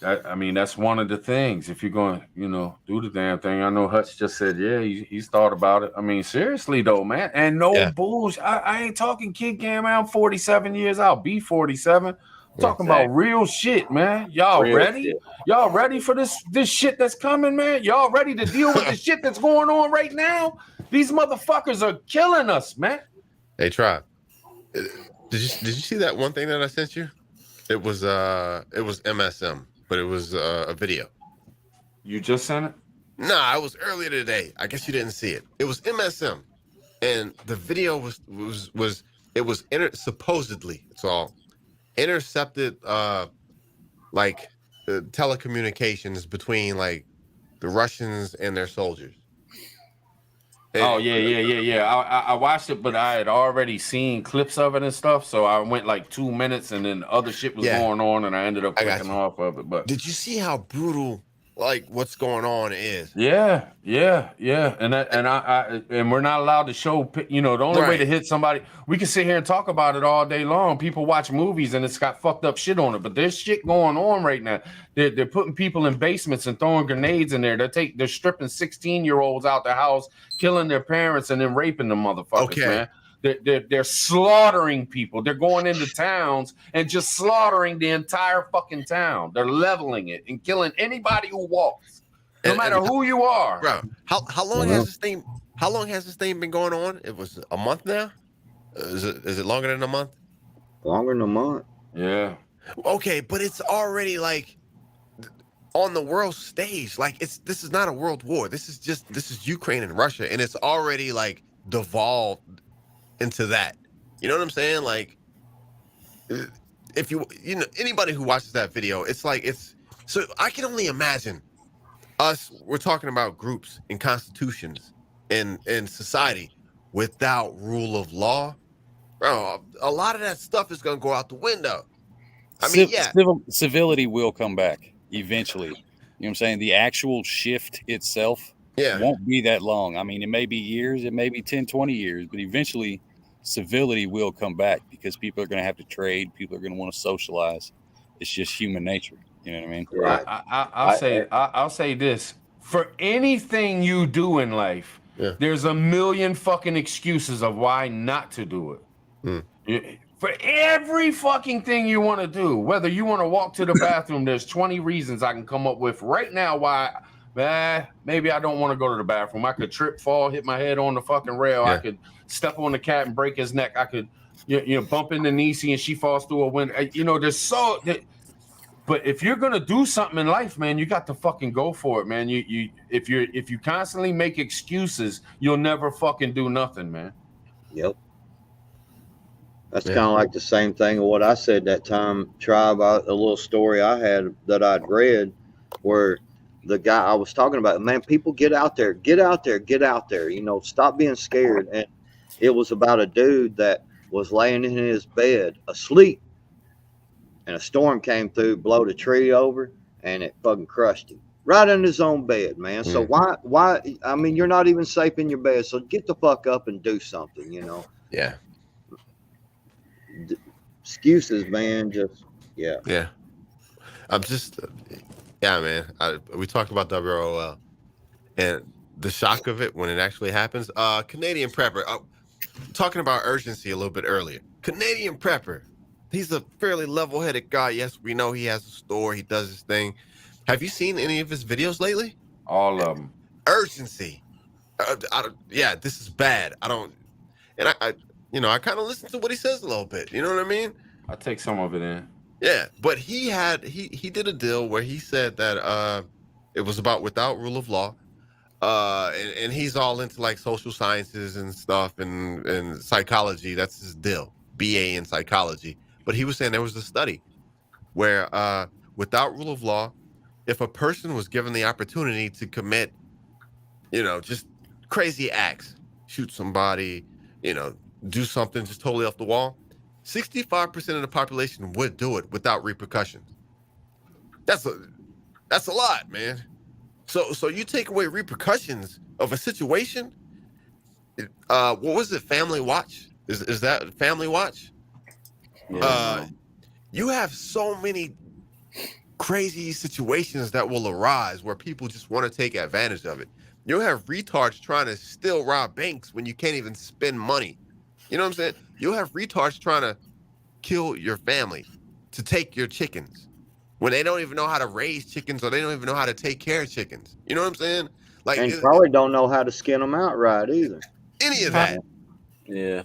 Speaker 2: I mean, that's one of the things. If you're going, you know, do the damn thing. I know Hutch just said, yeah, he's thought about it. I mean, seriously though, man, and no bullshit. I ain't talking kid game. I'm 47 years. I'll be 47. I'm talking about real shit, man. Y'all
Speaker 1: Real
Speaker 2: ready?
Speaker 1: shit.
Speaker 2: Y'all ready for this shit that's coming, man? Y'all ready to deal with the shit that's going on right now? These motherfuckers are killing us, man.
Speaker 7: Hey, Tribe. Did you see that one thing that I sent you? It was MSM, but it was a video.
Speaker 2: You just sent it?
Speaker 7: Nah, it was earlier today. I guess you didn't see it. It was MSM, and the video was supposedly, it's all intercepted like the telecommunications between like the Russians and their soldiers.
Speaker 2: Oh yeah. I watched it, but I had already seen clips of it and stuff. So I went like 2 minutes, and then other shit was going on, and I ended up clicking off of it. But
Speaker 7: did you see how brutal like what's going on is?
Speaker 2: Yeah. And we're not allowed to show. You know, the only way to hit somebody, we can sit here and talk about it all day long. People watch movies and it's got fucked up shit on it, but there's shit going on right now. They're putting people in basements and throwing grenades in there. They're stripping 16-year-olds out the house, killing their parents, and then raping them motherfuckers, man. They're slaughtering people. They're going into towns and just slaughtering the entire fucking town. They're leveling it and killing anybody who walks, no matter who you are.
Speaker 7: Bro, how long has this thing? How long has this thing been going on? It was a month now. Is it longer than a month?
Speaker 4: Longer than a month.
Speaker 2: Yeah.
Speaker 7: Okay, but it's already like on the world stage. Like this is not a world war. This is Ukraine and Russia, and it's already like devolved into that. You know what I'm saying? Like, if you know anybody who watches that video, it's like so I can only imagine us. We're talking about groups and constitutions in society without rule of law, bro. A lot of that stuff is gonna go out the window. I mean,
Speaker 5: civility will come back eventually. You know what I'm saying? The actual shift itself won't be that long. I mean, it may be years, it may be 10, 20 years, but eventually civility will come back because people are going to have to trade. People are going to want to socialize. It's just human nature. You know what I mean?
Speaker 4: Right.
Speaker 2: I'll say this: for anything you do in life, there's a million fucking excuses of why not to do it. For every fucking thing you want to do, whether you want to walk to the bathroom, there's 20 reasons I can come up with right now why. Maybe I don't want to go to the bathroom. I could trip, fall, hit my head on the fucking rail. I could step on the cat and break his neck. I could, bump into Niecy and she falls through a window. But if you're gonna do something in life, man, you got to fucking go for it, man. If you constantly make excuses, you'll never fucking do nothing, man.
Speaker 4: Yep. That's kind of like the same thing of what I said that time, Tribe. A little story I had that I'd read where the guy I was talking about, man, people get out there, stop being scared. And it was about a dude that was laying in his bed asleep, and a storm came through, blowed a tree over, and it fucking crushed him right in his own bed, man. So why? I mean, you're not even safe in your bed, so get the fuck up and do something,
Speaker 7: Yeah.
Speaker 4: Excuses, man.
Speaker 7: Yeah. I'm just. Yeah, man. We talked about WROL and the shock of it when it actually happens. Canadian Prepper, talking about urgency a little bit earlier. Canadian Prepper, he's a fairly level-headed guy. Yes, we know he has a store. He does his thing. Have you seen any of his videos lately?
Speaker 2: All of them.
Speaker 7: Urgency. This is bad. I kind of listen to what he says a little bit. You know what I mean?
Speaker 2: I take some of it in.
Speaker 7: Yeah, but he did a deal where he said that it was about without rule of law, and he's all into like social sciences and stuff and psychology. That's his deal, BA in psychology. But he was saying there was a study where without rule of law, if a person was given the opportunity to commit, just crazy acts, shoot somebody, do something just totally off the wall, 65% of the population would do it without repercussions. That's a lot, man. So you take away repercussions of a situation. What was it? Family Watch? Is that Family Watch?
Speaker 2: Yeah.
Speaker 7: you have so many crazy situations that will arise where people just want to take advantage of it. You'll have retards trying to still rob banks when you can't even spend money. You know what I'm saying? You'll have retards trying to kill your family to take your chickens when they don't even know how to raise chickens or they don't even know how to take care of chickens. You know what I'm saying? Like,
Speaker 4: And probably don't know how to skin them out right either.
Speaker 7: any of that.
Speaker 1: Yeah.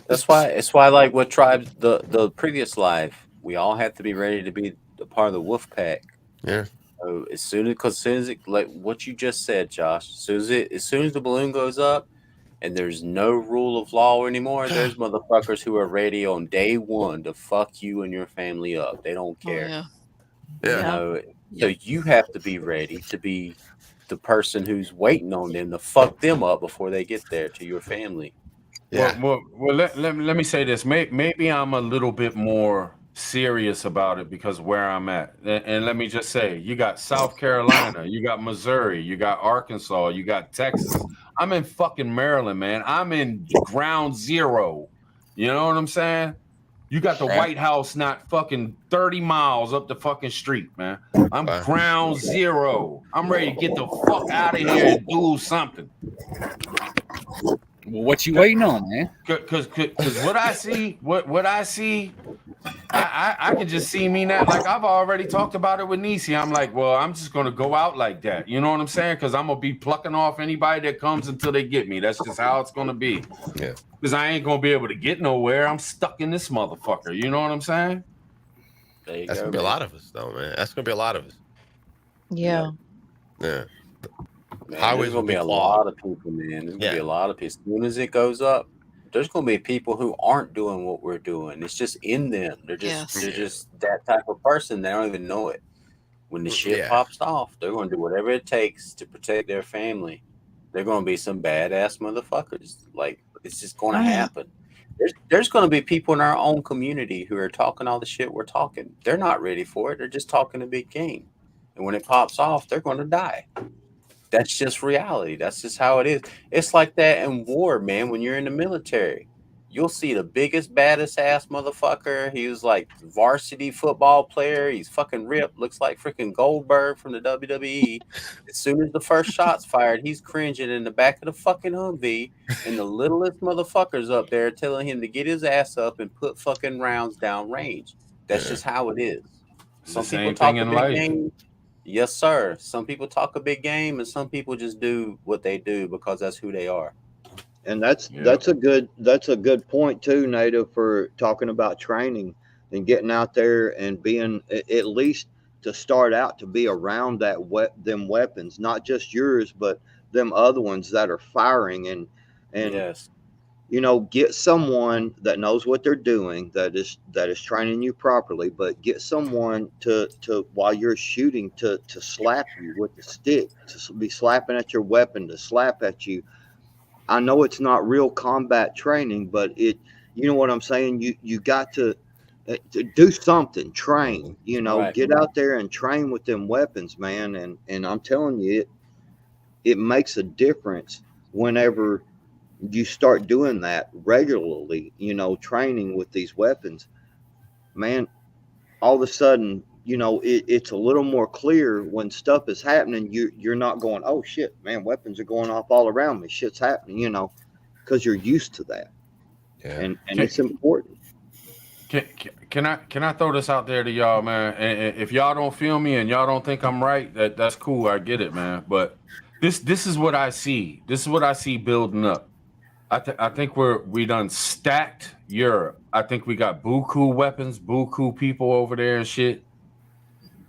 Speaker 1: That's why it's why like what tribes the previous life, we all have to be ready to be a part of the wolf pack.
Speaker 7: Yeah.
Speaker 1: So as soon as it, like what you just said, Josh, as soon as the balloon goes up and there's no rule of law anymore, there's motherfuckers who are ready on day one to fuck you and your family up. They don't
Speaker 3: Oh,
Speaker 1: care.
Speaker 3: yeah.
Speaker 1: You
Speaker 7: Yeah.
Speaker 1: know, so you have to be ready to be the person who's waiting on them to fuck them up before they get there to your family.
Speaker 7: Yeah.
Speaker 2: Well, let me say this. Maybe I'm a little bit more serious about it because where I'm at. And let me just say, you got South Carolina, you got Missouri, you got Arkansas, you got Texas. I'm in fucking Maryland, man. I'm in ground zero. You know what I'm saying? You got the White House not fucking 30 miles up the fucking street, man. I'm
Speaker 7: Wow.
Speaker 2: ground zero. I'm ready to get the fuck out of here and do something.
Speaker 5: Well, what you waiting on, man?
Speaker 2: Cause what I see, what I see, I can just see me now. Like I've already talked about it with Nisi. I'm like, well, I'm just gonna go out like that. You know what I'm saying? Because I'm gonna be plucking off anybody that comes until they get me. That's just how it's gonna be.
Speaker 7: Yeah.
Speaker 2: Because I ain't gonna be able to get nowhere. I'm stuck in this motherfucker. You know what I'm saying?
Speaker 1: There you
Speaker 7: That's
Speaker 1: go,
Speaker 7: gonna be a
Speaker 1: man.
Speaker 7: lot of us, though, man. That's gonna be a lot of us.
Speaker 9: Yeah.
Speaker 7: Yeah.
Speaker 1: Man,
Speaker 7: Highways
Speaker 1: there's
Speaker 7: will
Speaker 1: gonna
Speaker 7: be
Speaker 1: be a
Speaker 7: clogged.
Speaker 1: lot of people, man. There's gonna be
Speaker 7: Yeah.
Speaker 1: a lot of people. As soon as it goes up, there's gonna be people who aren't doing what we're doing. It's just in them. They're just
Speaker 3: Yes.
Speaker 1: they're just that type of person. They don't even know it. When the shit
Speaker 7: Yeah.
Speaker 1: pops off, they're gonna do whatever it takes to protect their family. They're gonna be some badass motherfuckers. Like it's just gonna
Speaker 9: Right.
Speaker 1: happen. There's gonna be people in our own community who are talking all the shit we're talking. They're not ready for it. They're just talking a big game. And when it pops off, they're gonna die. That's just reality. That's just how it is. It's like that in war, man. When you're in the military, you'll see the biggest, baddest ass motherfucker. He was like varsity football player. He's fucking ripped. Looks like freaking Goldberg from the WWE. As soon as the first shot's fired, he's cringing in the back of the fucking Humvee, and the littlest motherfuckers up there telling him to get his ass up and put fucking rounds down range. That's
Speaker 7: Yeah.
Speaker 1: just how it is.
Speaker 2: It's
Speaker 1: Some
Speaker 2: the
Speaker 1: people
Speaker 2: same
Speaker 1: talk
Speaker 2: thing
Speaker 1: a
Speaker 2: in
Speaker 1: big
Speaker 2: life.
Speaker 1: game. Yes, sir. Some people talk a big game, and some people just do what they do because that's who they are.
Speaker 4: And that's
Speaker 2: Yeah.
Speaker 4: that's a good point too, Native, for talking about training and getting out there and being at least to start out to be around them weapons, not just yours, but them other ones that are firing and
Speaker 1: Yes.
Speaker 4: get someone that knows what they're doing, that is training you properly, but get someone to while you're shooting to slap you with the stick, to be slapping at your weapon, to slap at you. I know it's not real combat training, but you know what I'm saying? You got to do something, train,
Speaker 1: Right.
Speaker 4: get out there and train with them weapons, man. And I'm telling you, it makes a difference whenever you start doing that regularly, training with these weapons, man. All of a sudden, it's a little more clear when stuff is happening. You're not going, oh shit, man, weapons are going off all around me. Shit's happening, because you're used to that.
Speaker 7: Yeah.
Speaker 4: And it's important.
Speaker 2: Can I throw this out there to y'all, man? And if y'all don't feel me and y'all don't think I'm right, that's cool. I get it, man. But this is what I see. This is what I see building up. I think we done stacked Europe. I think we got buku weapons, buku people over there and shit.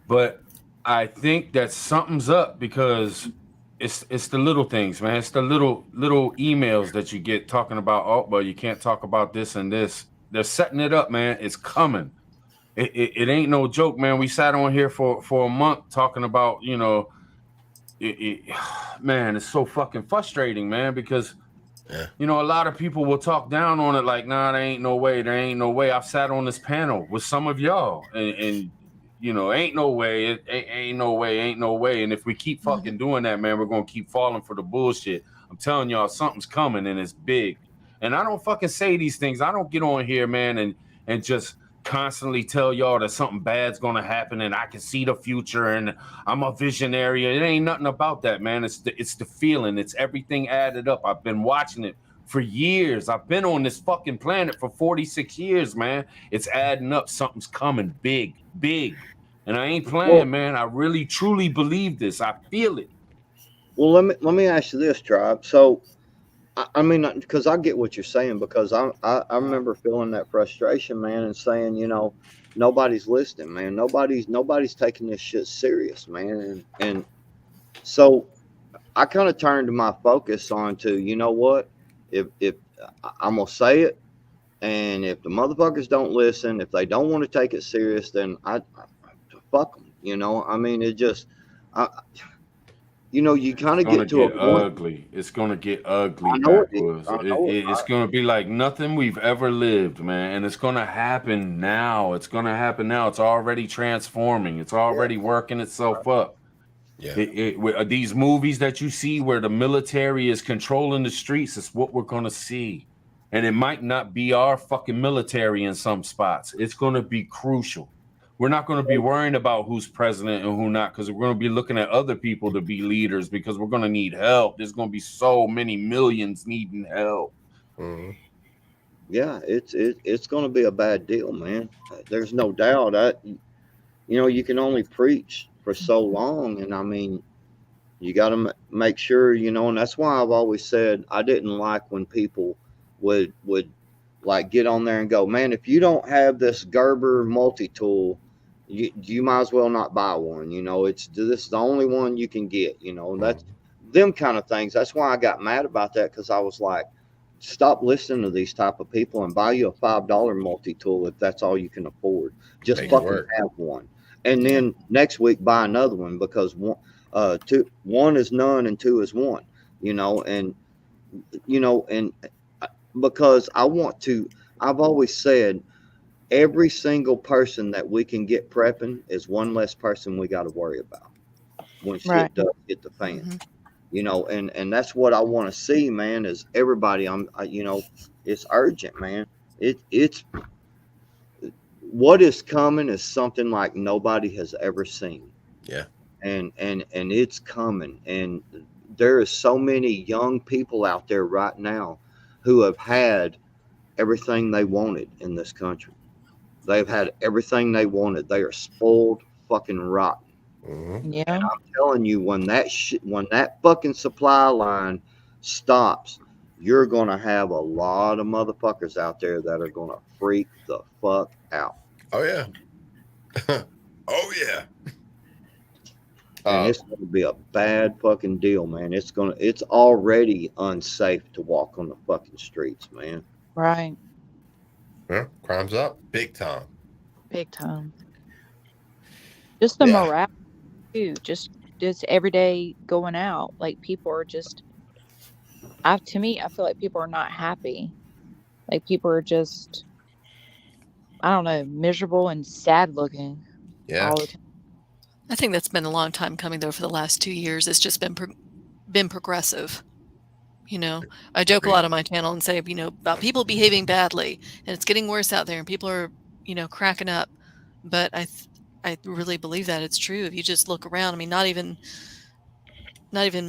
Speaker 2: But I think that something's up because it's the little things, man. It's the little emails that you get talking about. Oh, well, you can't talk about this and this. They're setting it up, man. It's coming. It ain't no joke, man. We sat on here for a month talking about, man, it's so fucking frustrating, man, because a lot of people will talk down on it like, nah, there ain't no way. I've sat on this panel with some of y'all and ain't no way. Ain't no way. And if we keep fucking doing that, man, we're going to keep falling for the bullshit. I'm telling y'all, something's coming and it's big. And I don't fucking say these things. I don't get on here, man, and just constantly tell y'all that something bad's gonna happen and I can see the future and I'm a visionary. It ain't nothing about that, man. It's the feeling. It's everything added up. I've been watching it for years. I've been on this fucking planet for 46 years, man. It's adding up. Something's coming big. And I ain't playing, man. I really truly believe this. I feel it.
Speaker 4: Well, let me ask you this, Tribe. So, I mean, because I get what you're saying, because I remember feeling that frustration, man, and saying, you know, nobody's listening, man. Nobody's taking this shit serious, man. And so I kind of turned my focus on to, you know what, if I'm gonna say it, and if the motherfuckers don't listen, if they don't want to take it serious, then I fuck them. You know, I mean, it just, you know, you kind of get to a point.
Speaker 2: Ugly. It's gonna get ugly.
Speaker 4: I know it
Speaker 2: Backwards.
Speaker 4: is. I know it.
Speaker 2: It's gonna be like nothing we've ever lived, man. And it's gonna happen now. It's already transforming. It's already working itself up.
Speaker 7: Yeah.
Speaker 2: These movies that you see where the military is controlling the streets is what we're gonna see. And it might not be our fucking military in some spots. It's gonna be crucial. We're not going to be worrying about who's president and who not, because we're going to be looking at other people to be leaders, because we're going to need help. There's going to be so many millions needing help.
Speaker 7: Mm-hmm.
Speaker 4: Yeah, it's going to be a bad deal, man. There's no doubt. You know, you can only preach for so long, and I mean, you got to make sure, you know, and that's why I've always said I didn't like when people would like get on there and go, man, if you don't have this Gerber multi-tool, you might as well not buy one. You know, this is the only one you can get, you know, and that's them kind of things. That's why I got mad about that, because I was like, stop listening to these type of people and buy you a $5 multi-tool if that's all you can afford. Just fucking have one. And then next week buy another one, because one is none and two is one, you know, and because I've always said, every single person that we can get prepping is one less person we got to worry about when shit does hit the fan. Mm-hmm. You know, and that's what I want to see, man, is everybody, you know, it's urgent, man. It's what is coming is something like nobody has ever seen.
Speaker 7: Yeah.
Speaker 4: And it's coming. And there is so many young people out there right now who have had everything they wanted in this country. They've had everything they wanted. They are spoiled fucking rotten.
Speaker 7: Mm-hmm.
Speaker 9: Yeah.
Speaker 4: And I'm telling you, when that fucking supply line stops, you're going to have a lot of motherfuckers out there that are going to freak the fuck out.
Speaker 7: Oh, yeah. Oh, yeah.
Speaker 4: And it's going to be a bad fucking deal, man. It's already unsafe to walk on the fucking streets, man.
Speaker 9: Right.
Speaker 7: Yeah, crime's up big time.
Speaker 9: Big time. Just the morale too. Just every day going out. Like, people are just, to me, I feel like people are not happy. Like, people are just, I don't know, miserable and sad looking.
Speaker 7: Yeah.
Speaker 9: All the time.
Speaker 3: I think that's been a long time coming, though. For the last 2 years, it's just been progressive. You know, I joke a lot on my channel and say, you know, about people behaving badly, and it's getting worse out there, and people are, you know, cracking up. But I really believe that it's true. If you just look around, I mean, not even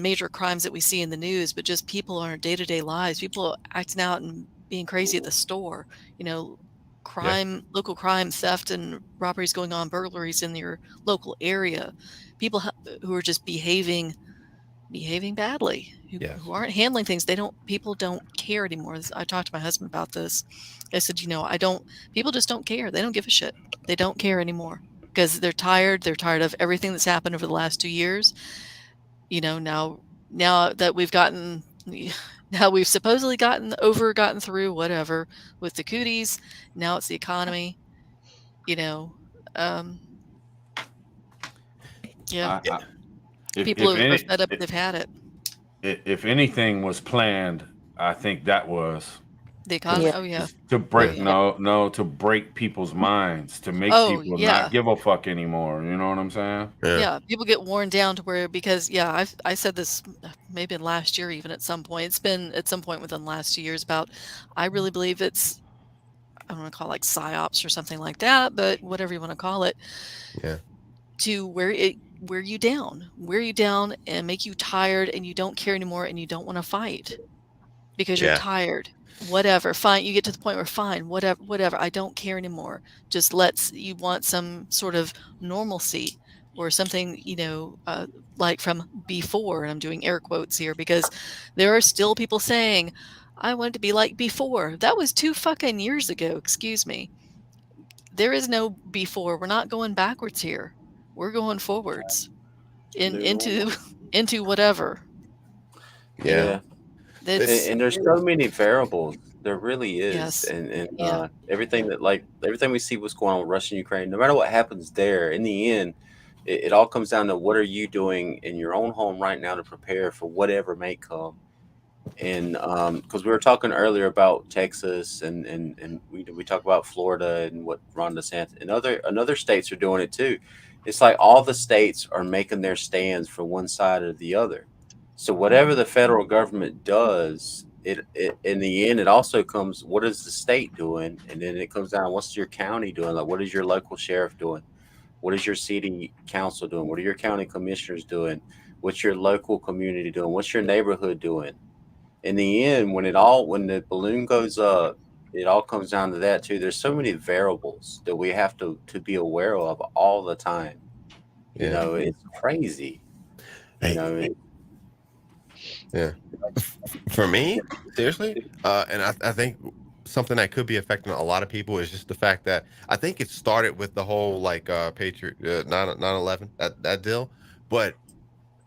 Speaker 3: major crimes that we see in the news, but just people in our day-to-day lives, people acting out and being crazy at the store, you know, crime, local crime, theft and robberies going on, burglaries in your local area, people who are just behaving badly, who aren't handling things. People don't care anymore. I talked to my husband about this. I said, you know, people just don't care. They don't give a shit. They don't care anymore because they're tired. They're tired of everything that's happened over the last 2 years. You know, now that we've supposedly gotten through whatever with the cooties. Now it's the economy, you know. People are fed up. They've had it.
Speaker 2: If anything was planned, I think that was
Speaker 3: the economy. Yeah. Oh yeah.
Speaker 2: To break to break people's minds, to make people not give a fuck anymore. You know what I'm saying?
Speaker 3: Yeah. People get worn down to where, because I said this maybe in last year, even at some point. It's been at some point within the last 2 years about, I really believe I don't want to call it like psyops or something like that, but whatever you want to call it,
Speaker 7: Yeah.
Speaker 3: to wear you down and make you tired, and you don't care anymore, and you don't want to fight because you're
Speaker 7: Yeah.
Speaker 3: tired. Whatever, fine. You get to the point where fine, whatever. I don't care anymore. Just you want some sort of normalcy or something, like from before. And I'm doing air quotes here because there are still people saying, I want to be like before. That was 2 fucking years ago. Excuse me. There is no before. We're not going backwards here. We're going forwards into whatever.
Speaker 7: Yeah.
Speaker 1: And there's so many variables. There really is.
Speaker 3: Yes.
Speaker 1: And
Speaker 3: Yeah.
Speaker 1: everything we see what's going on with Russia and Ukraine, no matter what happens there, in the end, it all comes down to what are you doing in your own home right now to prepare for whatever may come. And because we were talking earlier about Texas and we talk about Florida and what Ron DeSantis and other states are doing it too. It's like all the states are making their stands for one side or the other. So whatever the federal government does, it in the end, it also comes, what is the state doing? And then it comes down, what's your county doing? Like, what is your local sheriff doing? What is your city council doing? What are your county commissioners doing? What's your local community doing? What's your neighborhood doing? In the end, when the balloon goes up, it all comes down to that too. There's so many variables that we have to be aware of all the time. You know, it's crazy. You know,
Speaker 7: Yeah. For me, seriously, and I think something that could be affecting a lot of people is just the fact that I think it started with the whole Patriot 9/11 that deal, but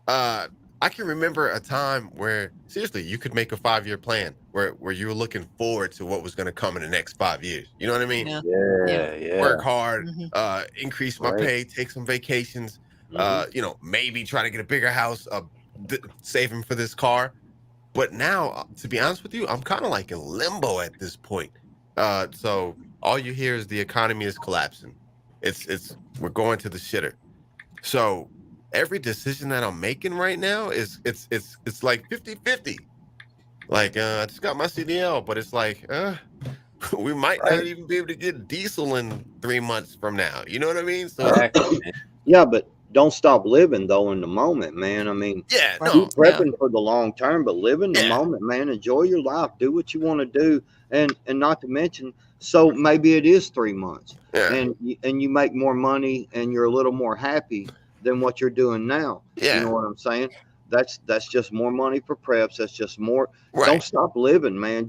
Speaker 7: I can remember a time where seriously you could make a 5-year plan where you were looking forward to what was going to come in the next 5 years. You know what I mean?
Speaker 1: Yeah.
Speaker 7: Work hard,
Speaker 3: Mm-hmm.
Speaker 7: increase my pay, take some vacations, maybe try to get a bigger house, saving for this car. But now, to be honest with you, I'm kind of like in limbo at this point. So all you hear is the economy is collapsing. We're going to the shitter. So every decision that I'm making right now it's like 50-50. Like I just got my CDL, but it's like we might not even be able to get diesel in 3 months from now. You know what I mean? So
Speaker 4: yeah, but don't stop living though in the moment, man. I mean, keep prepping for the long term, but live in the moment, man. Enjoy your life. Do what you want to do, and not to mention, so maybe it is 3 months, and you make more money, and you're a little more happy than what you're doing now. You know what I'm saying? That's just more money for preps. That's just more. Don't stop living, man.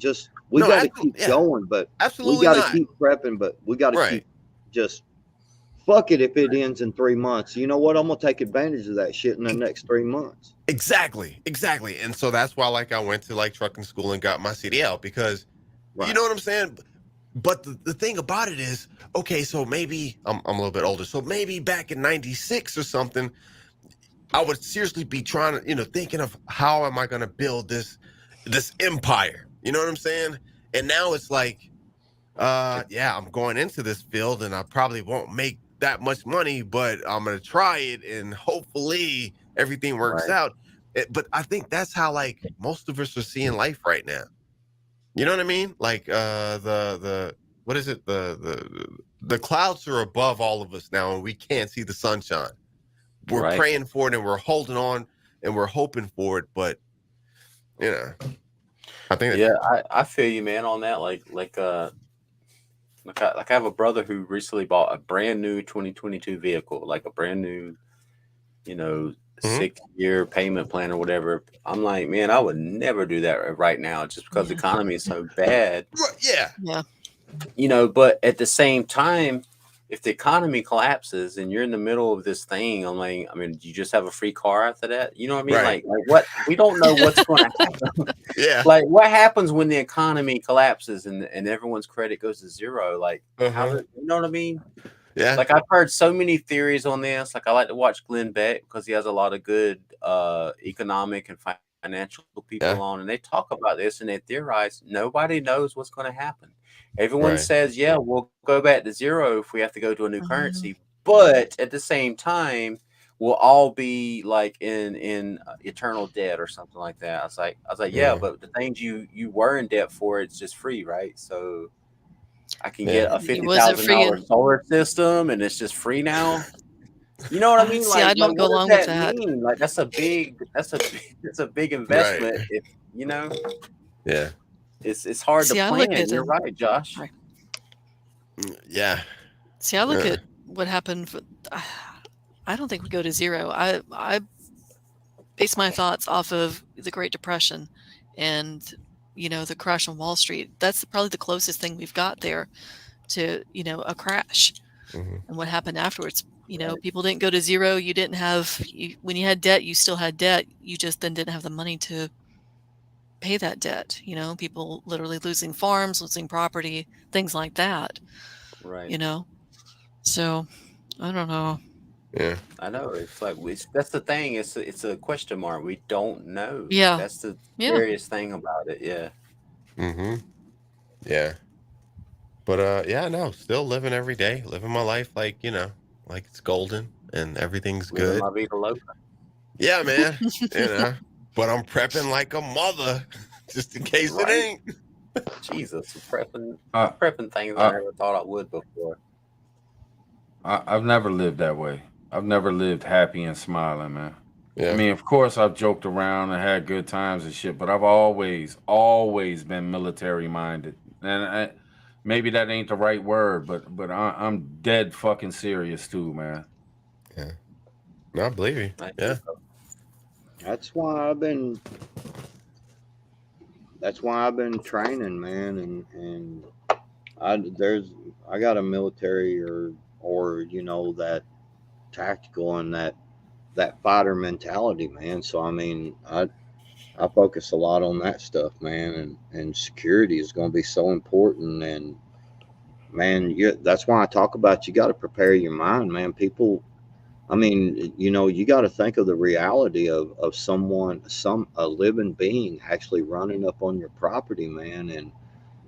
Speaker 4: We got to keep going, but we got to keep prepping, but we got to keep just. Fuck it if it ends in 3 months. You know what? I'm gonna take advantage of that shit in the next 3 months.
Speaker 7: Exactly. And so that's why I went to trucking school and got my CDL because you know what I'm saying? But the thing about it is, okay, so maybe I'm a little bit older. So maybe back in 96 or something, I would seriously be trying to, thinking of how am I gonna build this empire? You know what I'm saying? And now it's like, I'm going into this field and I probably won't make that much money, but I'm gonna try it and hopefully everything works out. But I think that's how most of us are seeing life right now. You know what I mean? Like the what is it? The clouds are above all of us now and we can't see the sunshine. We're praying for it and we're holding on and we're hoping for it, but I think
Speaker 1: I feel you, man, on that. I have a brother who recently bought a brand new 2022 vehicle, like a brand new, 6-year payment plan or whatever. I'm like, man, I would never do that right now just because the economy is so bad.
Speaker 3: Yeah.
Speaker 1: But at the same time, if the economy collapses and you're in the middle of this thing, I'm like, do you just have a free car after that? You know what I mean?
Speaker 7: Right.
Speaker 1: Like what? We don't know what's going to happen. Like what happens when the economy collapses and everyone's credit goes to zero? Like, you know what I mean?
Speaker 7: Yeah.
Speaker 1: Like I've heard so many theories on this. Like I like to watch Glenn Beck because he has a lot of good economic and financial people on, and they talk about this and they theorize. Nobody knows what's going to happen. Everyone says, we'll go back to zero if we have to go to a new currency. But at the same time, we'll all be like in eternal debt or something like that. I was like, but the things you were in debt for, it's just free, right? So I can
Speaker 7: Yeah.
Speaker 1: get a
Speaker 3: It wasn't free
Speaker 1: $50,000
Speaker 3: in.
Speaker 1: solar system, and it's just free now. You know what I mean?
Speaker 3: See, I don't go
Speaker 1: what
Speaker 3: along
Speaker 1: does
Speaker 3: with
Speaker 1: that
Speaker 3: that.
Speaker 1: mean? Like, it's a big investment.
Speaker 7: Right.
Speaker 1: If you know,
Speaker 7: Yeah.
Speaker 1: it's hard
Speaker 3: See,
Speaker 1: to
Speaker 3: I look
Speaker 1: plan.
Speaker 3: at
Speaker 1: You're
Speaker 3: them.
Speaker 1: right, Josh.
Speaker 3: Right.
Speaker 7: Yeah.
Speaker 3: See, I look
Speaker 7: Yeah.
Speaker 3: at what happened. I don't think we go to zero. I base my thoughts off of the Great Depression and, the crash on Wall Street. That's probably the closest thing we've got there to, a crash.
Speaker 7: Mhm.
Speaker 3: And what happened afterwards.
Speaker 1: Right.
Speaker 3: People didn't go to zero. You didn't have, when you had debt, you still had debt. You just then didn't have the money to pay that debt. People literally losing farms, losing property, things like that.
Speaker 1: Right.
Speaker 3: So I don't know.
Speaker 7: Yeah.
Speaker 1: I know. It's like that's the thing. It's a question mark. We don't know.
Speaker 3: Yeah.
Speaker 1: That's the
Speaker 3: Yeah.
Speaker 1: scariest thing about it. Yeah.
Speaker 7: Mm-hmm. Yeah. But yeah, no, still living every day, living my life like it's golden and everything's
Speaker 1: Living
Speaker 7: good.
Speaker 1: La Vida Loca.
Speaker 7: Yeah, man. But I'm prepping like a mother, just in case
Speaker 1: Right.
Speaker 7: it ain't.
Speaker 1: Jesus, prepping things
Speaker 2: Uh,
Speaker 1: I never thought I would before.
Speaker 2: I've never lived that way. I've never lived happy and smiling, man.
Speaker 7: Yeah.
Speaker 2: I mean, of course, I've joked around and had good times and shit, but I've always been military minded. And maybe that ain't the right word, but I'm dead fucking serious too, man.
Speaker 7: Yeah. No, I believe you.
Speaker 1: I
Speaker 7: Yeah.
Speaker 1: think so.
Speaker 4: That's why I've been training, man, and I got a military or that tactical and that fighter mentality, man. So I mean, I focus a lot on that stuff, man, and security is going to be so important. And man, that's why I talk about you got to prepare your mind, man. People, I mean, you got to think of the reality of a living being actually running up on your property, man,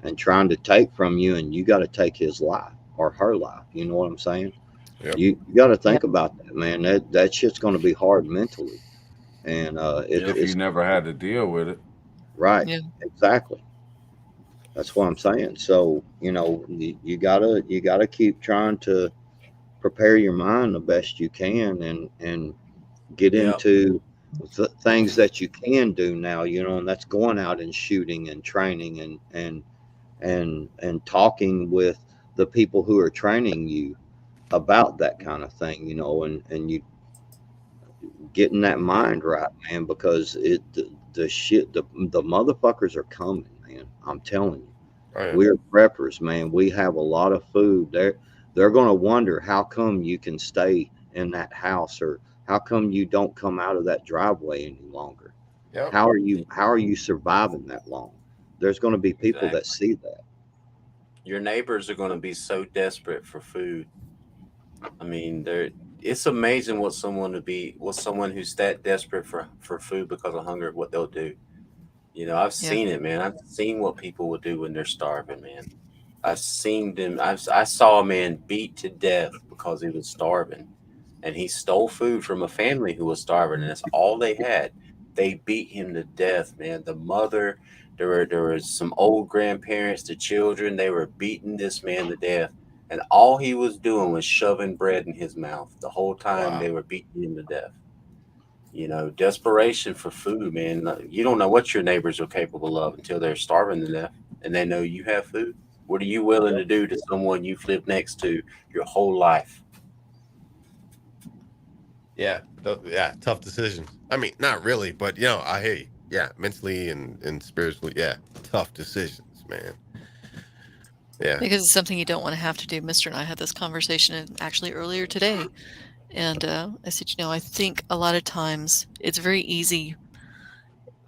Speaker 4: and trying to take from you, and you got to take his life or her life. You know what I'm saying?
Speaker 7: Yep.
Speaker 4: You got to think about that, man. That shit's going to be hard mentally, and
Speaker 2: If
Speaker 4: it's
Speaker 2: you never had to deal with it.
Speaker 4: right.
Speaker 3: Yeah.
Speaker 4: Exactly. That's what I'm saying. So you gotta keep trying to prepare your mind the best you can, and get
Speaker 1: Yep.
Speaker 4: into the things that you can do now. And that's going out and shooting and training and talking with the people who are training you about that kind of thing. And you getting that mind right, man, because the shit the motherfuckers are coming, man. I'm telling you.
Speaker 7: Oh, yeah.
Speaker 4: We're preppers, man. We have a lot of food. They're going to wonder how come you can stay in that house, or how come you don't come out of that driveway any longer.
Speaker 7: Yep.
Speaker 4: How are you surviving that long? There's going to be people that see that.
Speaker 1: Your neighbors are going to be so desperate for food. I mean, it's amazing what someone who's that desperate for food because of hunger, what they'll do. I've seen it, man. I've seen what people will do when they're starving, man. I've seen them. I saw a man beat to death because he was starving, and he stole food from a family who was starving, and that's all they had. They beat him to death, man. The mother, there was some old grandparents, the children. They were beating this man to death, and all he was doing was shoving bread in his mouth the whole time.
Speaker 7: Wow.
Speaker 1: They were beating him to death. Desperation for food, man. You don't know what your neighbors are capable of until they're starving to death and they know you have food. What are you willing to do to someone you've lived next to your whole life?
Speaker 7: Yeah. Yeah. Tough decisions. I mean, not really, but I hear you. Yeah. Mentally and spiritually. Yeah. Tough decisions, man. Yeah.
Speaker 3: Because it's something you don't want to have to do. Mr. and I had this conversation actually earlier today. And I said, I think a lot of times it's very easy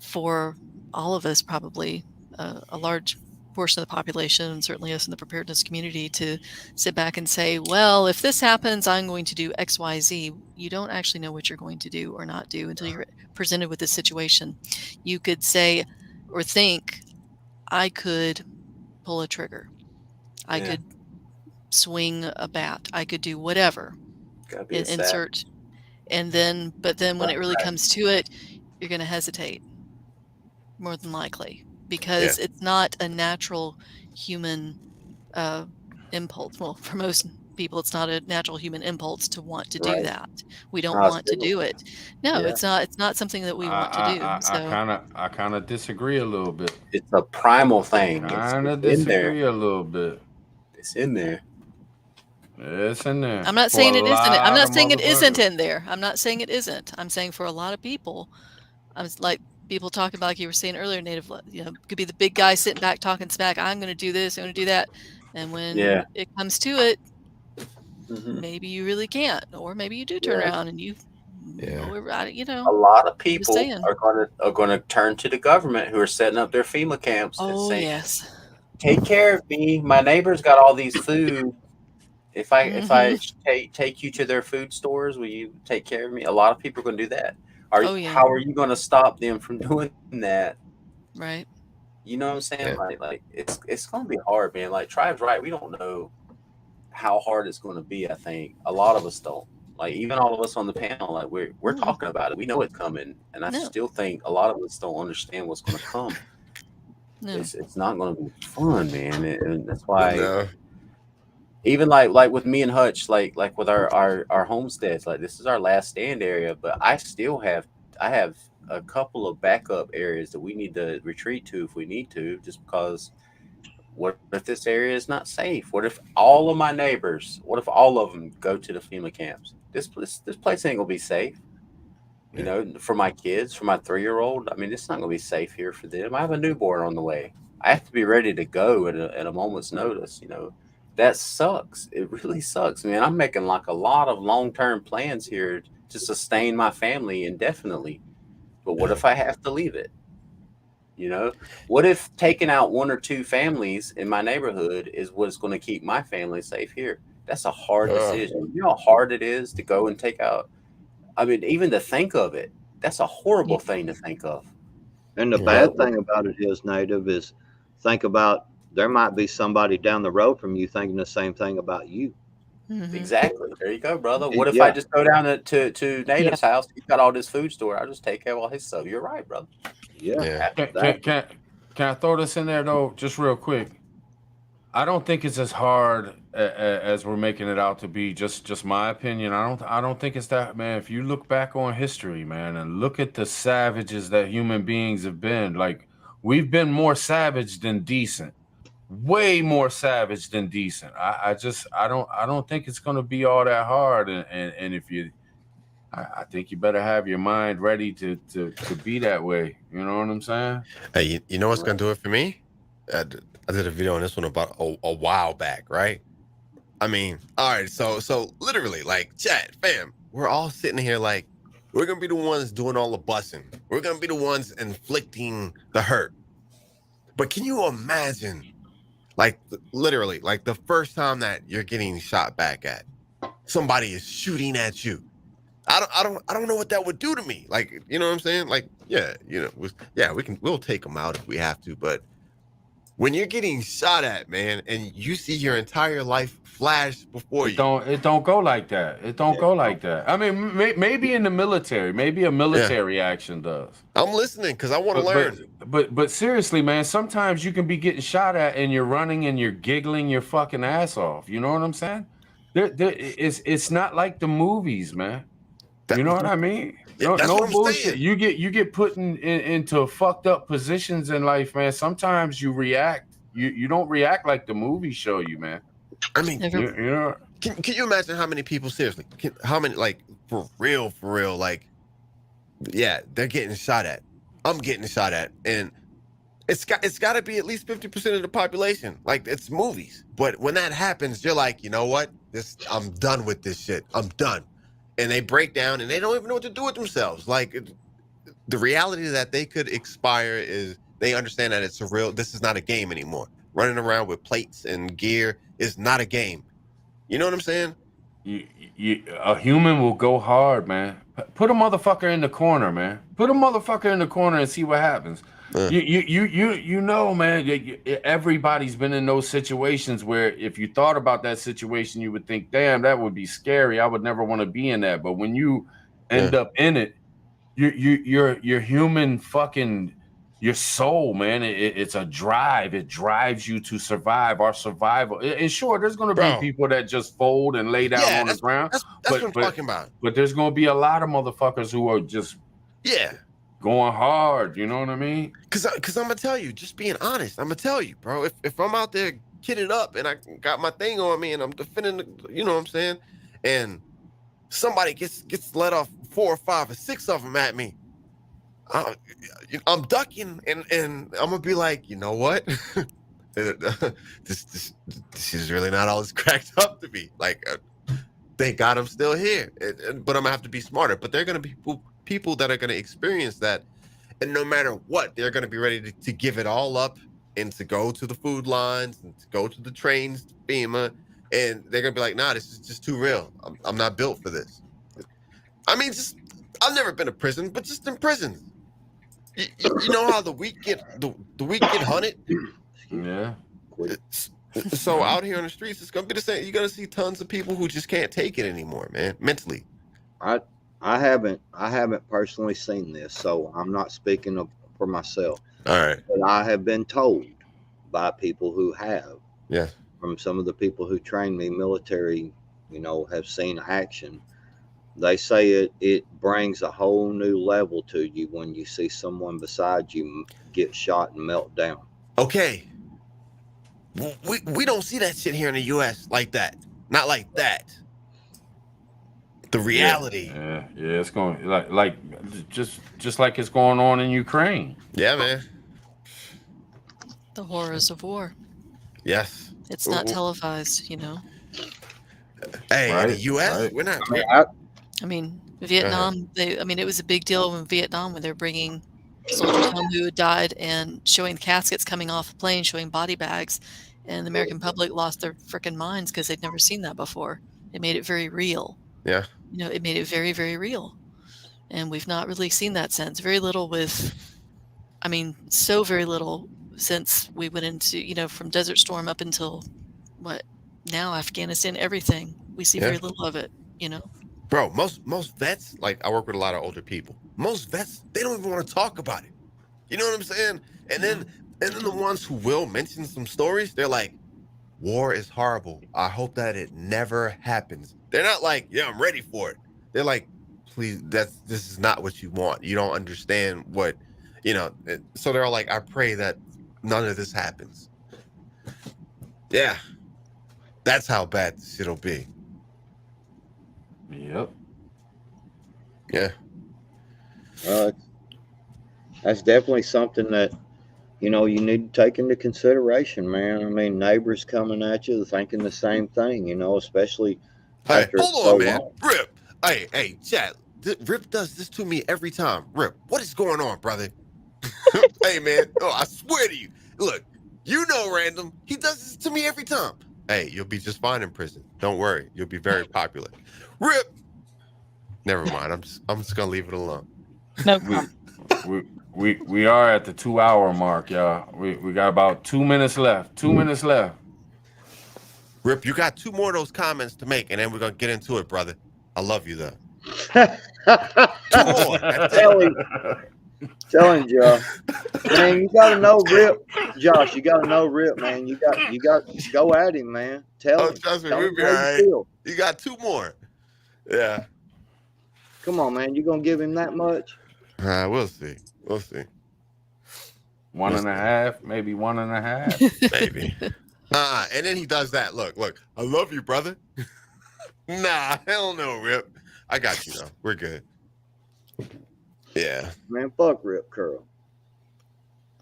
Speaker 3: for all of us, probably a large portion of the population, certainly us in the preparedness community, to sit back and say, well, if this happens, I'm going to do X, Y, Z. You don't actually know what you're going to do or not do until you're presented with this situation. You could say or think, I could pull a trigger. I could swing a bat. I could do whatever. Insert. And then, but then when it really comes to it, you're going to hesitate more than likely, because it's not a natural human impulse. Well, for most people, it's not a natural human impulse to want to do
Speaker 1: Right.
Speaker 3: that. We don't
Speaker 1: Oh,
Speaker 3: want to do it. No,
Speaker 1: Yeah.
Speaker 3: it's not something that we want to do.
Speaker 2: I kind of disagree a little bit.
Speaker 1: It's a primal thing.
Speaker 2: Kind of
Speaker 1: It's in there.
Speaker 2: disagree a little bit.
Speaker 1: It's in there.
Speaker 2: It's in there.
Speaker 3: I'm not
Speaker 2: For
Speaker 3: saying
Speaker 2: a
Speaker 3: it isn't. I'm
Speaker 2: lot
Speaker 3: not
Speaker 2: of
Speaker 3: saying it isn't
Speaker 2: motherfuckers.
Speaker 3: in there. I'm not saying it isn't. I'm saying for a lot of people, I was like people talking about, like you were saying earlier, Native, could be the big guy sitting back talking smack. I'm going to do this. I'm going to do that. And when
Speaker 1: Yeah.
Speaker 3: it comes to it,
Speaker 1: Mhm.
Speaker 3: maybe you really can't, or maybe you do turn
Speaker 1: Yeah.
Speaker 3: around and you,
Speaker 7: Yeah.
Speaker 1: A lot of
Speaker 3: just
Speaker 1: people
Speaker 3: saying.
Speaker 1: are gonna turn to the government who are setting up their FEMA camps and
Speaker 3: Oh
Speaker 1: saying,
Speaker 3: yes.
Speaker 1: "Take care of me. My neighbor's got all these food. If I take you to their food stores, will you take care of me?" A lot of people are gonna do that.
Speaker 3: Oh yeah.
Speaker 1: How are you gonna stop them from doing that?
Speaker 3: Right.
Speaker 1: You know what I'm saying?
Speaker 7: Yeah.
Speaker 1: Like it's gonna be hard, man. Like Tribe's right. We don't know how hard it's gonna be. I think a lot of us don't. Like even all of us on the panel, like we're
Speaker 3: Mm.
Speaker 1: talking about it. We know it's coming, and I
Speaker 3: No.
Speaker 1: still think a lot of us don't understand what's gonna come.
Speaker 3: No.
Speaker 1: It's not gonna be fun, man, and that's why.
Speaker 7: No.
Speaker 1: Even like with me and Hutch, like with our homesteads, like this is our last stand area, but I have a couple of backup areas that we need to retreat to if we need to, just because what if this area is not safe? What if all of my neighbors, what if all of them go to the FEMA camps? This place ain't gonna be safe. You know, for my kids, for my 3-year-old, I mean, it's not gonna be safe here for them. I have a newborn on the way. I have to be ready to go at a moment's notice, you know. That sucks. It really sucks, man. I'm making like a lot of long-term plans here to sustain my family indefinitely. But what if I have to leave it? You know, what if taking out 1 or 2 families in my neighborhood is what's going to keep my family safe here? That's a hard decision. You know how hard it is to go and take out. I mean, even to think of it, that's a horrible thing to think of.
Speaker 4: And the bad thing about it is, Native, is think about there might be somebody down the road from you thinking the same thing about you.
Speaker 3: Mhm.
Speaker 1: Exactly. There you go, brother. What if
Speaker 4: Yeah.
Speaker 1: I just go down to Native's house? He's got all this food store. I'll just take care of all his stuff. You're right, brother.
Speaker 4: Yeah.
Speaker 2: Can I throw this in there though, just real quick? I don't think it's as hard as we're making it out to be. Just my opinion. I don't think it's that, man. If you look back on history, man, and look at the savages that human beings have been, like we've been more savage than decent, way more savage than decent. I don't think it's gonna be all that hard. And if you, I think you better have your mind ready to be that way. You know what I'm saying?
Speaker 7: Hey, you know what's gonna do it for me? I did a video on this one about a while back, right? I mean, all right, so literally, like, chat, fam, we're all sitting here like, we're gonna be the ones doing all the bussing. We're gonna be the ones inflicting the hurt. But can you imagine, like, literally, like the first time that you're getting shot back at, somebody is shooting at you. I don't know what that would do to me. Like, you know what I'm saying? Like, yeah, you know, we'll take them out if we have to, but when you're getting shot at, man, and you see your entire life flash before you,
Speaker 2: it don't go like that. It don't go like that. I mean, maybe in the military, maybe a military action does.
Speaker 7: I'm listening because I want to learn.
Speaker 2: But seriously, man, sometimes you can be getting shot at and you're running and you're giggling your fucking ass off. You know what I'm saying? It's not like the movies, man. You know what I mean? No,
Speaker 7: that's
Speaker 2: no
Speaker 7: what I'm
Speaker 2: bullshit.
Speaker 7: saying.
Speaker 2: You get put into fucked up positions in life, man. Sometimes you react. You don't react like the movies show you, man.
Speaker 7: I mean,
Speaker 2: you know,
Speaker 7: can you imagine how many people, seriously, how many, like, for real, like, yeah, they're getting shot at. I'm getting shot at, and it's got to be at least 50% of the population. Like, it's movies, but when that happens, you're like, you know what? I'm done with this shit. I'm done. And they break down, and they don't even know what to do with themselves. Like, the reality that they could expire is they understand that this is not a game anymore. Running around with plates and gear is not a game. You know what I'm saying?
Speaker 2: A human will go hard, man. Put a motherfucker in the corner, man. Put a motherfucker in the corner and see what happens. You know, man, everybody's been in those situations where if you thought about that situation, you would think, damn, that would be scary. I would never want to be in that. But when you end up in it, your human fucking your soul, man. It's a drive. It drives you to survive. Our survival. And sure, there's going to be
Speaker 7: Bro.
Speaker 2: people that just fold and lay down
Speaker 7: Yeah,
Speaker 2: on the ground.
Speaker 7: That's what I'm talking about.
Speaker 2: But there's going to be a lot of motherfuckers who are just
Speaker 7: Yeah.
Speaker 2: going hard. You know what I mean?
Speaker 7: Cause I'm gonna tell you, just being honest, I'm gonna tell you, bro. If I'm out there kitted up and I got my thing on me and I'm defending, you know what I'm saying, and somebody gets let off 4 or 5 or 6 of them at me, I'm ducking and I'm gonna be like, you know what, this is really not all it's cracked up to be. Like, thank God I'm still here, but I'm gonna have to be smarter. But they're gonna be people that are gonna experience that. And no matter what, they're going to be ready to give it all up and to go to the food lines and to go to the trains, FEMA, and they're going to be like, nah, this is just too real. I'm not built for this. I mean, I've never been to prison, but just in prison. You know how the weak get hunted?
Speaker 2: Yeah.
Speaker 7: So out here on the streets, it's going to be the same. You're going to see tons of people who just can't take it anymore, man, mentally.
Speaker 4: I haven't personally seen this, so I'm not speaking for myself.
Speaker 7: All right.
Speaker 4: But I have been told by people who have,
Speaker 7: Yeah.
Speaker 4: from some of the people who train me, military, have seen action. They say it brings a whole new level to you when you see someone beside you get shot and melt down.
Speaker 7: Okay. We don't see that shit here in the U.S. like that. Not like that. The reality.
Speaker 2: Yeah, it's going like just like it's going on in Ukraine.
Speaker 7: Yeah, man.
Speaker 3: The horrors of war.
Speaker 7: Yes.
Speaker 3: It's not televised,
Speaker 7: Hey,
Speaker 2: Right,
Speaker 7: in the U.S.,
Speaker 2: right.
Speaker 7: we're not.
Speaker 3: I mean, Vietnam. It was a big deal in Vietnam when they're bringing soldiers home who had died and showing caskets coming off a plane, showing body bags, and the American public lost their freaking minds because they'd never seen that before. It made it very real.
Speaker 7: Yeah.
Speaker 3: It made it very, very real. And we've not really seen that since. Very little so very little since we went into, from Desert Storm up until now, Afghanistan, everything. We see very little of it,
Speaker 7: Bro, most vets, like I work with a lot of older people. Most vets, they don't even want to talk about it. You know what I'm saying? And then the ones who will mention some stories, they're like, war is horrible. I hope that it never happens. They're not like, yeah, I'm ready for it. They're like, please, this is not what you want. You don't understand what, so they're all like, I pray that none of this happens. Yeah. That's how bad this shit'll be.
Speaker 2: Yep.
Speaker 7: Yeah.
Speaker 4: That's definitely something that, you need to take into consideration, man. I mean, neighbors coming at you thinking the same thing, especially
Speaker 7: Hey,
Speaker 4: after it's
Speaker 7: hold
Speaker 4: so
Speaker 7: on, man.
Speaker 4: long.
Speaker 7: Rip. Hey, chat. Rip does this to me every time. Rip, what is going on, brother? Hey, man. Oh, I swear to you. Look, Random. He does this to me every time. Hey, you'll be just fine in prison. Don't worry. You'll be very popular. Rip. Never mind. I'm just gonna leave it alone.
Speaker 9: No problem.
Speaker 2: We are at the 2-hour mark, y'all. We got about 2 minutes left. 2 minutes left.
Speaker 7: Rip, you got 2 more of those comments to make, and then we're gonna get into it, brother. I love you though. 2 more. That's it.
Speaker 4: Tell him, Josh. Man, you gotta know Rip. Josh, you gotta know Rip, man. You got go at him, man. Tell him.
Speaker 7: Trust me,
Speaker 4: Tell
Speaker 7: we'll
Speaker 4: him
Speaker 7: be
Speaker 4: how
Speaker 7: all
Speaker 4: you
Speaker 7: right.
Speaker 4: feel.
Speaker 7: You got 2 more. Yeah.
Speaker 4: Come on, man. You gonna give him that much?
Speaker 7: We'll see.
Speaker 2: 1.5, maybe 1.5.
Speaker 7: Maybe. And then he does that. Look. I love you, brother. Nah, hell no, Rip. I got you though. We're good. Yeah.
Speaker 4: Man, fuck Rip Curl.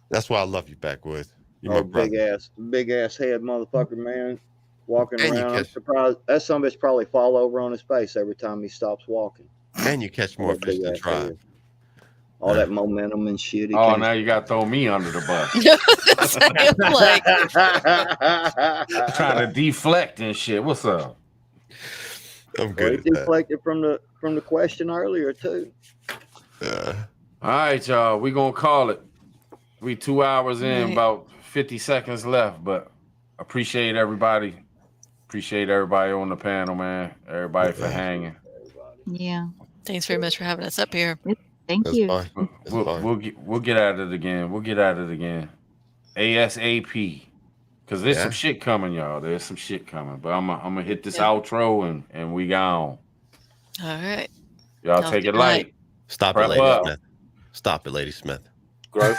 Speaker 7: That's why I love you, Backwoods. You're my
Speaker 4: Oh,
Speaker 7: brother.
Speaker 4: big ass head motherfucker, man. Walking
Speaker 7: And you
Speaker 4: around. I'm
Speaker 7: catch-
Speaker 4: surprised that some bitch probably fall over on his face every time he stops walking.
Speaker 7: And you catch more
Speaker 4: That
Speaker 7: fish
Speaker 4: big
Speaker 7: than
Speaker 4: ass
Speaker 7: try.
Speaker 4: head. All that momentum and shit. he
Speaker 2: Oh,
Speaker 4: can't-
Speaker 2: now you got to throw me under the bus. Trying to deflect and shit. What's up?
Speaker 7: I'm
Speaker 4: Well,
Speaker 7: good
Speaker 4: he
Speaker 7: at that.
Speaker 4: deflected from the question earlier too.
Speaker 2: All right, y'all. We going to call it. We 2 hours in,
Speaker 3: Right.
Speaker 2: about 50 seconds left, but appreciate everybody. Appreciate everybody on the panel, man. Everybody for hanging.
Speaker 9: Yeah.
Speaker 3: Thanks very much for having us up here.
Speaker 9: Thank
Speaker 7: That's
Speaker 9: you.
Speaker 7: fine. That's fine.
Speaker 2: We'll get at it again. We'll get at it again. ASAP. Cause there's some
Speaker 7: Yeah.
Speaker 2: shit coming, y'all. There's some shit coming. But I'm gonna hit this
Speaker 3: Yeah.
Speaker 2: outro and we gone.
Speaker 3: All right.
Speaker 2: Y'all
Speaker 3: Y'all
Speaker 2: take
Speaker 3: good
Speaker 2: it
Speaker 3: night.
Speaker 2: light.
Speaker 7: Stop it,
Speaker 2: Prep
Speaker 7: Lady
Speaker 2: up.
Speaker 7: Smith. Stop it, Lady Smith.
Speaker 1: Growth.